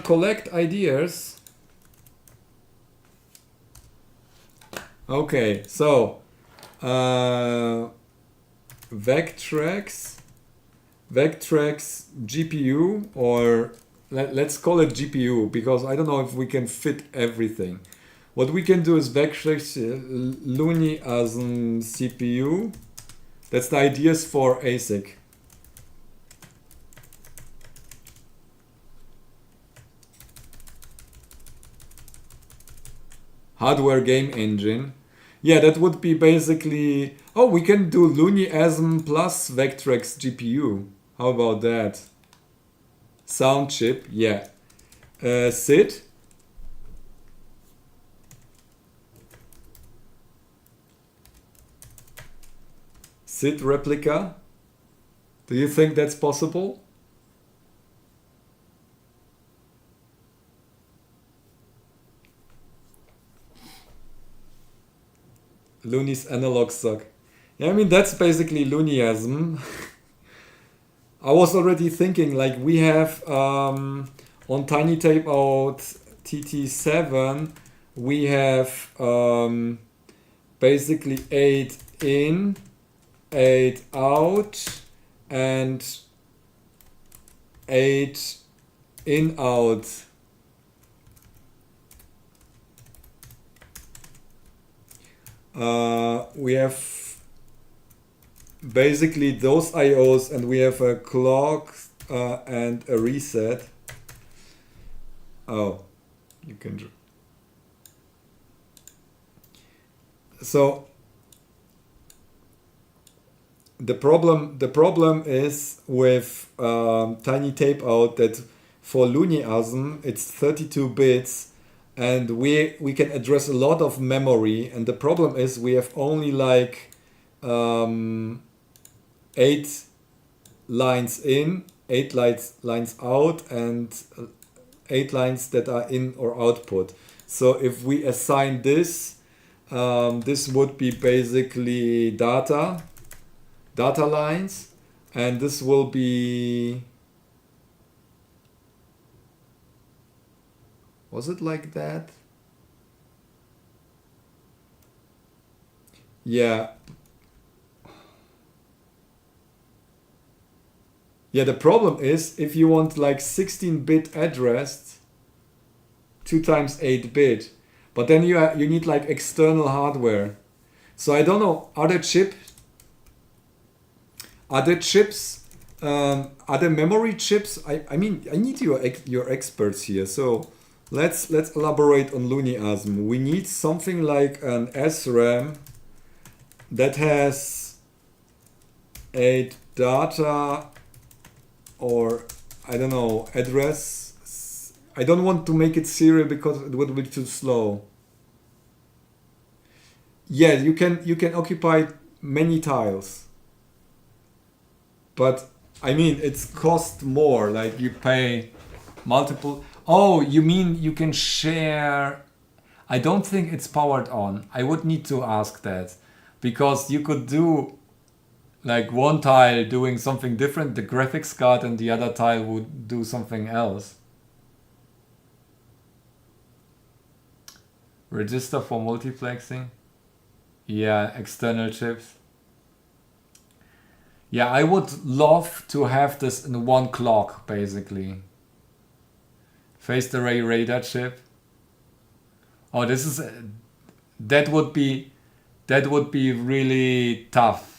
collect ideas. Okay, so Vectrex GPU, or let's call it GPU because I don't know if we can fit everything. What we can do is Vectrex Luni as an CPU. That's the ideas for ASIC. Hardware game engine. Yeah, that would be basically. Oh, we can do LuniAsm plus Vectrex GPU. How about that? Sound chip, yeah. SID. SID replica. Do you think that's possible? Luni's analog suck. Yeah, I mean, that's basically LuniAsm. I was already thinking, like, we have on Tiny Tape Out TT7, we have basically 8 in, 8 out, and 8 in out. We have basically those IOs, and we have a clock and a reset. Oh, you can. So the problem is with tiny tape out that for Luniasm it's 32 bits, and we can address a lot of memory, and the problem is we have only like 8 lines in, 8 lines out, and 8 lines that are in or output. So if we assign this, this would be basically data lines, and this will be, was it like that? Yeah. Yeah, the problem is if you want like 16-bit addressed 2 times 8-bit, but then you need like external hardware. So I don't know, are there chips? Are there memory chips? I mean, I need your experts here. So let's elaborate on Luniasm. We need something like an SRAM that has a data, or I don't know, address. I don't want to make it serial because it would be too slow. Yeah, you can occupy many tiles, but I mean it's cost more. Like you pay multiple. Oh, you mean you can share? I don't think it's powered on. I would need to ask that, because you could do like one tile doing something different, the graphics card, and the other tile would do something else. Register for multiplexing. Yeah, external chips. Yeah, I would love to have this in one clock, basically. Phased array radar chip. Oh, this is that would be really tough.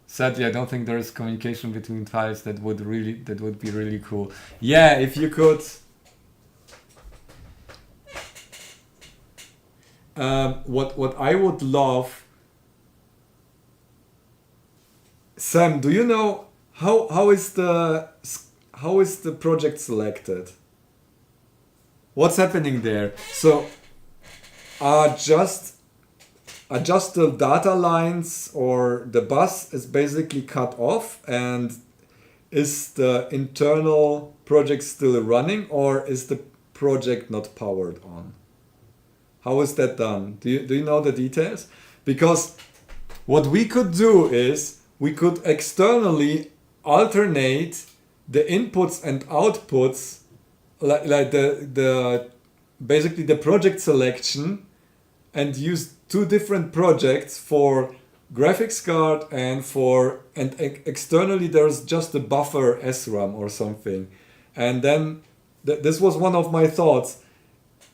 Sadly, I don't think there is communication between tiles. That would be really cool. Yeah, if you could. What I would love. Sam, do you know how is the project selected? What's happening there? So, just the data lines or the bus is basically cut off, and is the internal project still running, or is the project not powered on? How is that done? Do you know the details? Because what we could do is we could externally alternate the inputs and outputs, like the basically the project selection, and use 2 different projects for graphics card and externally there's just a buffer SRAM or something. And then this was one of my thoughts,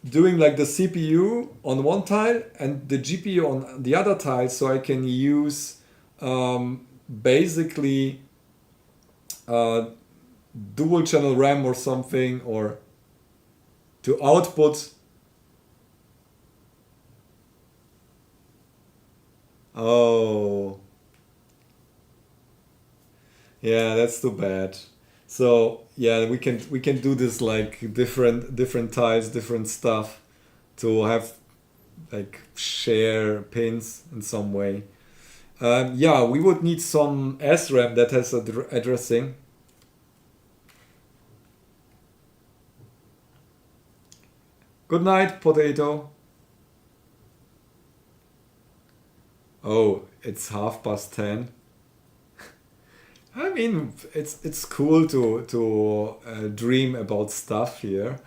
doing like the CPU on one tile and the GPU on the other tile, so I can use basically dual channel RAM or something, or to output. Oh, yeah, that's too bad. So yeah, we can do this like different tiles, different stuff, to have like share pins in some way. Yeah, we would need some SRAM that has addressing. Good night, potato. Oh, it's 10:30. I mean, it's cool to dream about stuff here,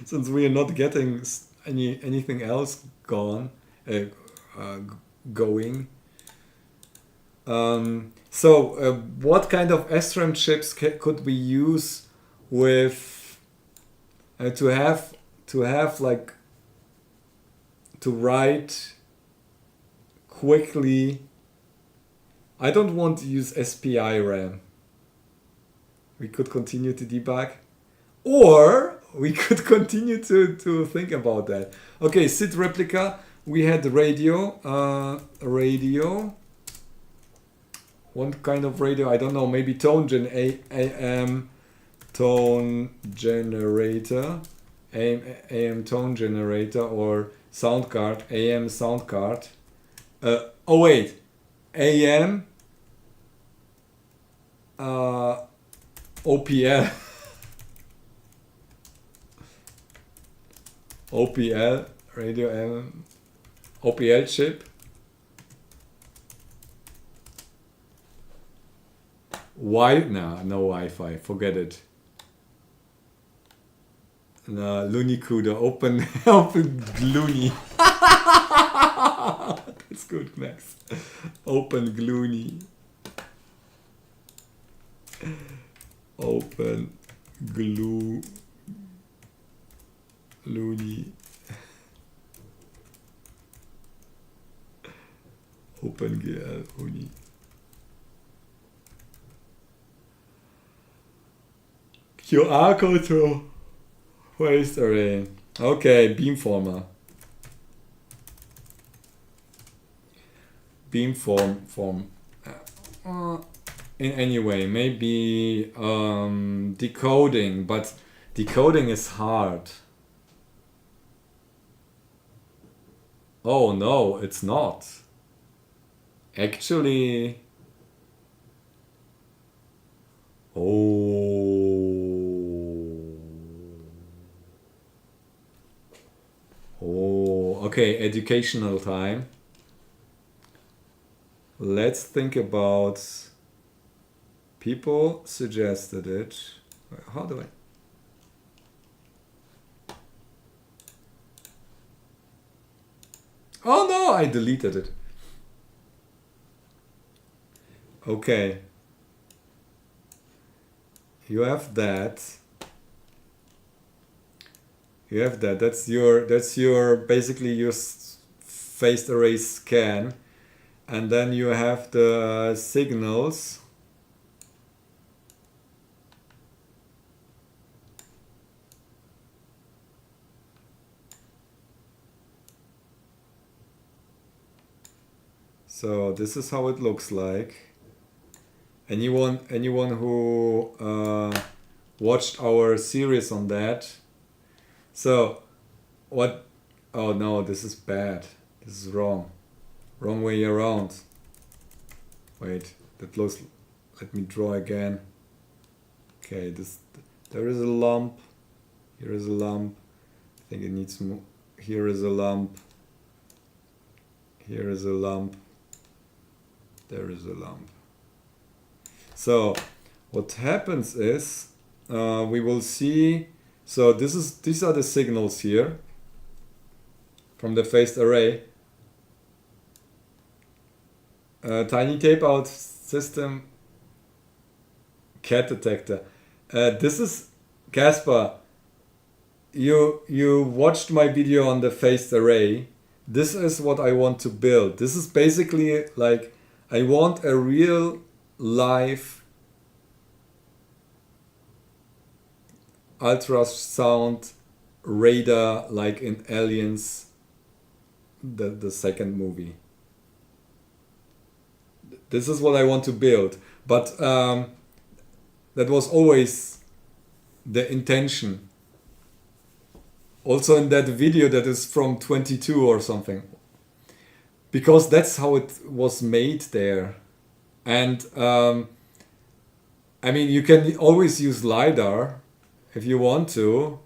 since we are not getting anything else uh, going. So, what kind of SRAM chips could we use with to have like to write quickly. I don't want to use SPI RAM. We could continue to debug, or we could continue to think about that. Okay, SID replica. We had radio. One kind of radio, I don't know, maybe AM tone generator, AM tone generator, or sound card, AM sound card. Oh wait, AM OPL. OPL radio AM OPL chip. No Wi-Fi, forget it. No, Lunicuda, open Gloonie. That's good, Max. Open Gloonie. Open Looney. Open GL Uni. QR code to waste array. Okay, beamformer. Beamform. In any way, maybe decoding, but decoding is hard. Oh no, it's not. Actually, okay, educational time. Let's think about, people suggested it. How do I? Oh no, I deleted it. Okay. You have that. That's your basically your phased array scan, and then you have the signals. So this is how it looks like. Anyone who watched our series on that. So what? Oh no, this is bad. This is wrong. Wrong way around. Wait, that looks. Let me draw again. Okay, there is a lump. Here is a lump. I think it needs more. Here is a lump. Here is a lump. There is a lump. So what happens is we will see. So these are the signals here from the phased array. Tiny tape out system cat detector. This is Caspar. You watched my video on the phased array. This is what I want to build. This is basically like I want a real live ultrasound radar like in Aliens, the second movie. This is what I want to build, but that was always the intention. Also in that video that is from 22 or something, because that's how it was made there. And I mean, you can always use LiDAR if you want to.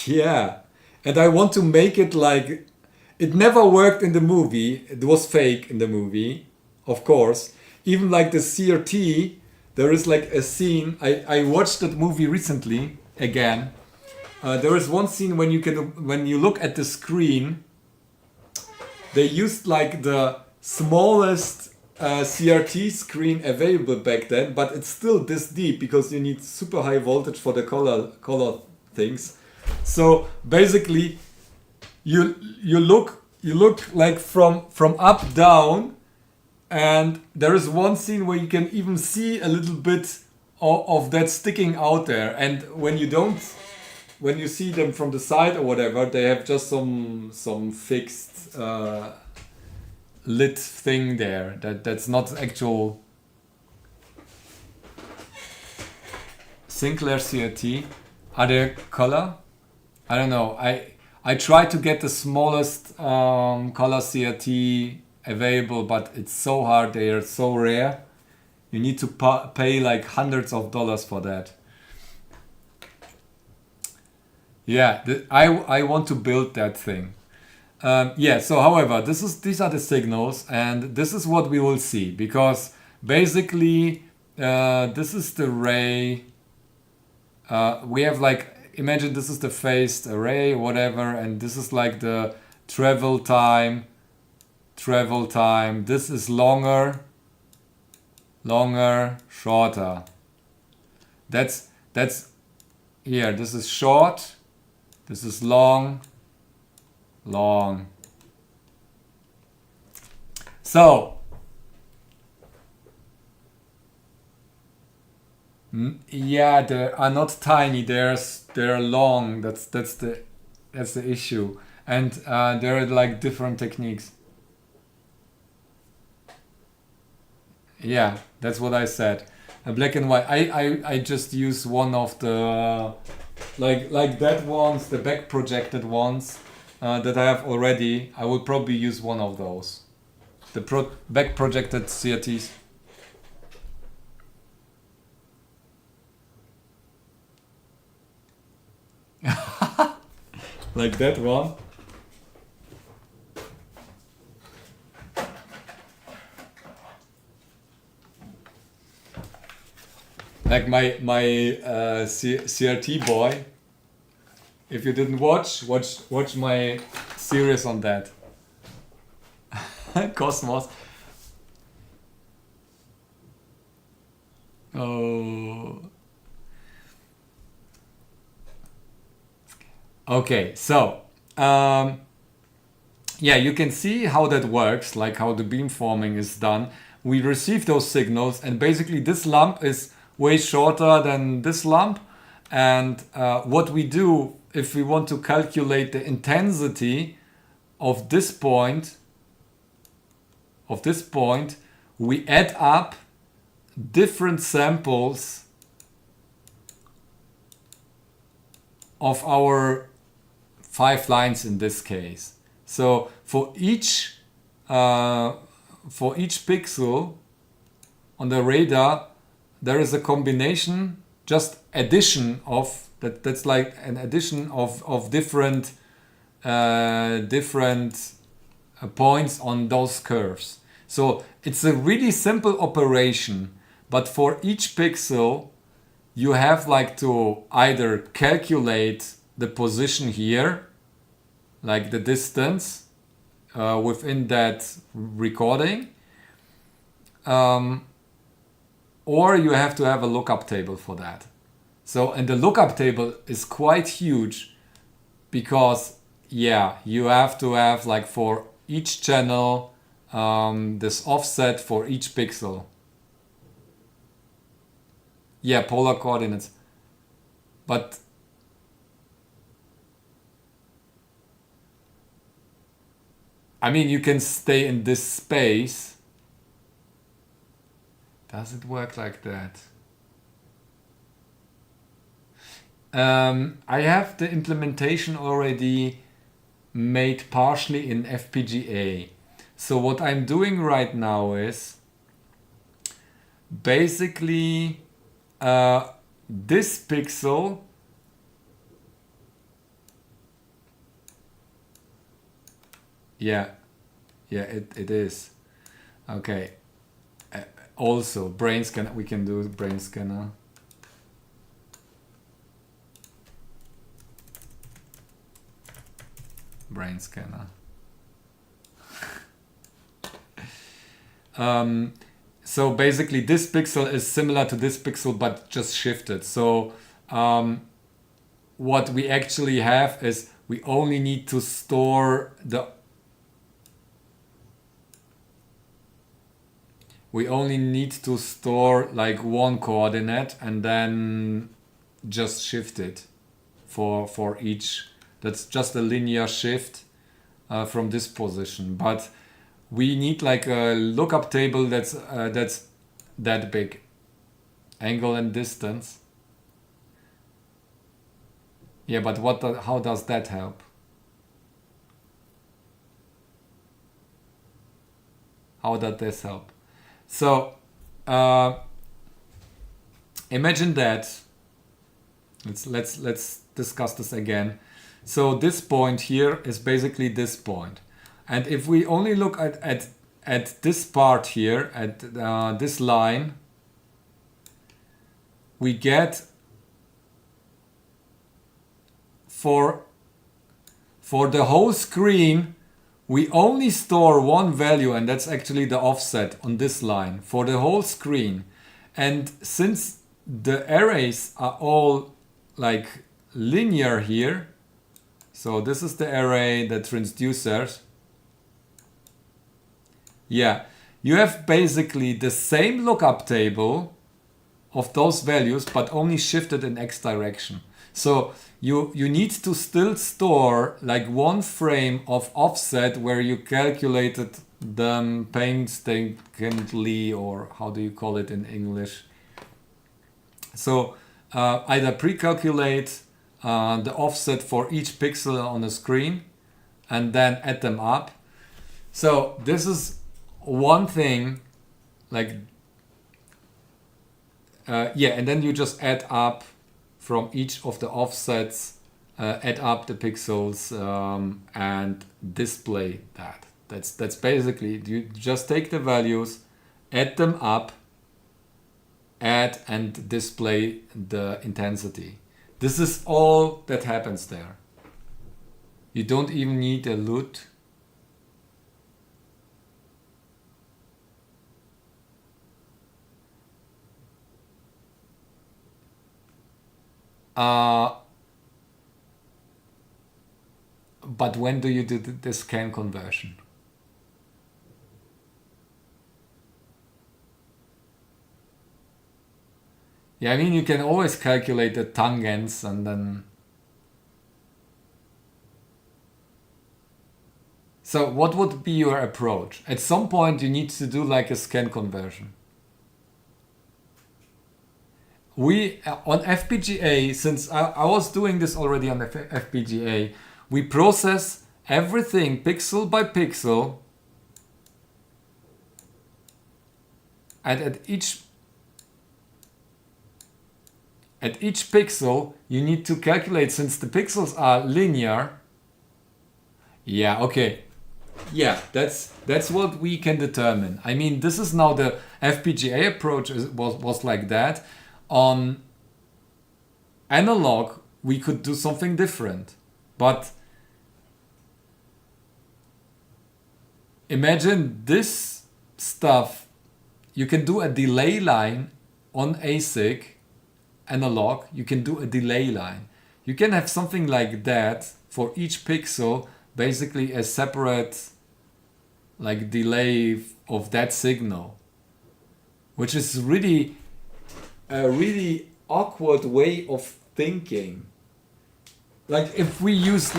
Yeah, and I want to make it like, it never worked in the movie. It was fake in the movie, of course. Even like the CRT, there is like a scene. I watched that movie recently again. There is one scene when you look at the screen, they used like the smallest CRT screen available back then, but it's still this deep because you need super high voltage for the color things. So basically, you look like from up down, and there is one scene where you can even see a little bit of that sticking out there. And when you see them from the side or whatever, they have just some fixed lit thing there. That's not actual Sinclair CRT. Are they color? I don't know. I try to get the smallest color CRT available, but it's so hard. They are so rare. You need to pay like hundreds of dollars for that. Yeah, I want to build that thing. Yeah, so however, these are the signals, and this is what we will see, because basically this is the ray. We have like, imagine this is the phased array, whatever, and this is like the travel time. This is longer, shorter. That's here. This is short. This is long. So yeah, they are not tiny. They're long. That's the issue. And there are like different techniques. Yeah, that's what I said. Black and white. I just use one of the like that ones, the back projected ones that I have already. I will probably use one of those. The back projected CRTs. Like that one. Like my CRT boy. If you didn't watch my series on that. Cosmos. Oh. Okay, so yeah, you can see how that works, like how the beamforming is done. We receive those signals, and basically this lump is way shorter than this lump. And what we do, if we want to calculate the intensity of this point, we add up different samples of our 5 lines in this case. So for each pixel on the radar, there is a combination, just addition of that's like an addition of different points on those curves. So it's a really simple operation, but for each pixel you have like to either calculate the position here, like the distance within that recording, or you have to have a lookup table for that. So, and the lookup table is quite huge, because yeah, you have to have like for each channel this offset for each pixel. Yeah, polar coordinates. But I mean, you can stay in this space. Does it work like that? I have the implementation already made partially in FPGA. So what I'm doing right now is basically this pixel it is okay. Also brain scanner, we can do brain scanner. Brain scanner. So basically this pixel is similar to this pixel but just shifted. So what we actually have is we only need to store the like one coordinate and then just shift it for each. That's just a linear shift from this position, but we need like a lookup table that's that big. Angle and distance. Yeah, but how does that help? How does this help? So imagine that. Let's discuss this again. So this point here is basically this point, and if we only look at this part here, at this line, we get for the whole screen, we only store one value, and that's actually the offset on this line for the whole screen. And since the arrays are all like linear here, so this is the array, the transducers. Yeah, you have basically the same lookup table of those values, but only shifted in x direction. So you need to still store like one frame of offset where you calculated them painstakingly, or how do you call it in English? So either pre-calculate the offset for each pixel on the screen and then add them up. So this is one thing, like yeah, and then you just add up from each of the offsets, add up the pixels and display that. That's basically, you just take the values, add them up, add and display the intensity. This is all that happens there. You don't even need a LUT. But when do you do the scan conversion? Yeah, I mean, you can always calculate the tangents and then... So what would be your approach? At some point you need to do like a scan conversion. We, on FPGA, since I was doing this already on the FPGA, we process everything pixel by pixel, and at each pixel you need to calculate, since the pixels are linear. Yeah, okay. Yeah, that's what we can determine. I mean, this is now the FPGA approach was like that. On analog, we could do something different. But imagine this stuff. You can do a delay line on ASIC analog. You can do a delay line. You can have something like that for each pixel, basically a separate like delay of that signal, which is really a really awkward way of thinking. Like if we use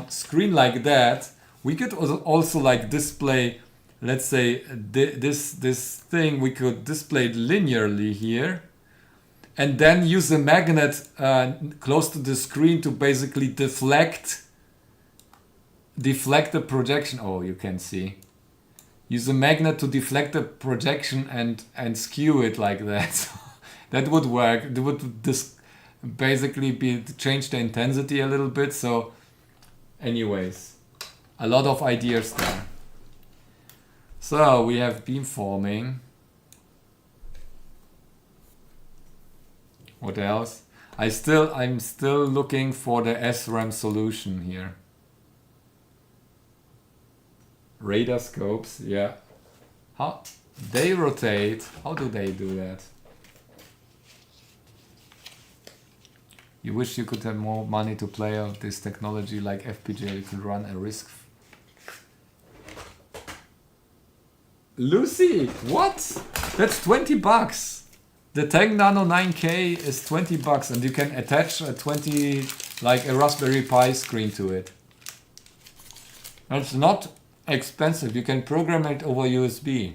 screen like that, we could also like display, let's say this thing, we could display it linearly here, and then use a magnet close to the screen to basically deflect the projection. Oh, you can see. Use a magnet to deflect the projection and skew it like that. That would work. It would basically change the intensity a little bit. So anyways, a lot of ideas there. So we have beamforming. What else? I'm still looking for the SRAM solution here. Radar scopes, yeah. How they rotate? How do they do that? You wish you could have more money to play out this technology like FPGA. You could run a RISC. Lucy, what? That's 20 bucks. The 10 Nano 9K is 20 bucks and you can attach a 20, like a Raspberry Pi screen to it. And it's not expensive. You can program it over USB.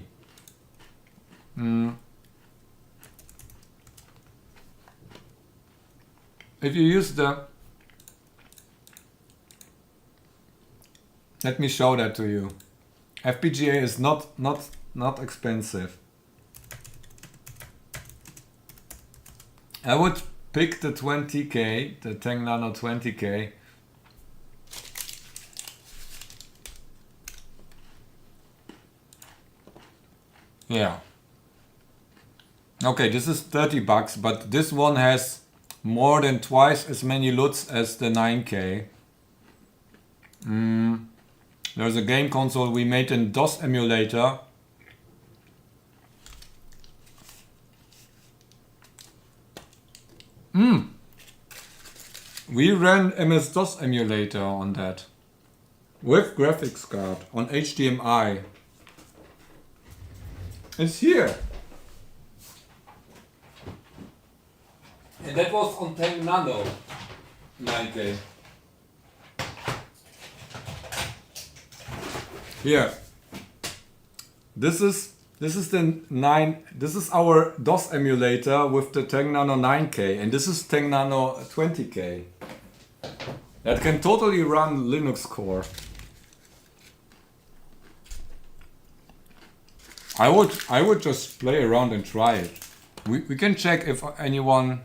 If you use the... Let me show that to you. FPGA is not expensive. I would pick the 20K, the 10 Nano 20K. Yeah. Okay, this is 30 bucks, but this one has more than twice as many LUTs as the 9K. There's a game console. We made a DOS emulator. We ran MS-DOS emulator on that. With graphics card on HDMI. It's here. And that was on 10 Nano 9K. Here. This is our DOS emulator with the 10 Nano 9K, and this is 10 Nano 20K. That can totally run Linux core. I would just play around and try it. We can check if anyone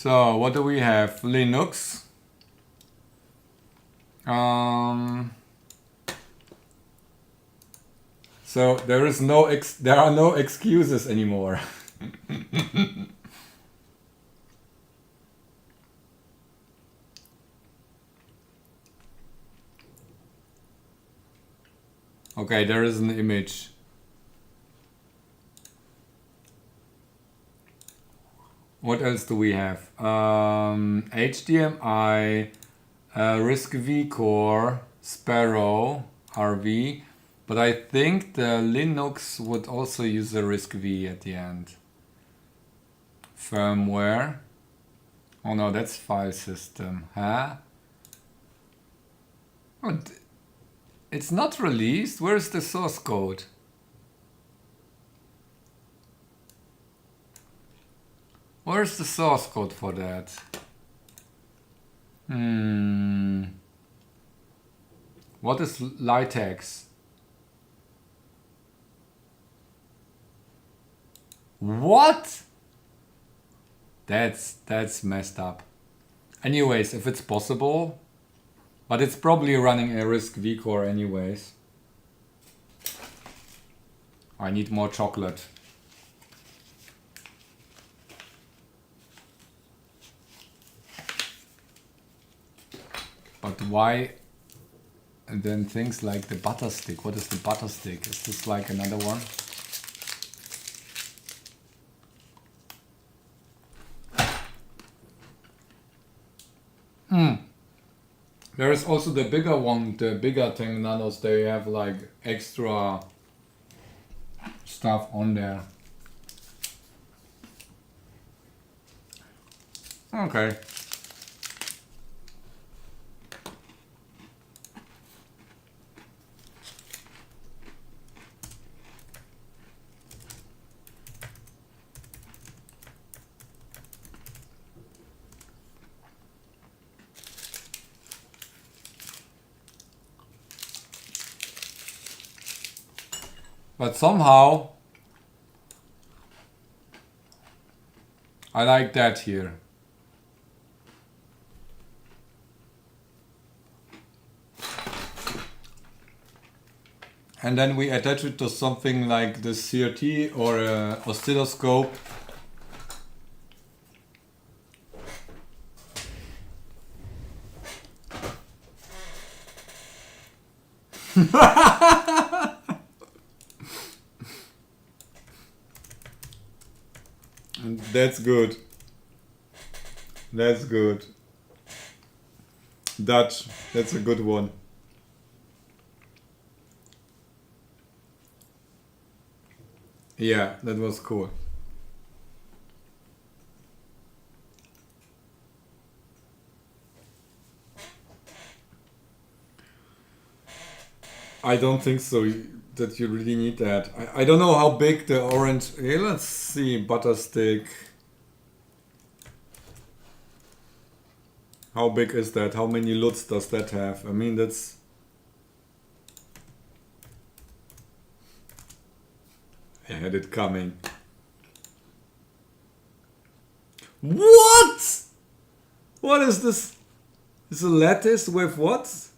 So what do we have? Linux. So there are no excuses anymore. Okay, there is an image. What else do we have? HDMI, RISC-V core, Sparrow, RV. But I think the Linux would also use a RISC-V at the end. Firmware. Oh no, that's file system. Huh? Oh, it's not released. Where's the source code? Where's the source code for that? What is LiteX? What? That's messed up. Anyways, if it's possible, but it's probably running a RISC-V core anyways. I need more chocolate. But why then things like the butter stick? What is the butter stick? Is this like another one? There is also the bigger one, the bigger 10 nanos. They have like extra stuff on there. Okay. But somehow I like that here. And then we attach it to something like the CRT or a oscilloscope. That's good. That's good. Dutch. That's a good one. Yeah, that was cool. I don't think so that you really need that. I don't know how big the orange. Hey, let's see, butter stick. How big is that? How many LUTs does that have? I mean, that's. I had it coming. What? What is this? Is a lattice with what?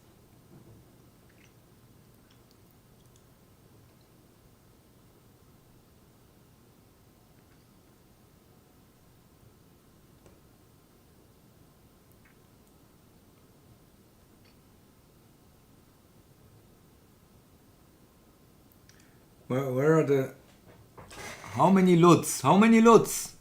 Where are the... How many LUTs? How many LUTs?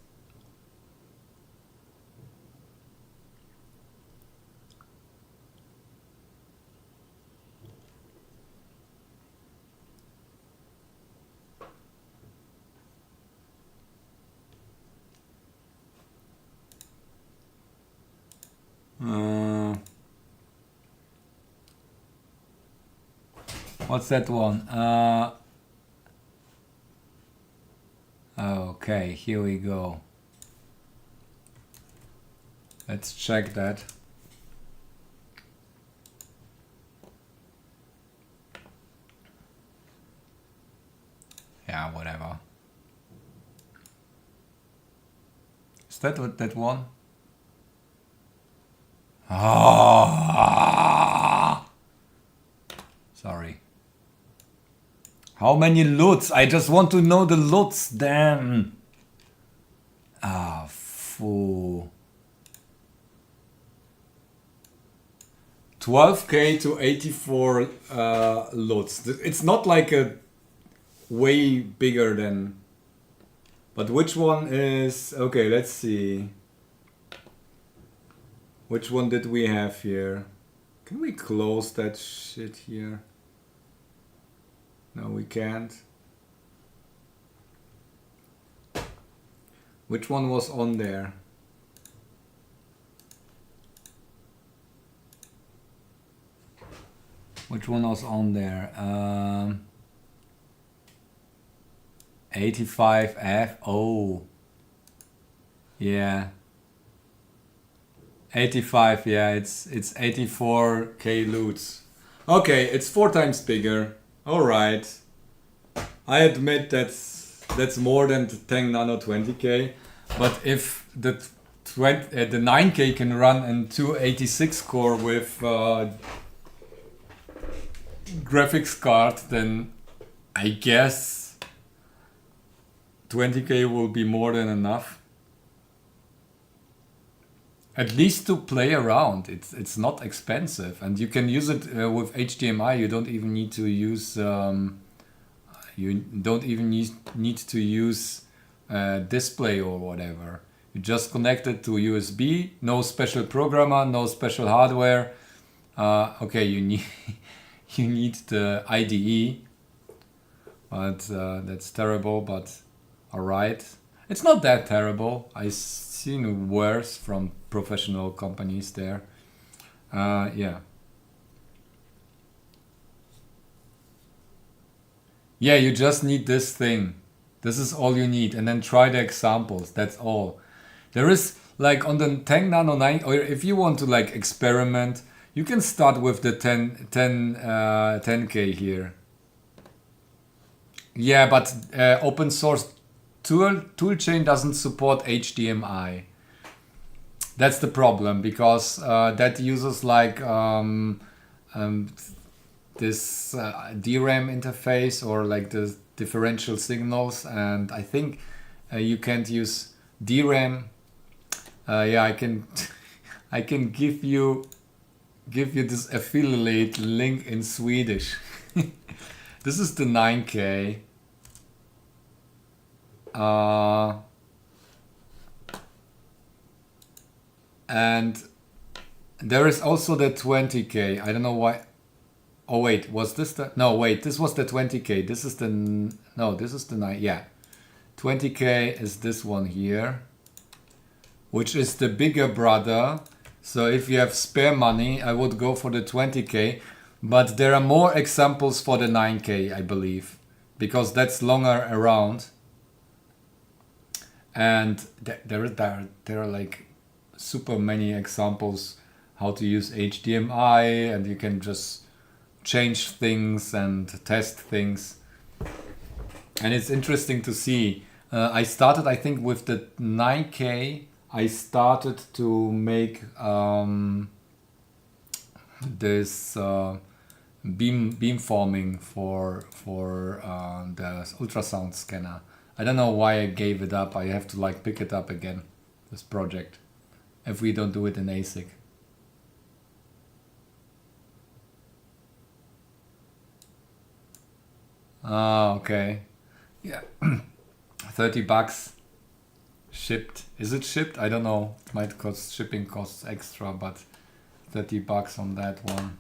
What's that one? Okay, here we go. Let's check that. Yeah, whatever. Is that what that one? Ah! Sorry. How many LUTs? I just want to know the LUTs, damn. Ah, fool. 12K to 84 LUTs. It's not like a way bigger than... But which one is... Okay, let's see. Which one did we have here? Can we close that shit here? No, we can't. Which one was on there? Which one was on there? 85F. Oh. Yeah. 85, yeah, it's 84K LUTs. Okay, it's 4 times bigger. Alright. I admit that's more than the 10 nano 20K. But if the 9K can run in 286 core with graphics card, then I guess 20K will be more than enough. At least to play around. It's not expensive, and you can use it with HDMI. You don't even need to use display or whatever. You just connect it to USB. No special programmer, no special hardware. Okay, you need you need the IDE, but that's terrible. But all right, it's not that terrible. I've seen worse from professional companies there. Yeah. Yeah, you just need this thing. This is all you need, and then try the examples. That's all. There is like on the 10 nano 9, or if you want to like experiment, you can start with the 10K here. Yeah, but open source toolchain doesn't support HDMI. That's the problem, because that uses like this DRAM interface, or like the differential signals, and I think you can't use DRAM. Yeah, I can I can give you this affiliate link in Swedish. This is the 9K. And there is also the 20K. I don't know why. Oh wait, was this the? No, wait. This was the 20K. This is the no. This is the 9. Yeah, 20K is this one here, which is the bigger brother. So if you have spare money, I would go for the 20K. But there are more examples for the 9K, I believe, because that's longer around. And there are like super many examples how to use HDMI, and you can just change things and test things. And it's interesting to see. I started, I think, with the 9K. I started to make this beamforming for the ultrasound scanner. I don't know why I gave it up. I have to like pick it up again, this project, if we don't do it in ASIC. Ah, okay. Yeah. $30 shipped. Is it shipped? I don't know. It might cost shipping costs extra, but $30 on that one.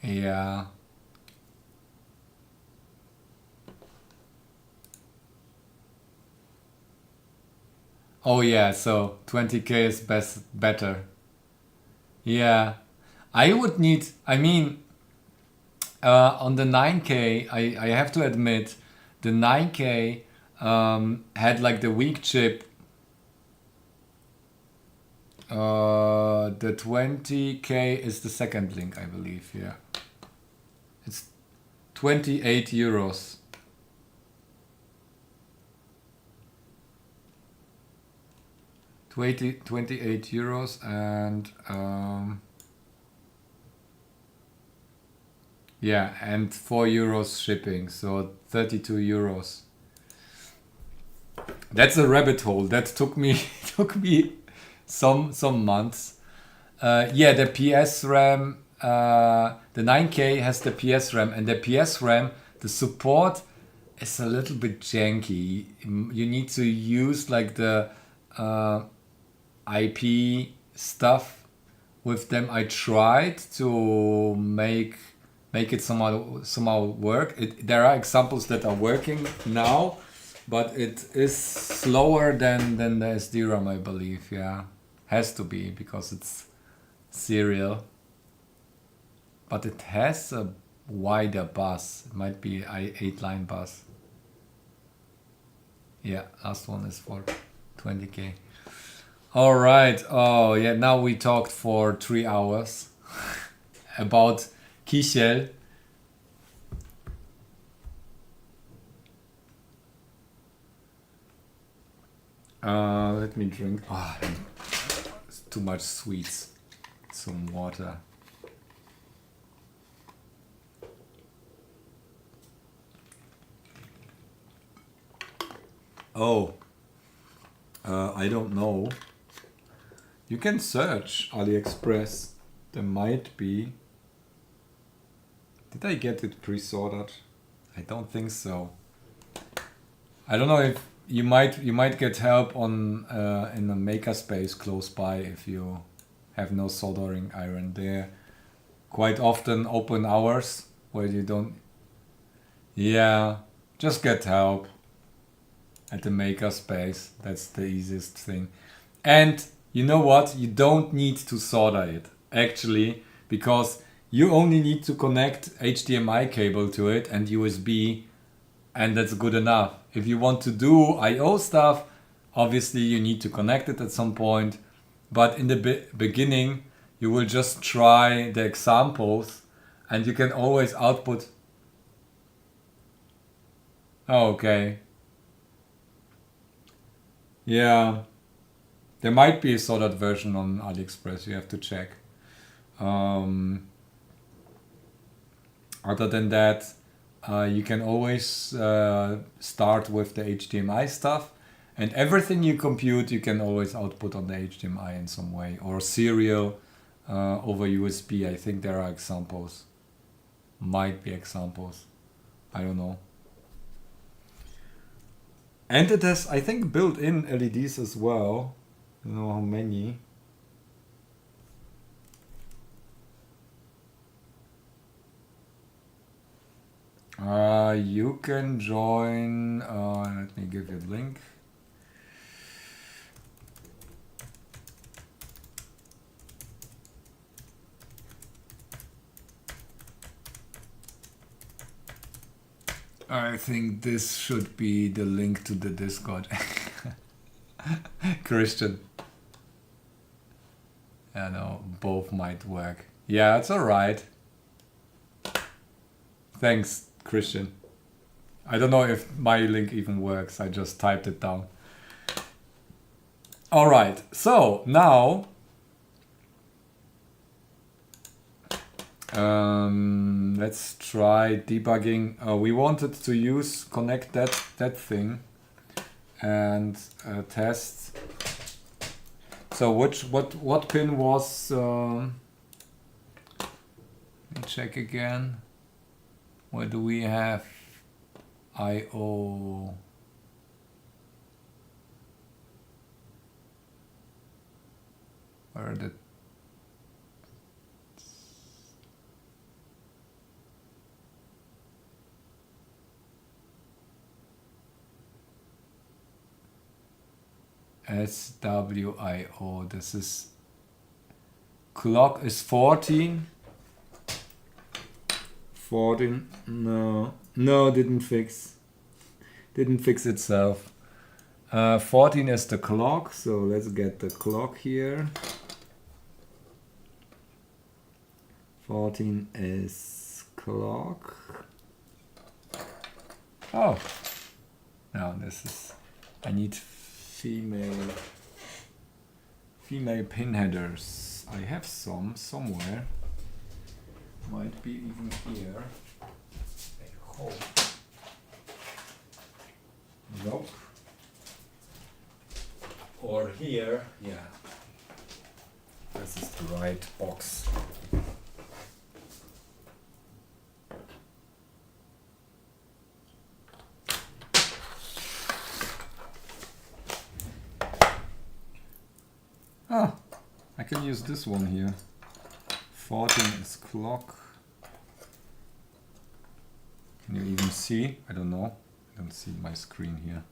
Yeah. Oh yeah, so 20K is better. Yeah. I would need, I mean, on the 9K, I have to admit, the 9K had like the weak chip. The 20K is the second link, I believe, yeah. It's 28 euros. €28 and yeah, and €4 shipping, so 32 euros. That's a rabbit hole. That took me some months. Yeah, the PS RAM, the 9K has the PS RAM, and the PS RAM, the support is a little bit janky. You need to use like the IP stuff with them. I tried to make it somehow work. There are examples that are working now, but it is slower than the SD-RAM, I believe. Yeah, has to be because it's serial. But it has a wider bus. It might be 8-line bus. Yeah, last one is for 20K. All right. Oh yeah. Now we talked for 3 hours about Kisiel. Let me drink. Oh, it's too much sweets. Some water. Oh, I don't know. You can search AliExpress. There might be. Did I get it pre-sorted? I don't think so. I don't know if you might get help on in a makerspace close by if you have no soldering iron there. Quite often open hours where you don't. Yeah, just get help at the makerspace. That's the easiest thing. And you know what? You don't need to solder it actually, because you only need to connect HDMI cable to it and USB, and that's good enough. If you want to do I/O stuff, obviously you need to connect it at some point, but in the beginning you will just try the examples and you can always output. Oh, okay. Yeah, there might be a soldered version on AliExpress. You have to check. Other than that, you can always start with the HDMI stuff, And everything you compute, you can always output on the HDMI in some way, or serial over USB. I think there are examples. Might be examples. I don't know. And it has, I think, built-in LEDs as well. I don't know how many. You can join, let me give you a link. I think this should be the link to the Discord. Christian. I know, both might work. Yeah, it's alright. Thanks, Christian. I don't know if my link even works. I just typed it down. Alright, so now let's try debugging. We wanted to connect that thing and test. So what pin was? Let me check again. Where do we have I/O? Where are the SWIO? This is clock is 14. 14. No, didn't fix itself. 14 is the clock, so let's get the clock here. 14 is clock. Oh, now this is, I need female pin headers. I have some somewhere. Might be even here. I hope. Nope. Or here. Yeah. This is the right box. Ah, I can use this one here. 14 is clock. Can you even see? I don't know. I don't see my screen here.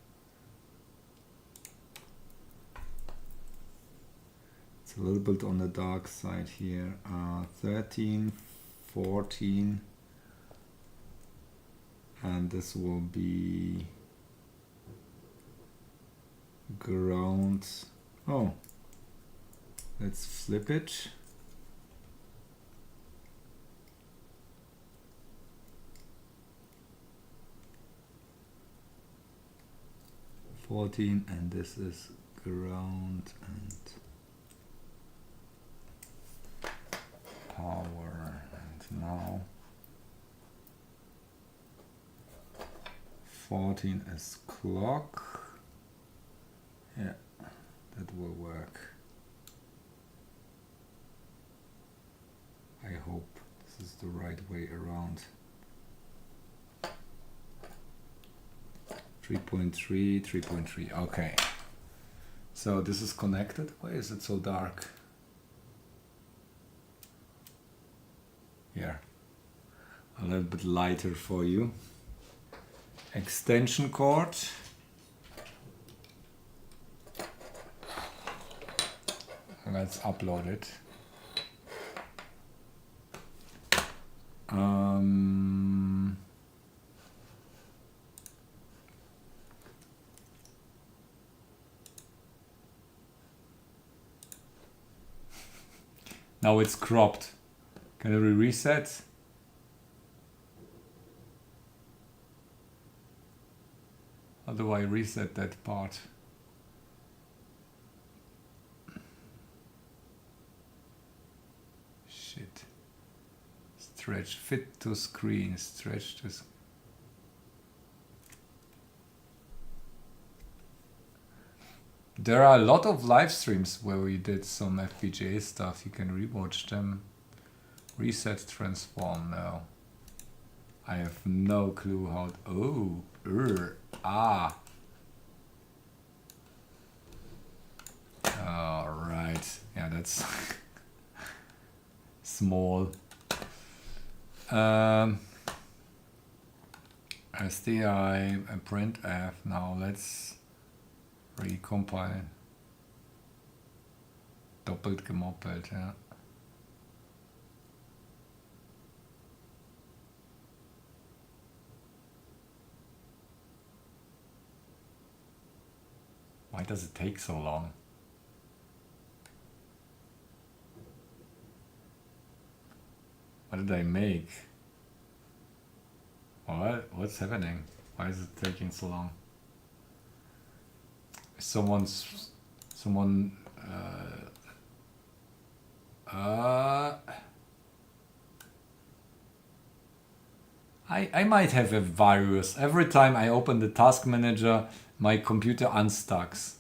It's a little bit on the dark side here. 13, 14, and this will be ground. Oh, let's flip it. And this is ground and power, and now 14 is clock. Yeah, that will work. I hope this is the right way around. 3.3, 3.3, okay. So this is connected. Why is it so dark? Here, a little bit lighter for you. Extension cord. Let's upload it. Now it's cropped. Can we reset? How do I reset that part? Shit. Stretch, fit to screen, stretch to There are a lot of live streams where we did some FPGA stuff. You can rewatch them. Reset, transform now. I have no clue how. Alright. Yeah, that's small. SDI and printf. Now let's recompile. Doppelt gemoppelt, yeah. Why does it take so long? What did I make? What? What's happening? Why is it taking so long? Someone. I might have a virus. Every time I open the task manager, my computer unstucks.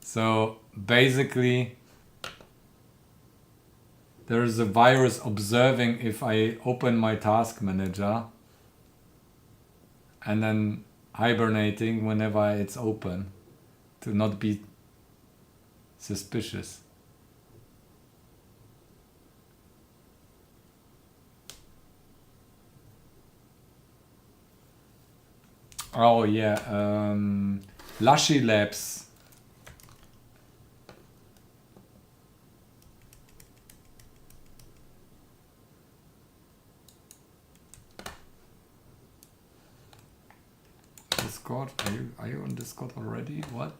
So basically, there is a virus observing if I open my task manager and then hibernating whenever it's open to not be suspicious. Oh yeah, Lushy Labs. Discord? Are you on Discord already? What?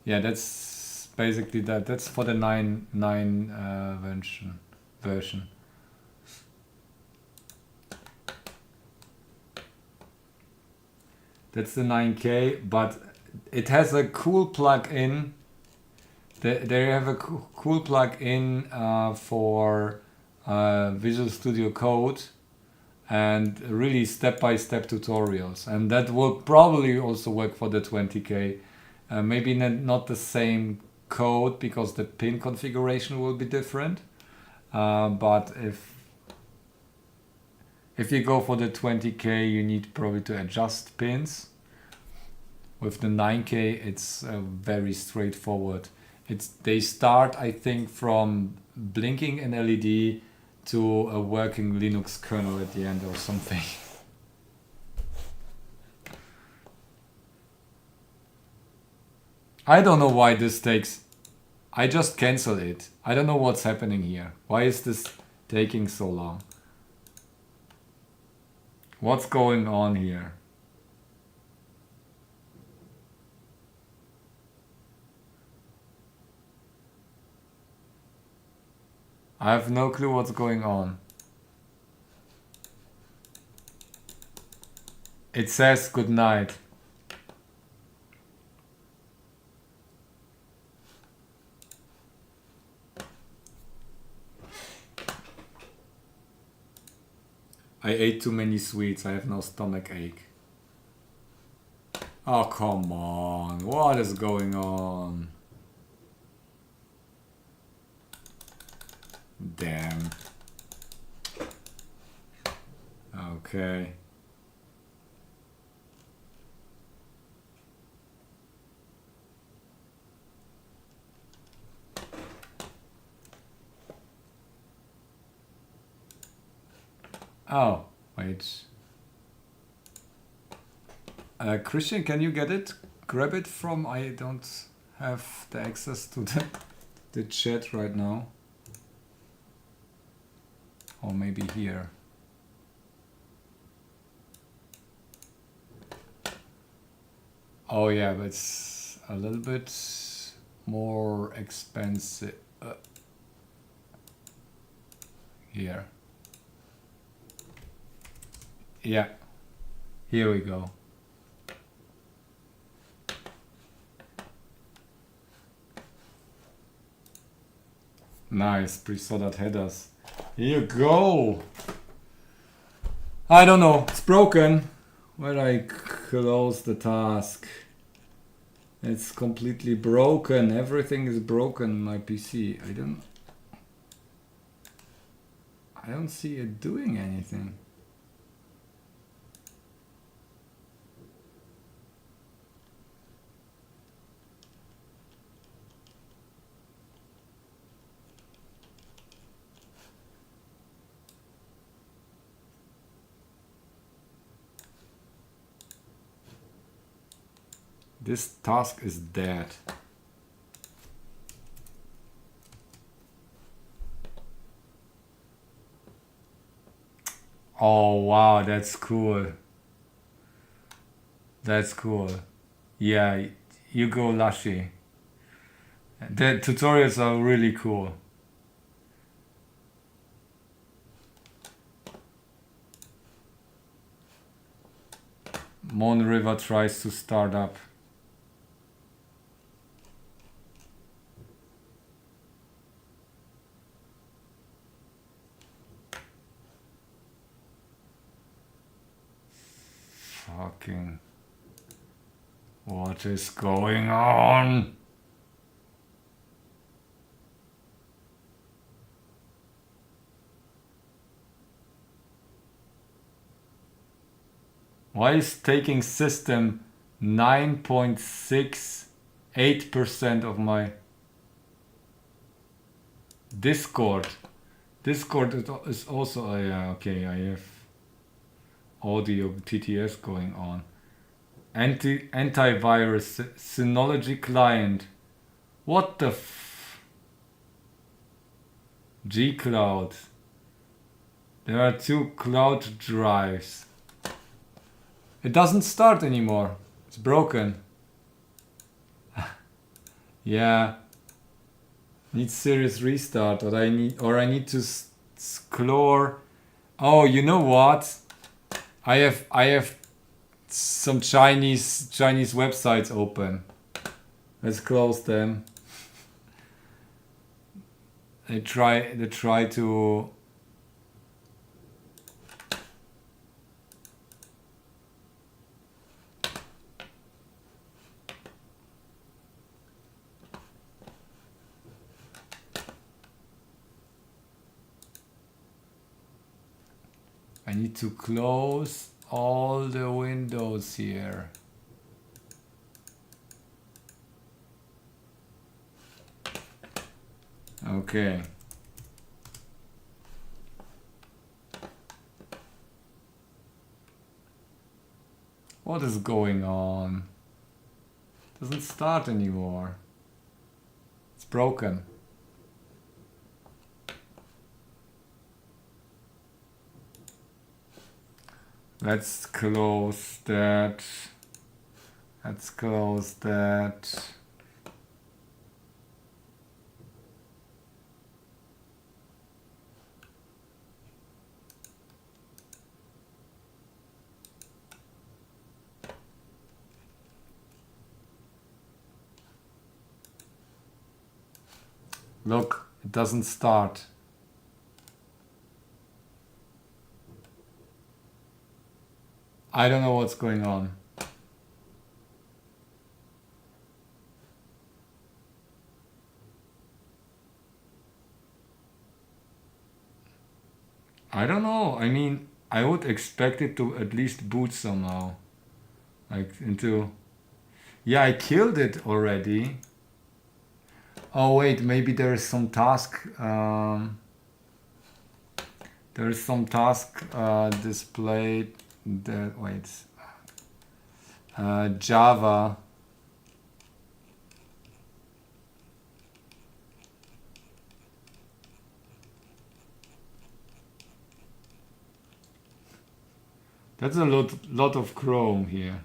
Yeah, that's basically that. That's for the 9 version. That's the 9K, but it has a cool plug-in. They have a cool plug-in for Visual Studio Code and really step-by-step tutorials, and that will probably also work for the 20K. Maybe not the same code because the pin configuration will be different, but if you go for the 20K, you need probably to adjust pins. With the 9K, it's very straightforward. They start, I think, from blinking an LED to a working Linux kernel at the end or something. I don't know why this takes. I just cancel it. I don't know what's happening here. Why is this taking so long? What's going on here? I have no clue what's going on. It says good night. I ate too many sweets. I have no stomach ache. Oh, come on. What is going on? Damn. Okay. Oh, wait. Christian, can you get it? Grab it from... I don't have the access to the chat right now. Or maybe here. Oh yeah, but it's a little bit more expensive. Here. Yeah. Here we go. Nice, pre-soldered headers. Here you go. I don't know. It's broken. Where I close the task. It's completely broken. Everything is broken in my PC. I don't see it doing anything. This task is dead. Oh wow, that's cool. That's cool. Yeah, you go Lashy. The tutorials are really cool. Mon River tries to start up. Fucking... What is going on? Why is taking system 9.68% of my Discord? Discord is also, yeah, okay, I have audio TTS going on. Antivirus Synology client. What the G-Cloud. There are 2 cloud drives. It doesn't start anymore. It's broken. Yeah. Needs serious restart. Or I need to explore. Oh, you know what? I have some Chinese websites open. Let's close them. They try to... I need to close all the windows here. Okay. What is going on? Doesn't start anymore. It's broken. Let's close that. Let's close that. Look, it doesn't start. I don't know what's going on. I don't know. I mean, I would expect it to at least boot somehow. Like into... Yeah, I killed it already. Oh wait, maybe there is some task. There is some task displayed. Wait. Java. That's a lot of Chrome here.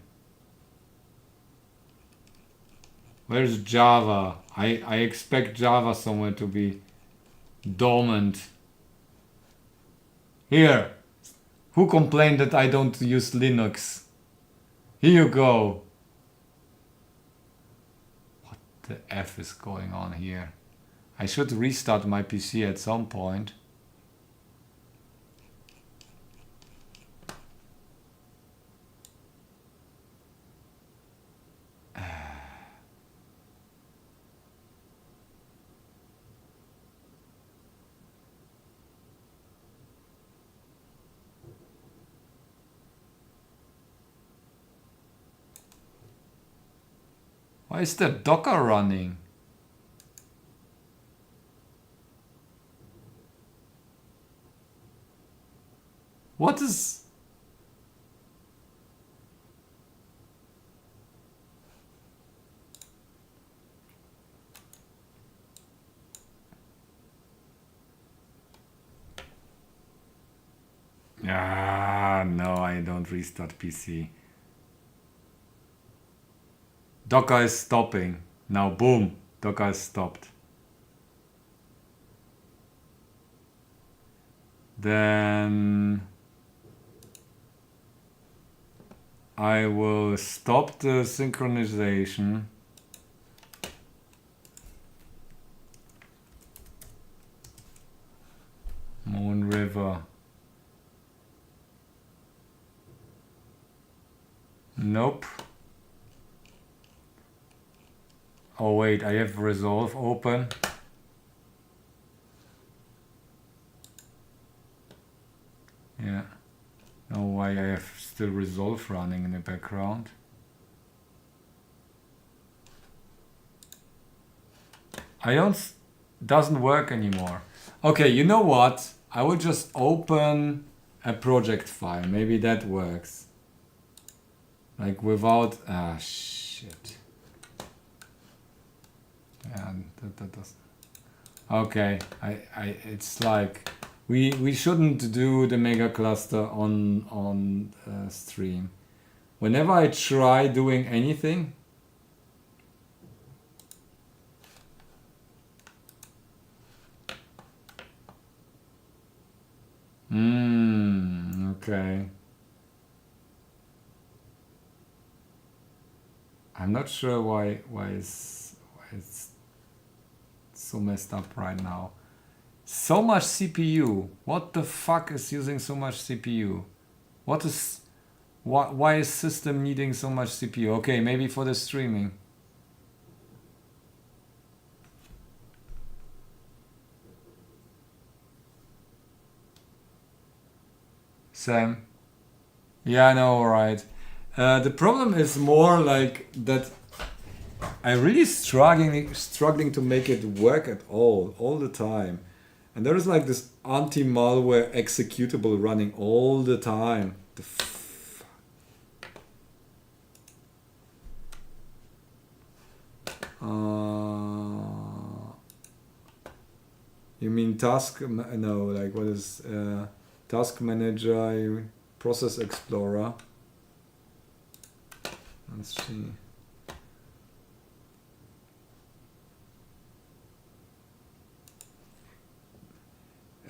Where's Java? I expect Java somewhere to be dormant. Here. Who complained that I don't use Linux? Here you go. What the F is going on here? I should restart my PC at some point. Why is the Docker running? What is... no, I don't restart PC. Docker is stopping. Now, boom, Docker is stopped. Then I will stop the synchronization. Moon River. Nope. Oh wait, I have Resolve open. Yeah. Oh, why I have still Resolve running in the background. Doesn't work anymore. Okay, you know what? I will just open a project file. Maybe that works. Like without, shit. Yeah, that doesn't. Okay, it's like we shouldn't do the Megacluster on stream. Whenever I try doing anything, okay. I'm not sure why it's so messed up right now. So much CPU. What the fuck is using so much CPU? Why is system needing so much CPU? Okay, maybe for the streaming. Sam? Yeah, I know, right. The problem is more like that I'm really struggling to make it work at all the time. And there is like this anti-malware executable running all the time. You mean task? No, like what is task manager, process explorer? Let's see.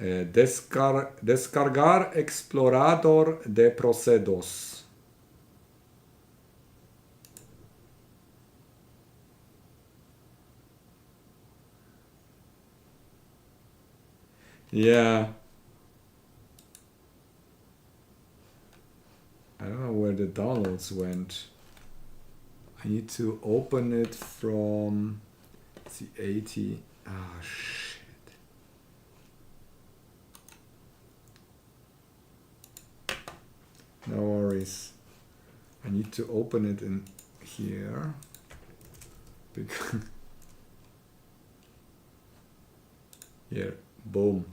Descargar explorador de procedos. Yeah. I don't know where the downloads went. I need to open it from the 80. Ah, shit. No worries. I need to open it in here. Because here, boom.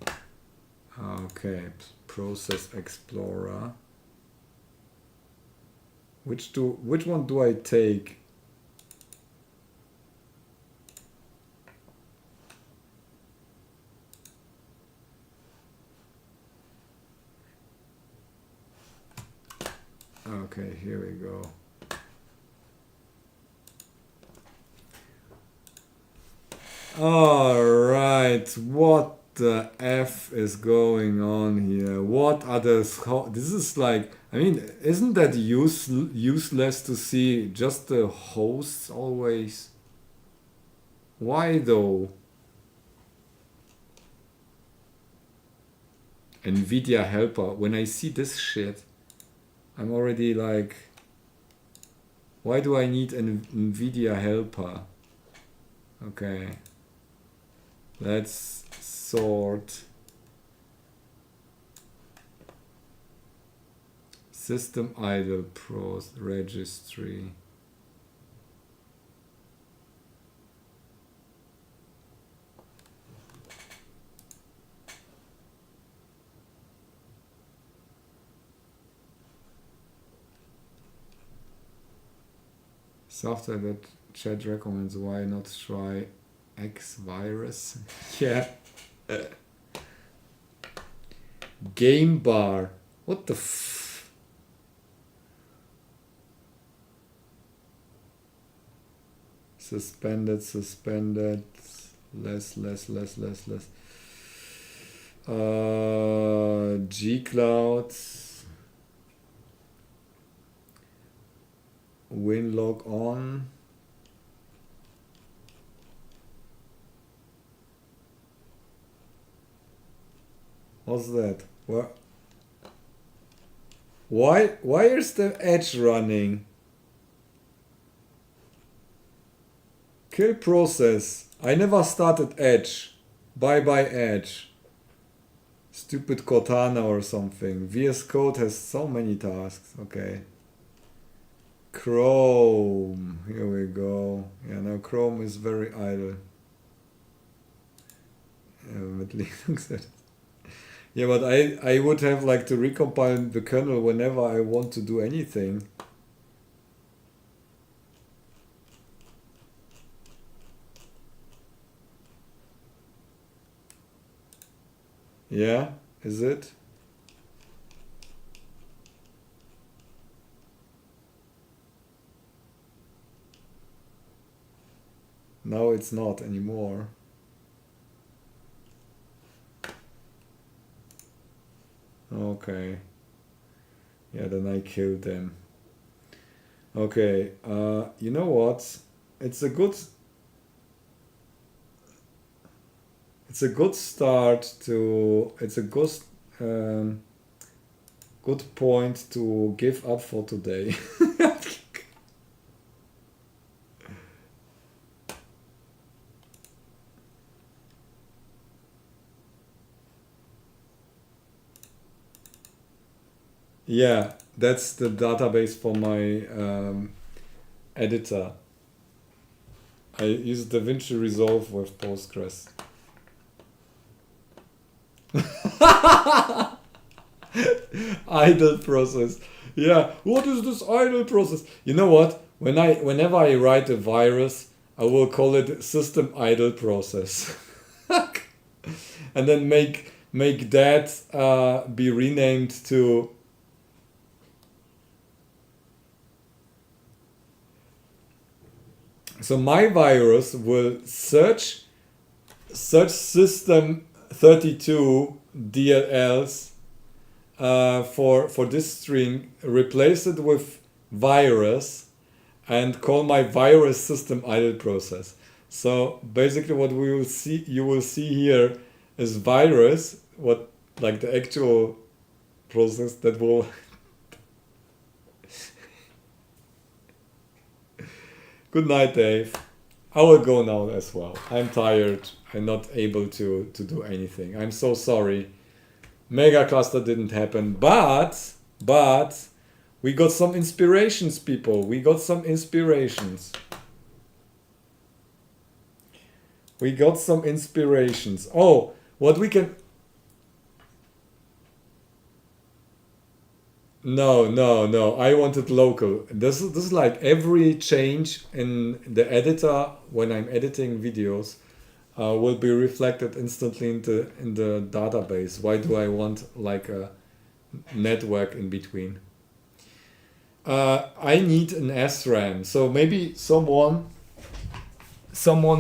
Okay, Process Explorer. Which one do I take? Okay, here we go. All right, what the F is going on here? What are this is like, I mean, isn't that useless to see just the hosts always? Why though? NVIDIA helper. When I see this shit, I'm already like, why do I need an NVIDIA helper? Okay. Let's sort system idle pros registry. Software that chat recommends. Why not try X virus? Yeah. Game bar. What the f? Suspended. Less. G-Cloud. Winlog on. What's that? What? Why is the edge running? Kill process. I never started edge. Bye edge. Stupid Cortana or something. VS Code has so many tasks. Okay. Chrome. Here we go. Yeah, now Chrome is very idle. With Linux. Yeah, but I would have like to recompile the kernel whenever I want to do anything. Yeah, is it? Now it's not anymore. Okay. Yeah, then I killed them. Okay, you know what? It's a good start to, it's a good point to give up for today. Yeah, that's the database for my editor. I use DaVinci Resolve with Postgres. Idle process. Yeah, what is this idle process? You know what? Whenever I write a virus, I will call it system idle process. And then make that be renamed to so my virus will search system 32 DLLs for this string, replace it with virus, and call my virus system idle process. So basically, what you will see here is virus, what like the actual process that will. Good night, Dave. I will go now as well. I'm tired. I'm not able to do anything. I'm so sorry. Megacluster didn't happen, but we got some inspirations, people. We got some inspirations. Oh, what we can... No. I wanted local. This is like every change in the editor when I'm editing videos will be reflected instantly in the database. Why do I want like a network in between? I need an SRAM. So maybe someone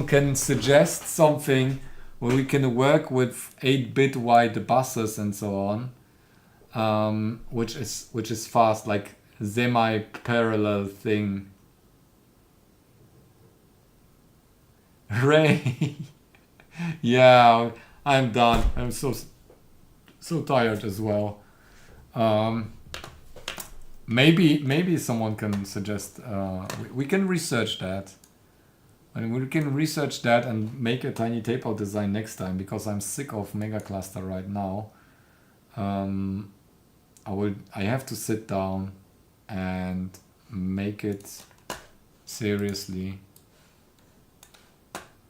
can suggest something where we can work with 8-bit wide buses and so on. Which is fast, like semi-parallel thing. Ray, yeah, I'm done. I'm so tired as well. Maybe someone can suggest. We can research that. And we can research that and make a tiny tape-out design next time, because I'm sick of Megacluster right now. I have to sit down and make it seriously,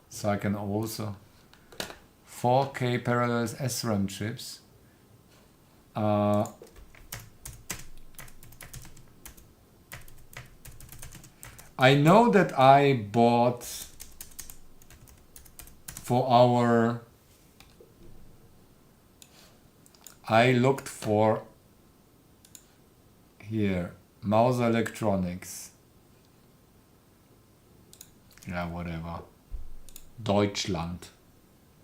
so I can also 4K parallel SRAM chips. I know that I bought for our, I looked for here, mouse electronics. Yeah, whatever. Deutschland.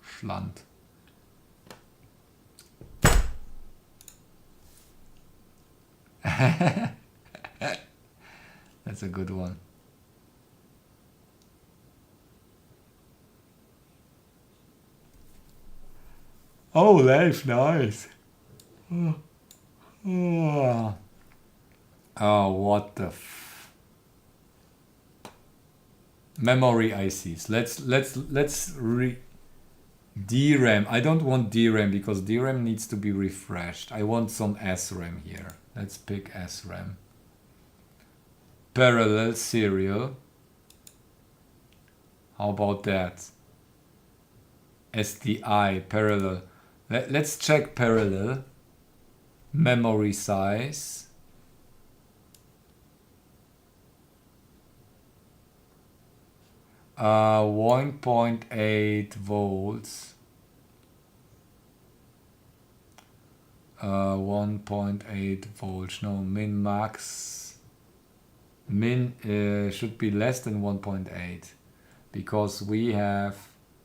Schland. That's a good one. Oh, that's nice. Oh, oh what the memory ICs. Let's DRAM. I don't want DRAM because DRAM needs to be refreshed. I want some SRAM here. Let's pick SRAM. Parallel serial. How about that? SDI parallel. Let's check parallel. Memory size. Uh, 1.8 volts. 1.8 volts. No, min max. Min should be less than 1.8 because we have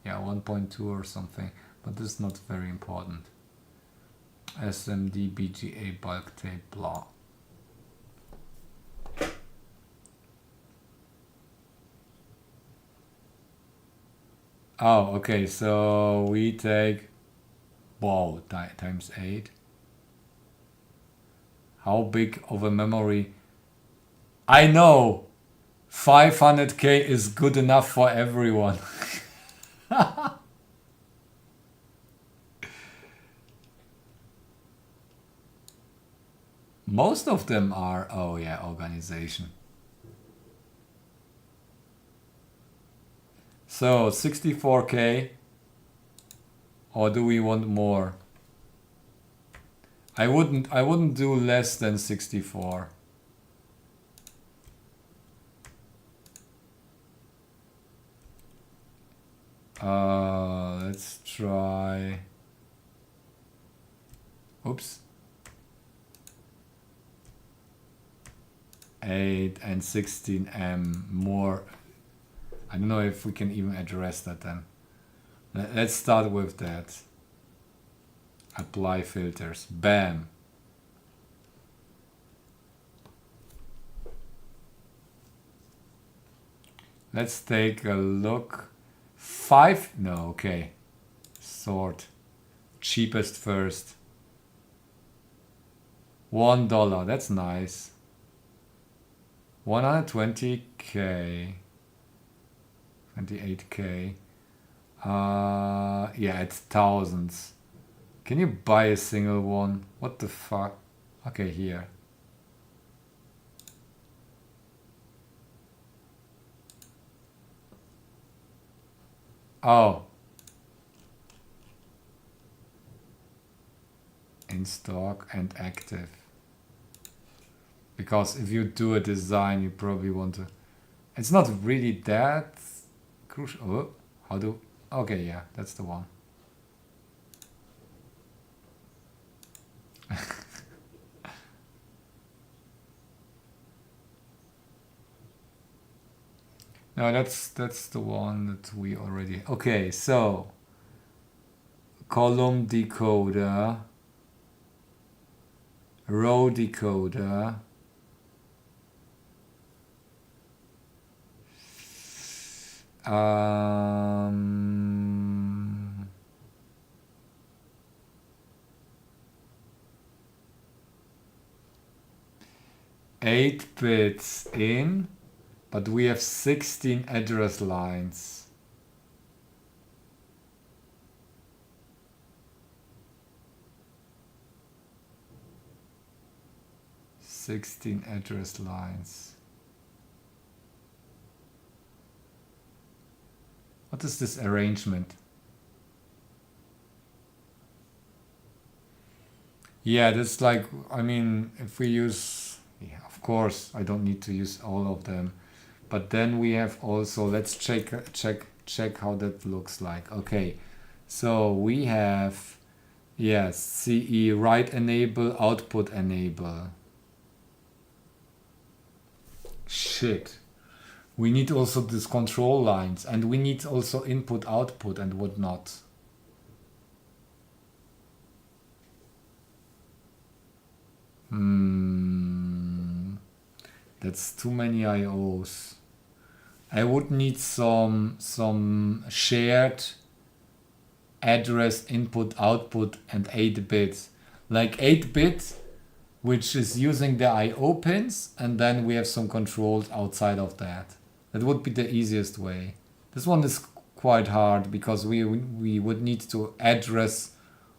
1.2 or something, but this is not very important. SMD BGA bulk tape blah. Oh, okay, so we take times 8. How big of a memory? I know 500k is good enough for everyone. Most of them are, oh yeah, organization. So 64k, or do we want more? I wouldn't do less than 64. Let's try. Oops. 8 and 16M more. I don't know if we can even address that then. Let's start with that. Apply filters. Bam. Let's take a look. 5? No, okay. Sort. Cheapest first. $1. That's nice. 120k. 28k. Yeah, it's thousands. Can you buy a single one? What the fuck? Okay, here. Oh. In stock and active. Because if you do a design, you probably want to... It's not really that crucial. Oh, how do... Okay, yeah, that's the one. No, that's the one that we already... Okay, so... Column decoder. Row decoder. Um... 8 bits in, but we have 16 address lines. Sixteen address lines. What is this arrangement? Yeah, that's like, I mean, if we use, yeah, of course, I don't need to use all of them, But then we have also, let's check how that looks like. Okay, so we have, yes, CE write enable, output enable. Shit. We need also these control lines, and we need also input output and whatnot. That's too many IOs. I would need some shared address input output and 8 bits. Like 8 bits, which is using the IO pins, and then we have some controls outside of that. That would be the easiest way. This one is quite hard because we would need to address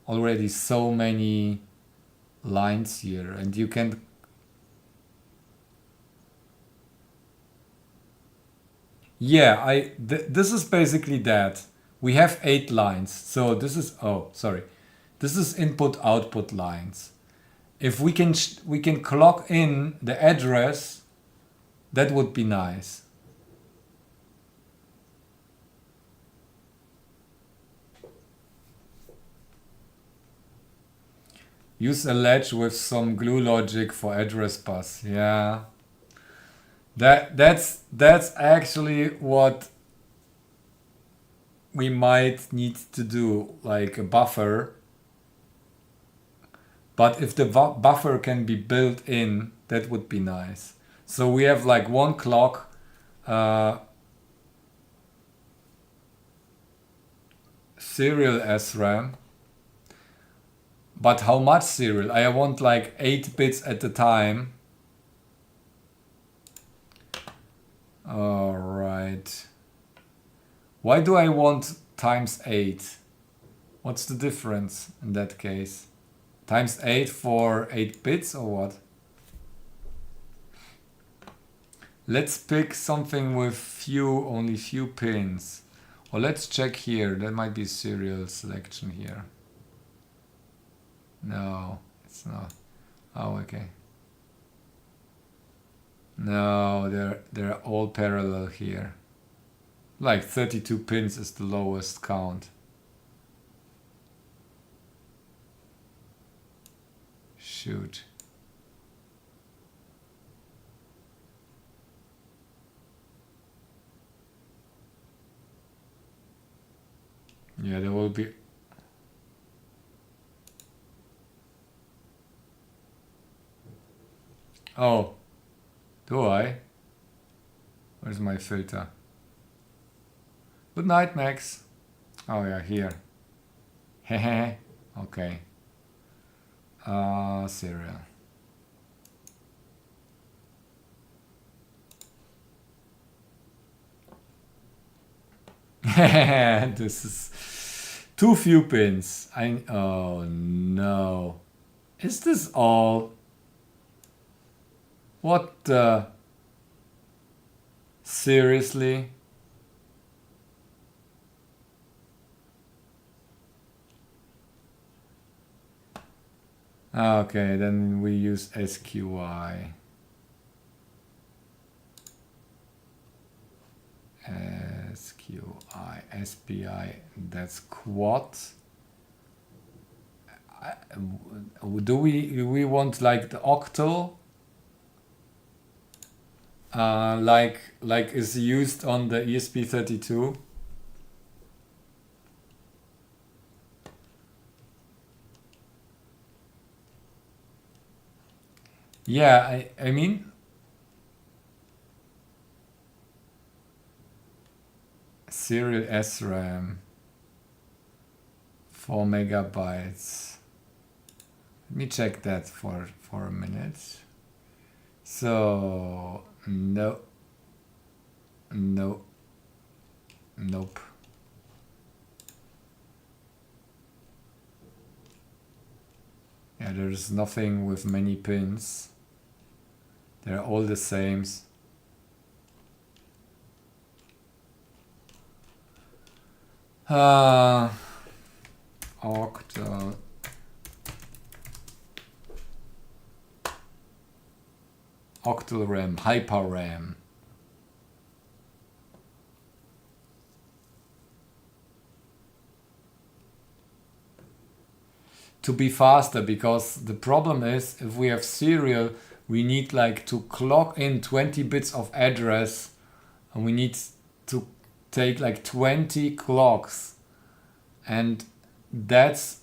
already so many lines here, and you can. Yeah, this is basically that. We have 8 lines. So this is, oh, sorry. This is input output lines. If we can clock in the address, that would be nice. Use a latch with some glue logic for address bus. Yeah. That's actually what we might need to do, like a buffer. But if the buffer can be built in, that would be nice. So we have like one clock, serial SRAM. But how much serial? I want like 8 bits at a time. All right. Why do I want times 8? What's the difference in that case? Times 8 for 8 bits or what? Let's pick something with only few pins. Or let's check here. There might be serial selection here. No, it's not. Oh, okay. No, they're all parallel here. Like 32 pins is the lowest count. Shoot. Yeah, there will be. Oh, do I? Where's my filter? Good night, Max. Oh yeah, here. Hehe. Okay. Serial. This is too few pins. Oh no. Is this all? What the? Seriously? Okay, then we use SQI. SQI, SPI, that's quad. Do we want like the octal? Like is used on the ESP32? Yeah, I mean, serial SRAM, 4 megabytes. Let me check that for a minute. So no, nope. Yeah, there's nothing with many pins. They're all the same. Octal. Octal RAM, Hyper RAM. to be faster, because the problem is if we have serial, we need like to clock in 20 bits of address, and we need to take like 20 clocks, and that's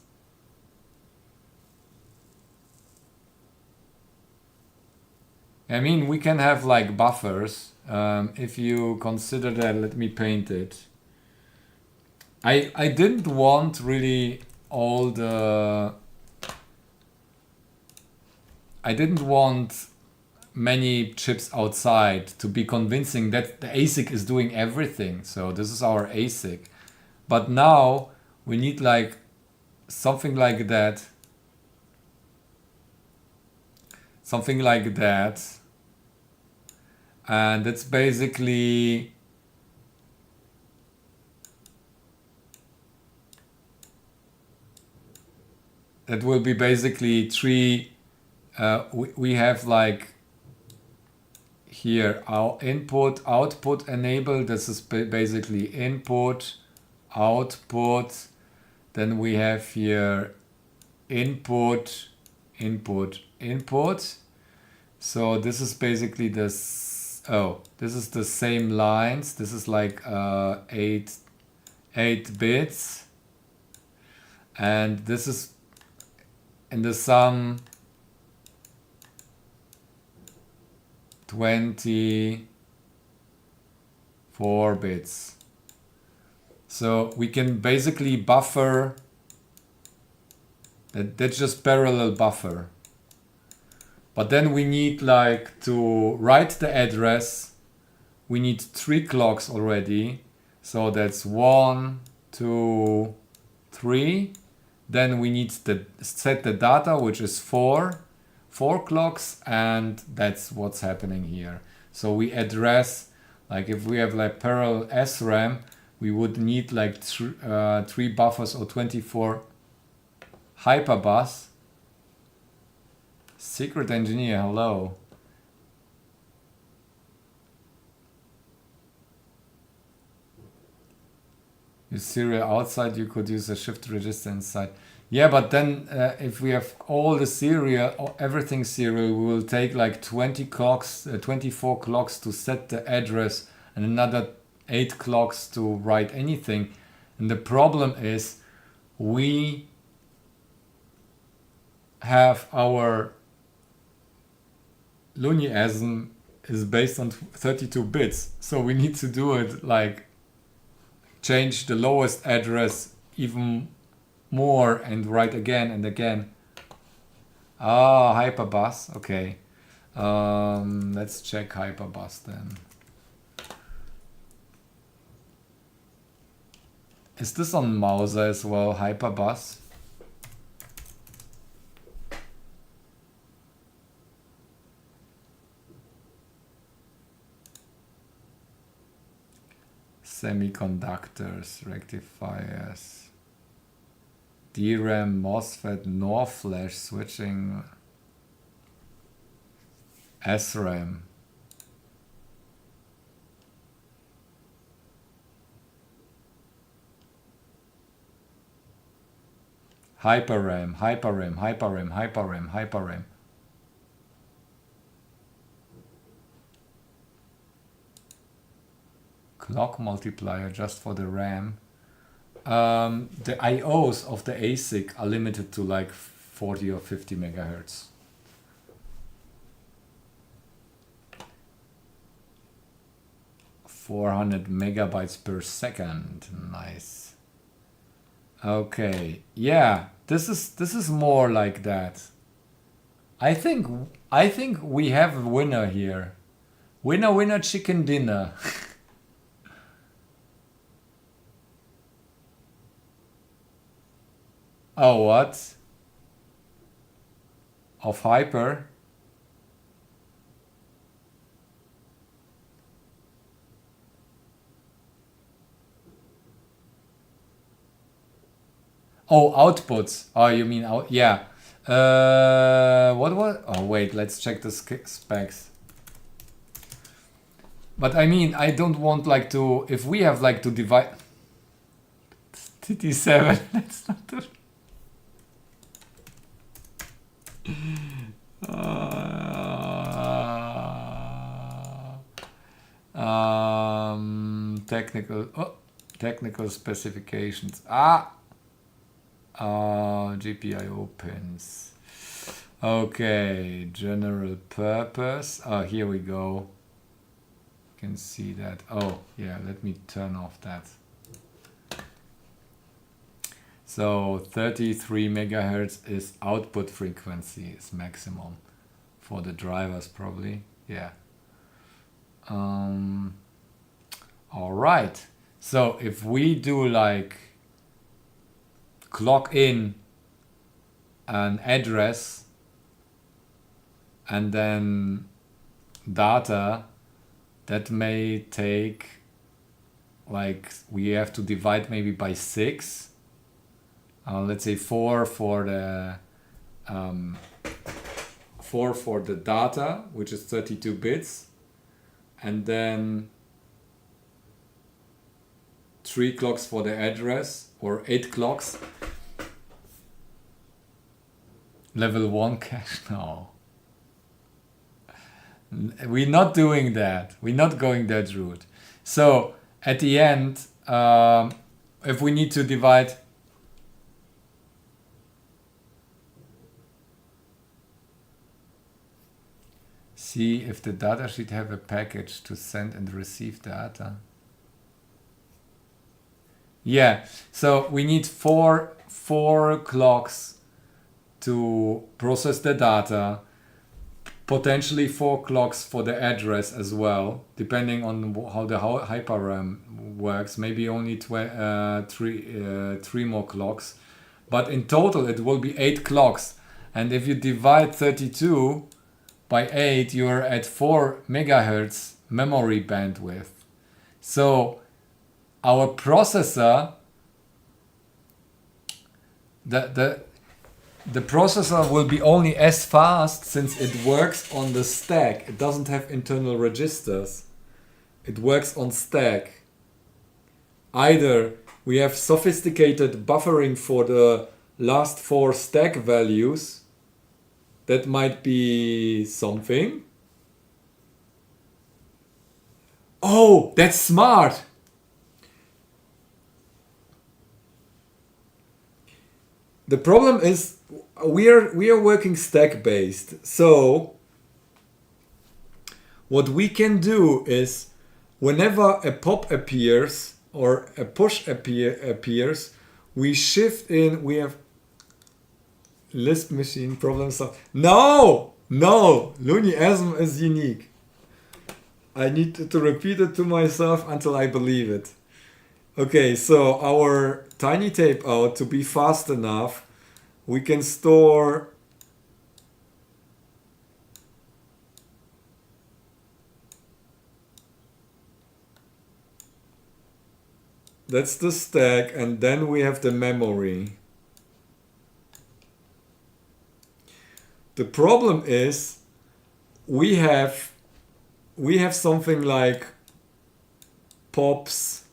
I mean, we can have like buffers. If you consider that, let me paint it. I didn't want really all the... I didn't want many chips outside to be convincing that the ASIC is doing everything. So this is our ASIC. But now we need like something like that. Something like that. And it's basically... That will be basically three... we have like here our input, output enable. This is basically input, output. Then we have here input, input, input. So this is basically this. Oh, this is the same lines. This is like 8 bits, and this is in the sum 24 bits. So we can basically buffer. That's just parallel buffer. But then we need like to write the address. We need 3 clocks already. So that's 1, 2, 3. Then we need to set the data, which is 4 clocks, and that's what's happening here. So we address, like if we have like parallel SRAM, we would need like 3 buffers or 24 hyperbus. Secret engineer, hello. Use serial outside, you could use a shift register inside. Yeah, but then if we have all the serial, or everything serial, we will take like 20 clocks, 24 clocks to set the address, and another 8 clocks to write anything. And the problem is we have our Luniasm is based on 32 bits. So we need to do it like change the lowest address even more and write again and again. Ah, hyperbus. Okay. Let's check hyperbus then. Is this on Mauser as well, hyperbus? Semiconductors, rectifiers, DRAM, MOSFET, NOR flash, switching, SRAM. HyperRAM, HyperRAM, HyperRAM, HyperRAM, HyperRAM. Clock multiplier just for the RAM. The IOs of the ASIC are limited to like 40 or 50 megahertz. (400 megabytes per second). Nice. Okay, yeah, this is more like that. I think we have a winner here. Winner, winner, chicken dinner. Oh, what? Of hyper? Oh, outputs. Oh, you mean out? Yeah. What was? Oh, wait. Let's check the specs. But I mean, I don't want like to. If we have like to divide. TT7. That's not the. Technical specifications. GPIO pins. Okay, general purpose. Here we go. You can see that. Oh, yeah, let me turn off that. So 33 megahertz is output frequency, is maximum for the drivers probably. Yeah. All right. So if we do like clock in an address and then data, that may take, like, we have to divide maybe by 6. Let's say 4 for the 4 for the data, which is 32 bits, and then 3 clocks for the address, or 8 clocks. Level 1 cache? No. We're not doing that. We're not going that route. So at the end, if we need to divide, see if the datasheet have a package to send and receive data. Yeah, so we need four clocks to process the data, potentially 4 clocks for the address as well, depending on how the hyperram works. Maybe only three more clocks, but in total it will be 8 clocks. And if you divide 32 by 8, you're at 4 megahertz memory bandwidth. So our processor, the processor will be only as fast since it works on the stack. It doesn't have internal registers. It works on stack. Either we have sophisticated buffering for the last 4 stack values. That might be something. Oh, that's smart. The problem is we are working stack based. So what we can do is whenever a pop appears or a push appears, we shift in. We have Lisp machine problem solved. No, Luniasm is unique. I need to repeat it to myself until I believe it. Okay, so our tiny tape out, to be fast enough, we can store that's the stack, and then we have the memory. The problem is we have something like pops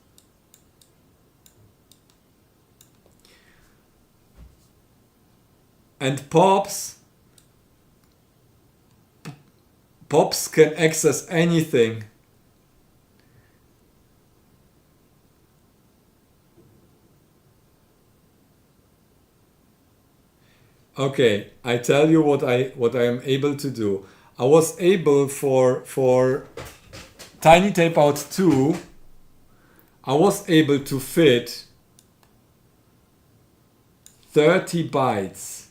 and pops can access anything. Okay, I tell you what I am able to do. I was able for Tiny Tape Out 2, I was able to fit 30 bytes.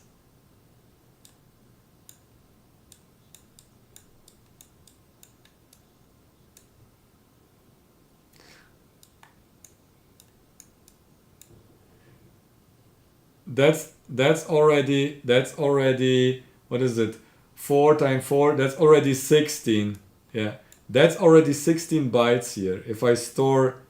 That's already what is it? 4 times 4, that's already 16. Yeah. That's already 16 bytes here. If I store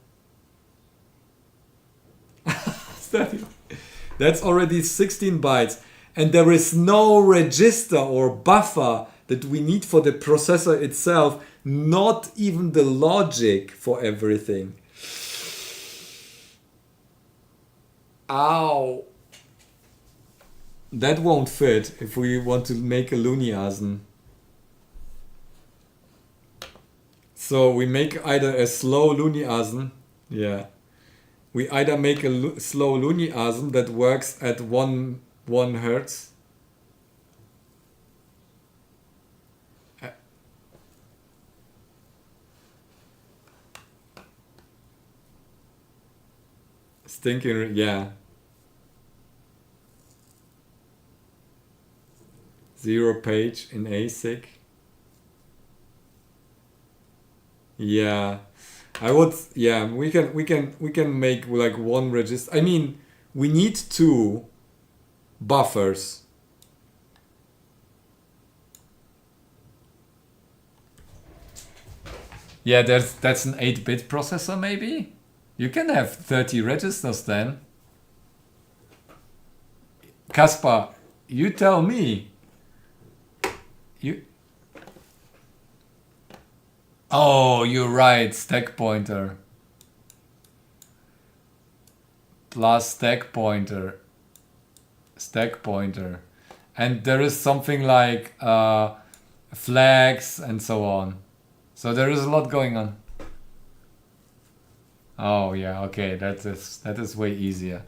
that's already 16 bytes, and there is no register or buffer that we need for the processor itself, not even the logic for everything. Ow. that won't fit if we want to make a luniasen. So we make either a slow luniasen, yeah. We either make a slow luniasen that works at 1 hertz. Stinking, yeah. 0 page in ASIC. Yeah, I would. Yeah, we can make like 1 register. I mean, we need 2 buffers. Yeah, that's an 8-bit processor maybe. You can have 30 registers then. Kaspar, you tell me. You. Oh, you're right. Stack pointer plus stack pointer, and there is something like flags and so on. So there is a lot going on. Oh yeah, okay, that is way easier.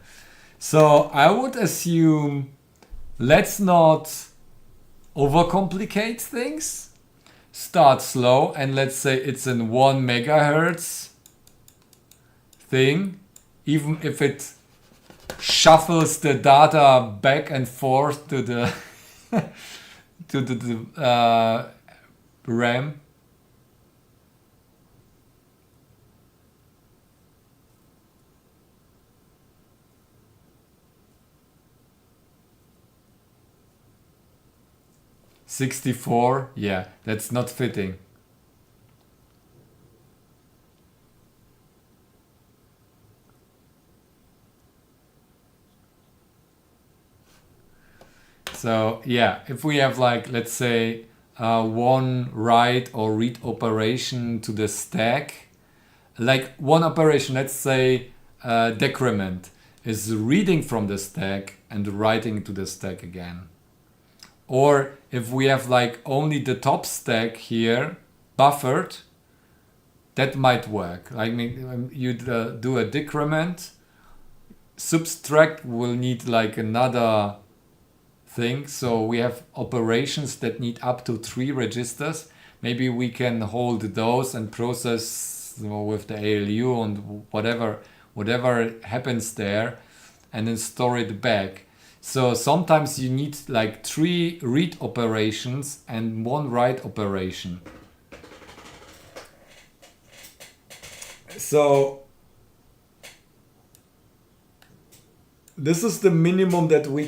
So I would assume let's not overcomplicate things. Start slow and let's say it's in 1 megahertz thing, even if it shuffles the data back and forth to the to the RAM. $64, yeah, that's not fitting. So yeah, if we have like, let's say, 1 write or read operation to the stack, like 1 operation, let's say decrement, is reading from the stack and writing to the stack again. Or if we have like only the top stack here buffered, that might work. I mean, you do a decrement, subtract will need like another thing. So we have operations that need up to 3 registers. Maybe we can hold those and process, you know, with the ALU and whatever happens there, and then store it back. So sometimes you need like 3 read operations and 1 write operation. So this is the minimum that we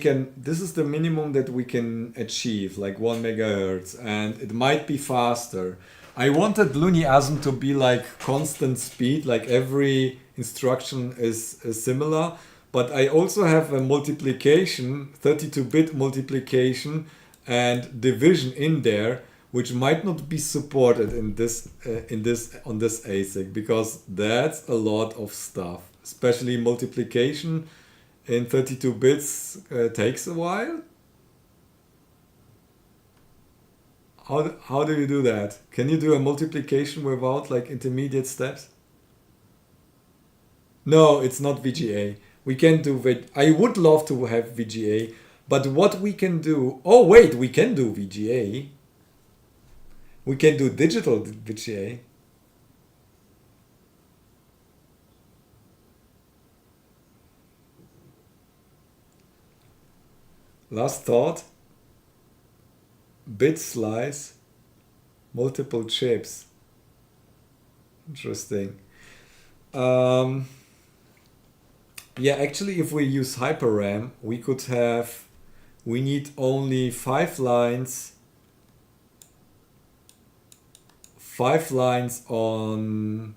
can achieve, like 1 megahertz, and it might be faster. I wanted luniasen to be like constant speed, like every instruction is similar, but I also have a multiplication, 32-bit multiplication and division in there, which might not be supported on this ASIC, because that's a lot of stuff, especially multiplication in 32 bits takes a while. How do you do that? Can you do a multiplication without like intermediate steps? No, it's not VGA. We can do I would love to have VGA, but what we can do... Oh wait, we can do VGA. We can do digital VGA. Last thought. Bit slice, multiple chips. Interesting. Yeah, actually, if we use HyperRAM, we need only 5 lines. 5 lines on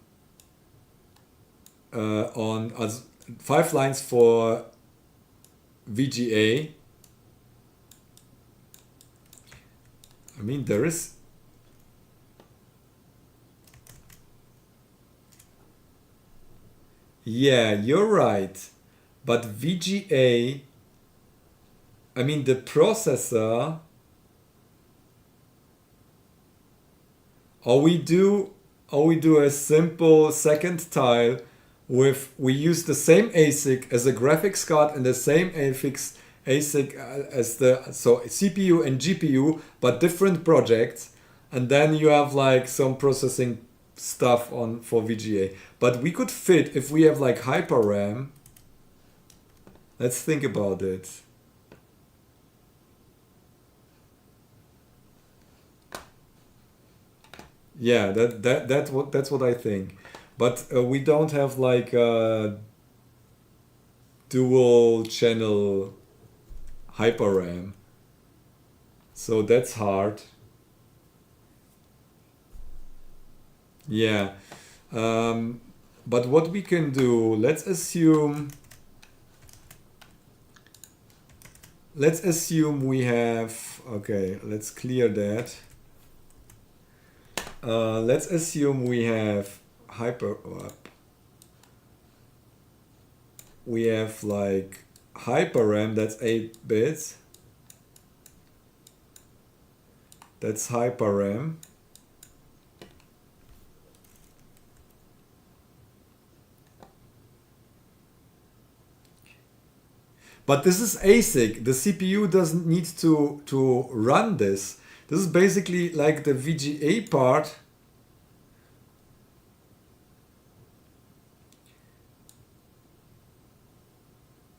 5 lines for VGA. I mean, there is... Yeah, you're right. But VGA I mean, the processor, or we do a simple second tile with, we use the same ASIC as a graphics card and the same ASIC as the, so CPU and GPU, but different projects, and then you have like some processing stuff on for VGA. But we could fit, if we have like hyper RAM. Let's think about it. Yeah, that's what I think. But we don't have like a dual channel hyper RAM, so that's hard. Yeah, but what we can do, let's assume we have, okay, let's clear that. Let's assume we have we have like hyper RAM, that's 8 bits. That's hyper RAM. But this is ASIC. The CPU doesn't need to run this. This is basically like the VGA part.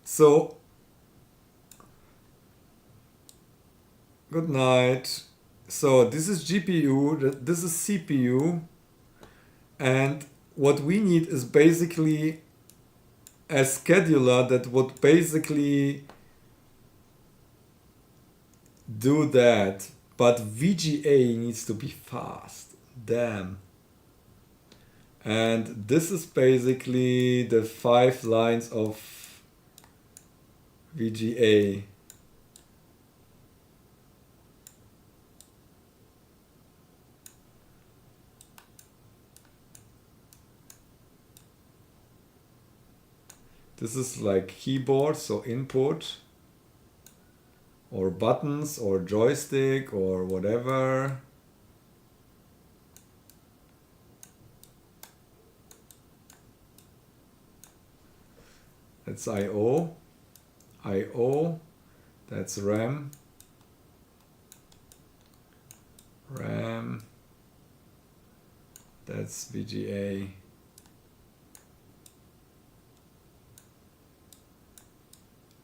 So, good night. So this is GPU, this is CPU, and what we need is basically a scheduler that would basically do that. But VGA needs to be fast. Damn. And this is basically the 5 lines of VGA. This is like keyboard, so input, or buttons, or joystick, or whatever. That's I/O. I/O, that's RAM. RAM, that's VGA.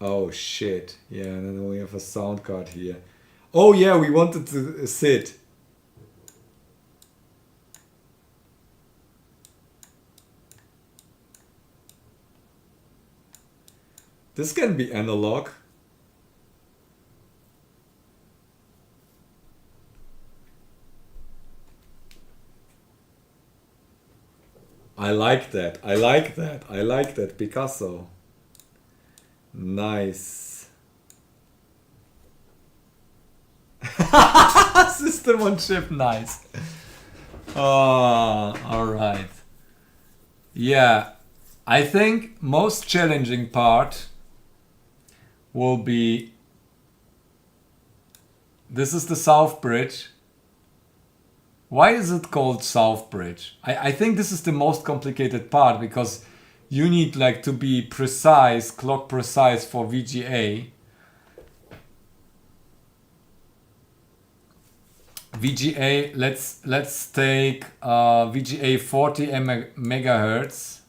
Oh shit, yeah, and then we have a sound card here. Oh yeah, we wanted to sit. This can be analog. I like that. I like that. I like that. Picasso. Nice. System on chip, nice. Oh, all right. Yeah, I think most challenging part will be, this is the South Bridge. Why is it called South Bridge? I think this is the most complicated part, because you need like to be precise, clock precise for VGA. VGA, let's take VGA 40 megahertz.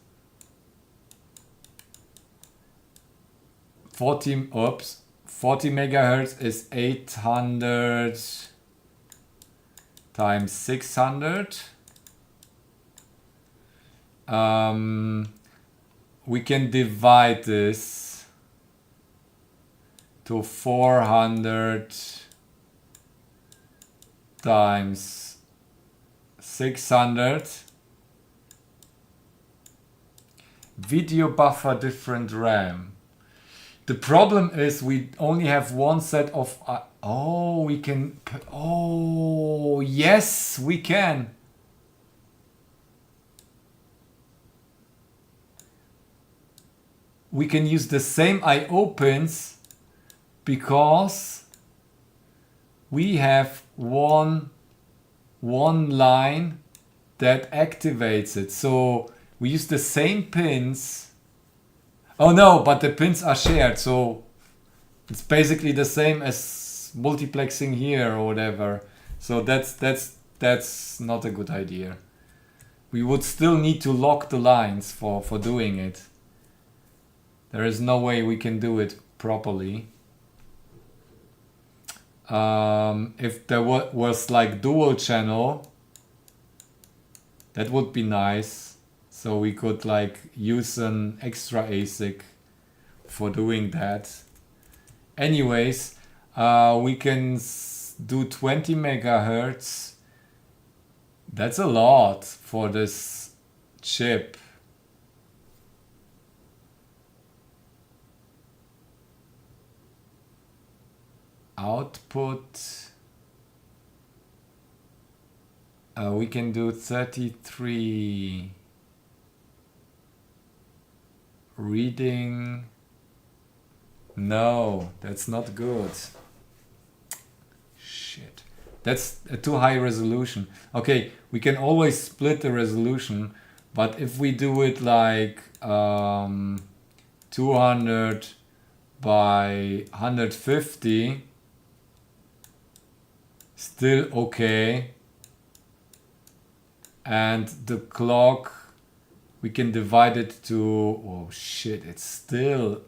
40 megahertz is 800 times 600. We can divide this to 400 times 600. Video buffer different RAM. The problem is we only have one set of... oh, we can... Oh, yes, we can. We can use the same I/O pins because we have one line that activates it. So we use the same pins. Oh no, but the pins are shared, so it's basically the same as multiplexing here or whatever. So that's not a good idea. We would still need to lock the lines for doing it. There is no way we can do it properly. If there was like dual channel, that would be nice. So we could like use an extra ASIC for doing that. Anyways, we can do 20 megahertz. That's a lot for this chip. Output. We can do 33. Reading. No, that's not good. Shit. That's a too high resolution. Okay, we can always split the resolution, but if we do it like 200 by 150, still okay. And the clock, we can divide it to, oh shit, it's still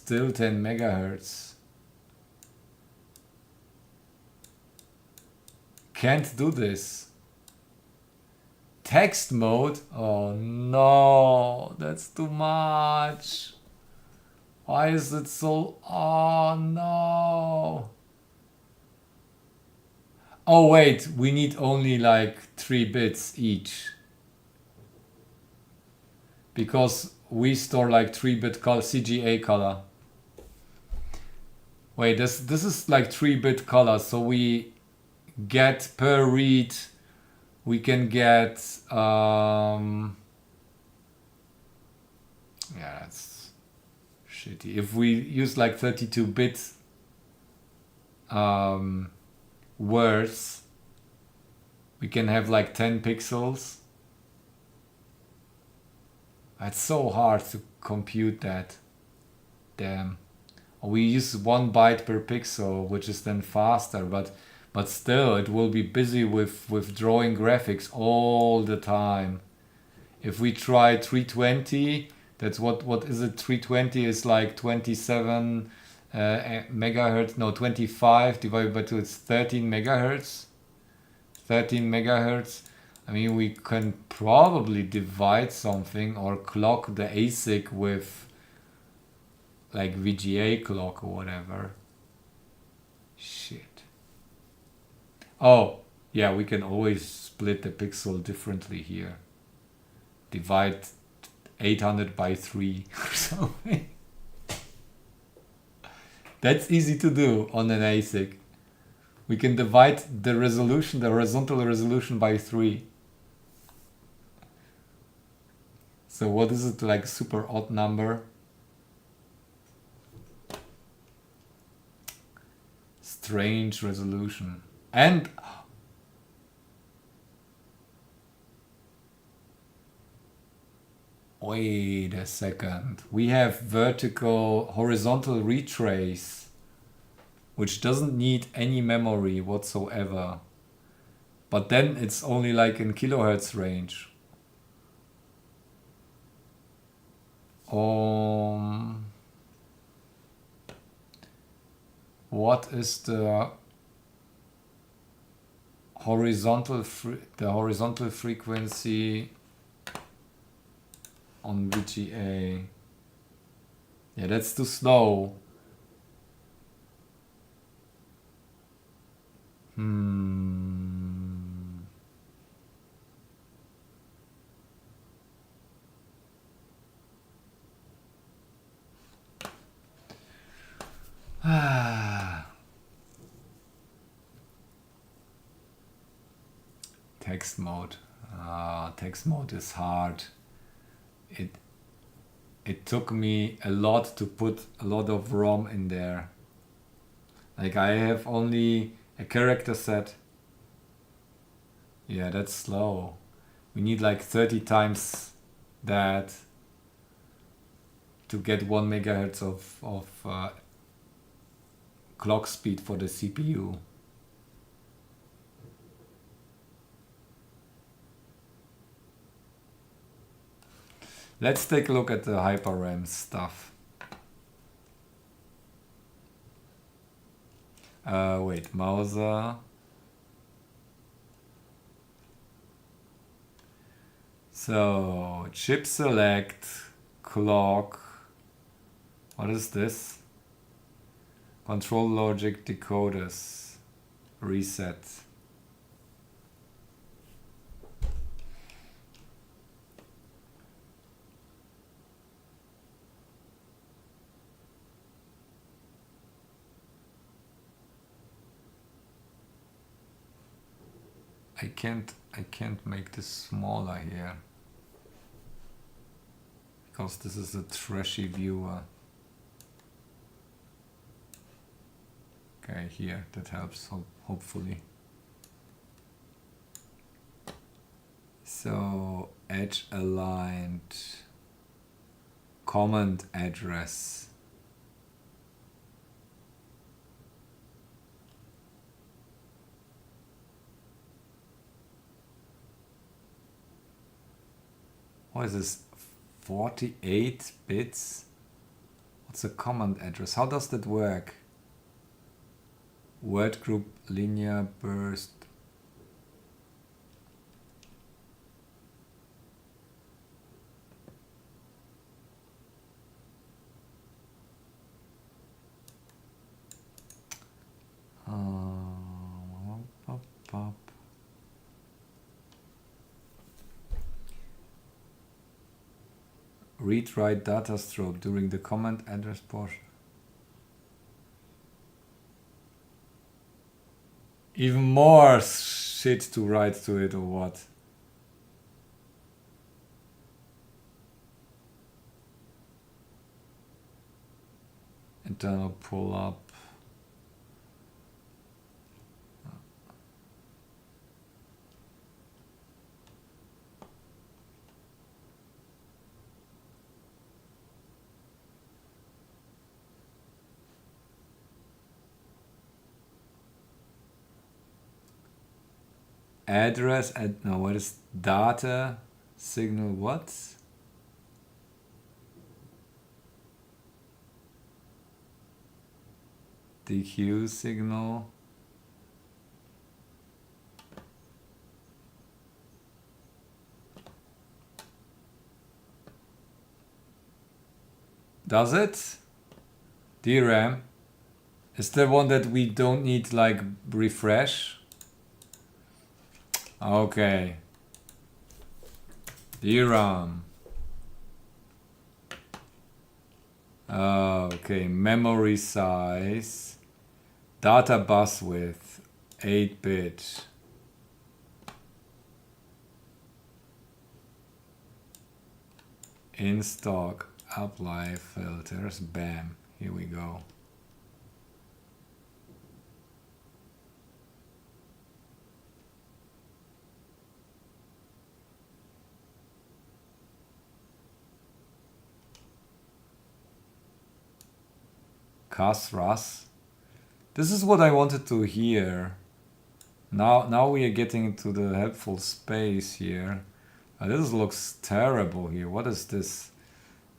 10 megahertz. Can't do this. Text mode? Oh no, that's too much. Why is it so... Oh no. Oh wait, we need only like 3 bits each. Because we store like 3-bit color, CGA color. Wait, this is like 3-bit color, so we get per read, we can get yeah, that's shitty. If we use like 32-bit words, we can have like 10 pixels. It's so hard to compute that. Damn. We use 1 byte per pixel, which is then faster, but still it will be busy with drawing graphics all the time. If we try 320, that's what is it? 320 is like 27 megahertz, no, 25 divided by 2, it's 13 megahertz. 13 megahertz. I mean, we can probably divide something or clock the ASIC with like VGA clock or whatever. Shit. Oh, yeah, we can always split the pixel differently here. Divide 800 by 3 or something. That's easy to do on an ASIC. We can divide the resolution, the horizontal resolution by 3. So what is it, like super odd number? Strange resolution. And wait a second. We have horizontal retrace, which doesn't need any memory whatsoever. But then it's only like in kilohertz range. What is the horizontal frequency on VGA? Yeah, that's too slow. Text mode. Text mode is hard. It it took me a lot to put a lot of ROM in there. Like I have only a character set. Yeah, that's slow. We need like 30 times that to get 1 megahertz of clock speed for the CPU. Let's take a look at the HyperRAM stuff. Wait, Mauser. So, chip select, clock. What is this? Control logic decoders. Reset. I can't make this smaller here because this is a trashy viewer. Okay, here, that helps hopefully. So edge aligned command address. What is this? 48 bits? What's a command address? How does that work? Word group linear burst. Read-write data strobe during the command address portion. Even more shit to write to it or what? Internal pull up. Address at no, what is data signal? What? DQ signal. Does it? DRAM is the one that we don't need like refresh. Okay. DRAM. Okay, memory size. Data bus width 8-bit. In stock apply filters. Bam. Here we go. Ras. This is what I wanted to hear. Now we are getting into the helpful space here. This looks terrible here. What is this?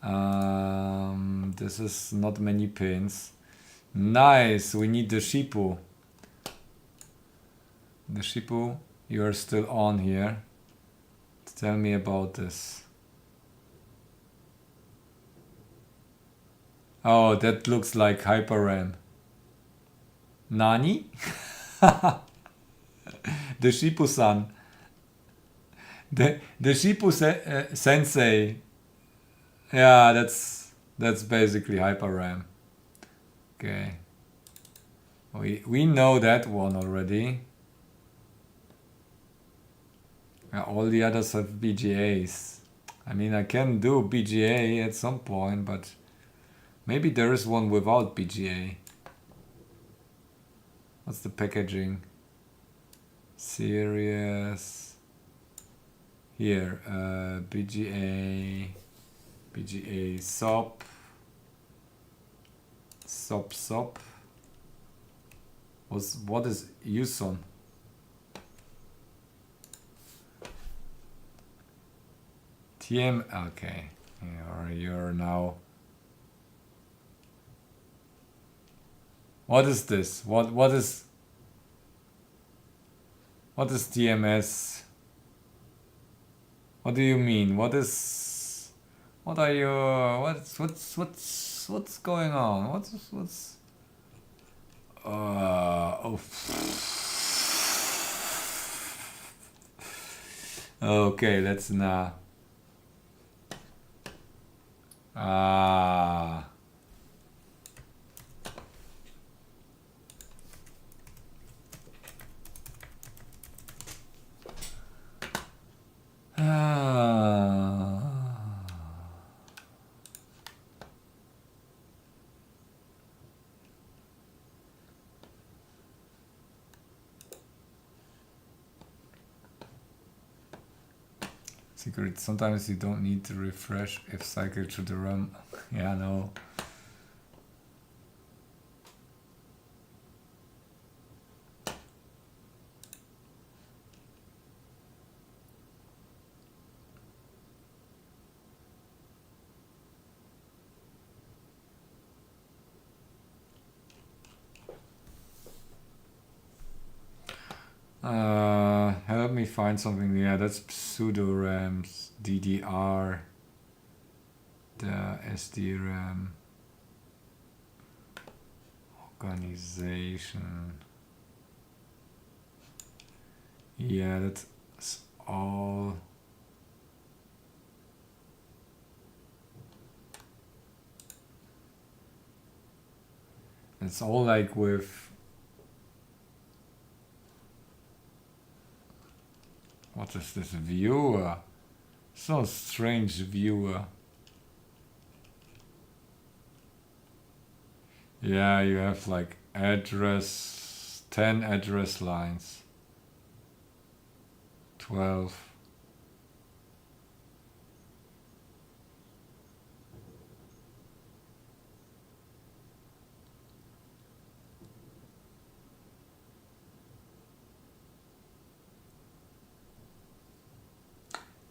This is not many pins. Nice. We need the Shipu. The Shipu, you are still on here. Tell me about this. Oh, that looks like HyperRAM. Nani? The Shipu-san. The Shipu sensei. Yeah, that's basically HyperRAM. Okay. We know that one already. All the others have VGAs. I mean, I can do BGA at some point, but maybe there is one without BGA. What's the packaging? Series. Here, BGA, SOP, SOP. What is USON? TM, okay. You're now. What is this? What is TMS? What do you mean? What are you? What's going on? What's? Oh. Okay, let's now. Ah. Secret, sometimes you don't need to refresh if cycle to the RAM. Yeah, no. Help me find something. Yeah, that's pseudo RAMs, DDR, the SDRAM organization. Yeah, that's all. It's all like with. What is this viewer? So strange viewer. Yeah, you have like 10 address lines. 12.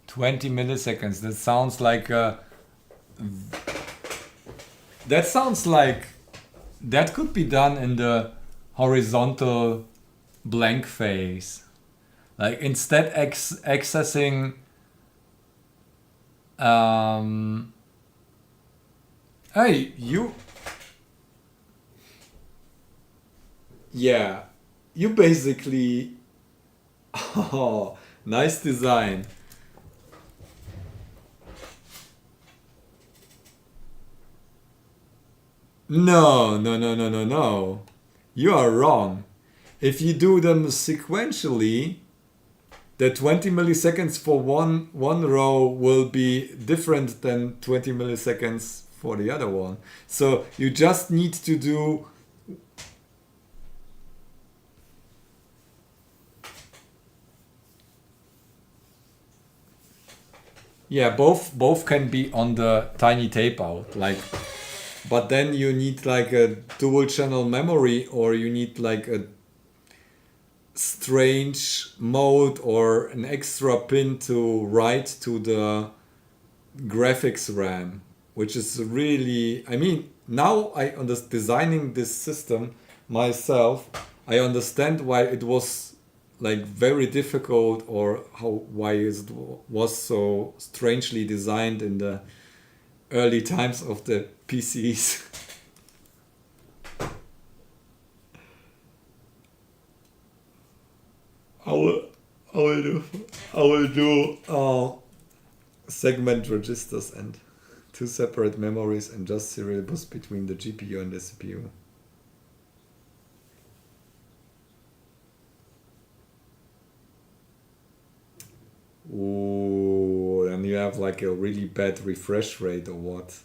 "20 milliseconds." That sounds like that could be done in the horizontal blank phase. Like instead accessing hey, yeah, you basically oh, nice design. No. You are wrong. If you do them sequentially, the 20 milliseconds for one row will be different than 20 milliseconds for the other one. So you just need to do. Yeah, both can be on the tiny tape out, like, but then you need like a dual channel memory, or you need like a strange mode or an extra pin to write to the graphics RAM, which is really, I mean, now I understand designing this system myself, I understand why it was like very difficult, or why it was so strangely designed in the early times of the PCs. I will do segment registers and two separate memories and just serial bus between the GPU and the CPU. Ooh, and you have have like a really bad refresh rate or what?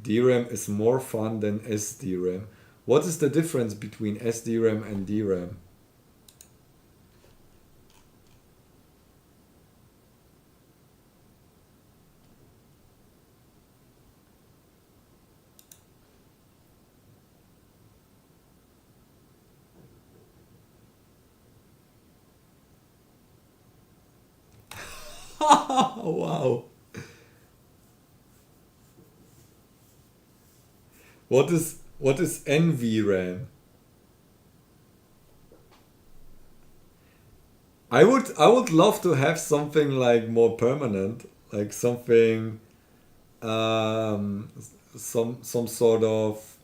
DRAM is more fun than SDRAM. What is the difference between SDRAM and DRAM? Wow. What is NVRAM? I would love to have something like more permanent, like something some sort of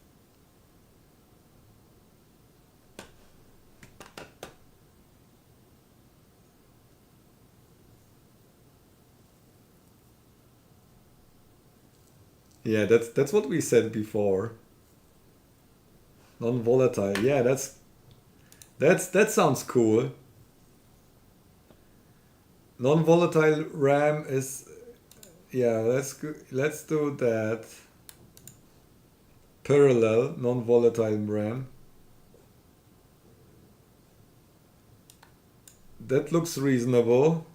yeah, that's what we said before. Non-volatile. Yeah, that sounds cool. Non-volatile RAM is yeah, let's do that. Parallel non-volatile RAM. That looks reasonable.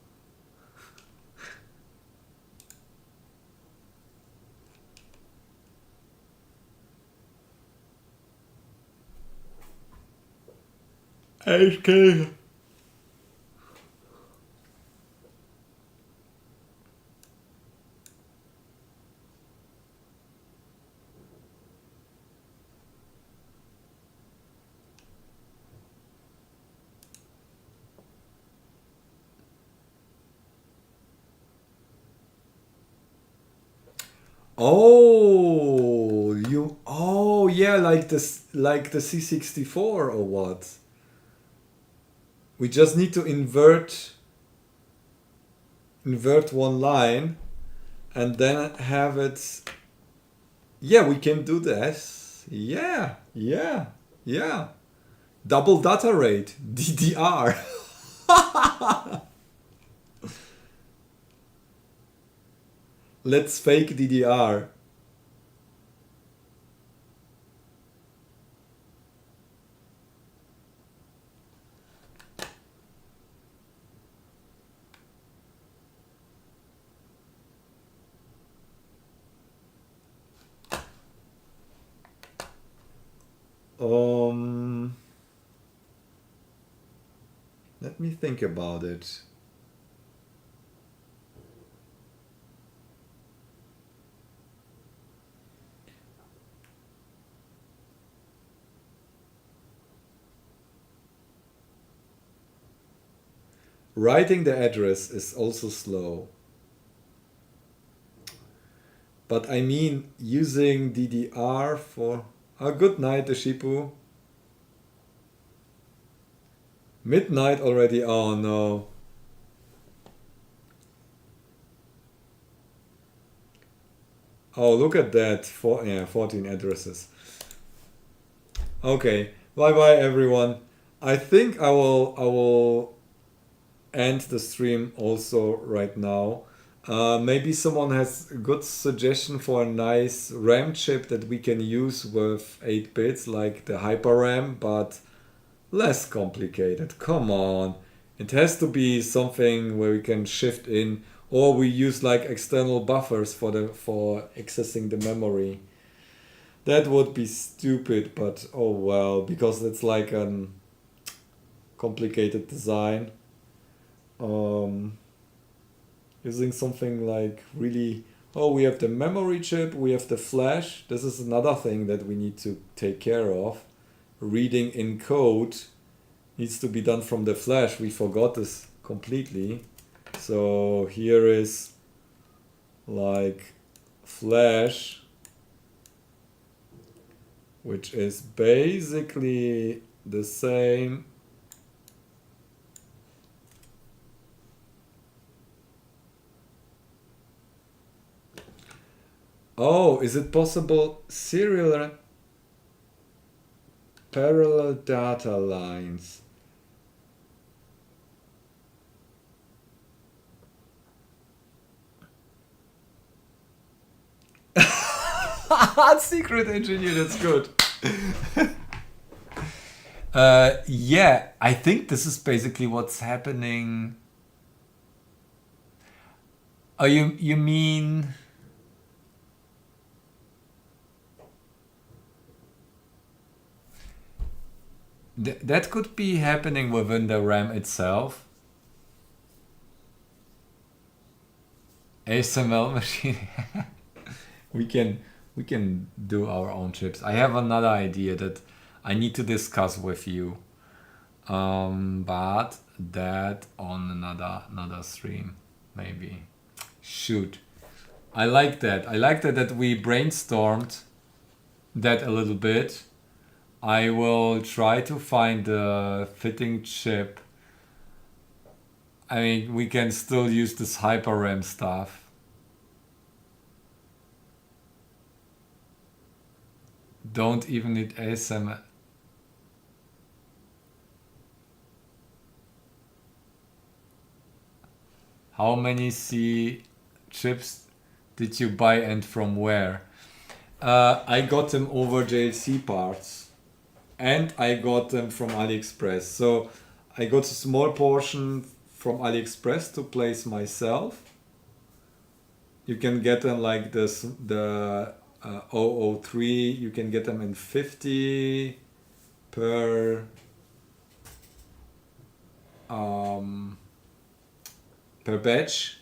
HK. Oh yeah, like this, like the C64 or what? We just need to invert one line and then have it. Yeah, we can do this. Yeah, yeah, yeah. Double data rate, DDR. Let's fake DDR. Let me think about it. Writing the address is also slow. But I mean, using DDR for... good night, Shipu. Midnight already? Oh no. Oh, look at that. 14 addresses. Okay. Bye bye, everyone. I think I will end the stream also right now. Maybe someone has a good suggestion for a nice RAM chip that we can use with 8 bits, like the Hyper RAM, but less complicated. Come on. It has to be something where we can shift in, or we use like external buffers for accessing the memory. That would be stupid, but oh well, because it's like a complicated design. Using something like really, oh, we have the memory chip, we have the flash. This is another thing that we need to take care of. Reading in code needs to be done from the flash. We forgot this completely. So here is like flash, which is basically the same. Oh, is it possible serial and parallel data lines? Secret engineer, that's good. Yeah, I think this is basically what's happening. Oh, you mean... That could be happening within the RAM itself. ASML machine. we can do our own chips. I have another idea that I need to discuss with you. But that on another stream, maybe. Shoot. I like that. I like that we brainstormed that a little bit. I will try to find the fitting chip. I mean, we can still use this Hyper RAM stuff. Don't even need ASML. How many C chips did you buy and from where? I got them over JLC parts and I got them from AliExpress. So I got a small portion from AliExpress to place myself. You can get them like this, the 003, you can get them in 50 per batch,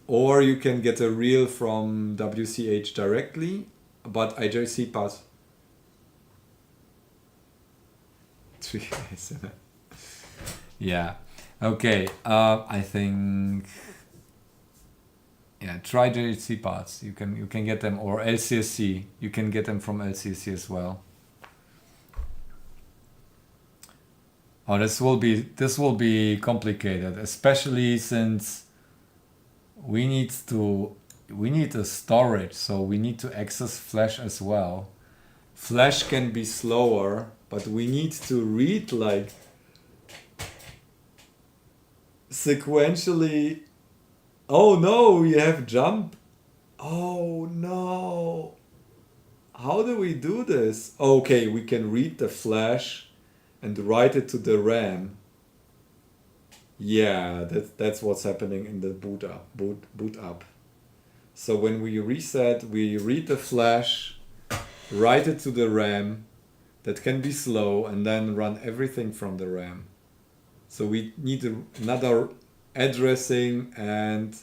or you can get a reel from WCH directly, but IJC pass. 3 days. Yeah. Okay. I think. Yeah. Try JC parts. You can get them, or LCSC. You can get them from LCSC as well. Oh, this will be complicated, especially since we need a storage, so we need to access Flash as well. Flash can be slower, but we need to read like sequentially. Oh no, we have jump. Oh no. How do we do this? Okay, we can read the Flash and write it to the RAM. Yeah, that's what's happening in the boot up. So when we reset, we read the Flash, write it to the RAM. That can be slow, and then run everything from the RAM. So we need another addressing and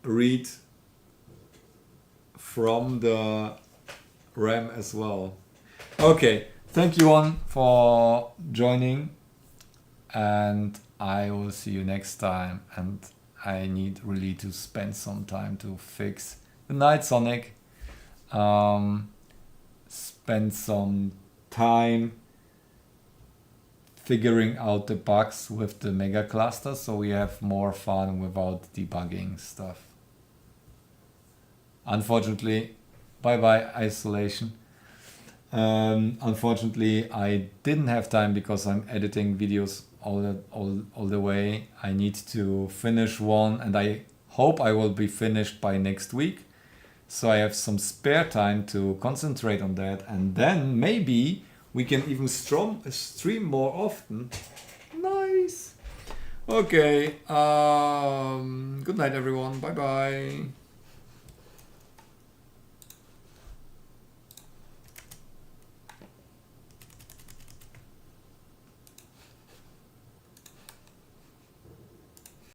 read from the RAM as well. Okay, thank you all for joining, and I will see you next time. And I need really to spend some time to fix the Night Sonic. Spend some time figuring out the bugs with the Megacluster, so we have more fun without debugging stuff. Unfortunately, bye isolation. Unfortunately, I didn't have time because I'm editing videos all the way. I need to finish one, and I hope I will be finished by next week. So I have some spare time to concentrate on that, and then maybe we can even stream more often. Nice. Okay. Good night, everyone. Bye bye.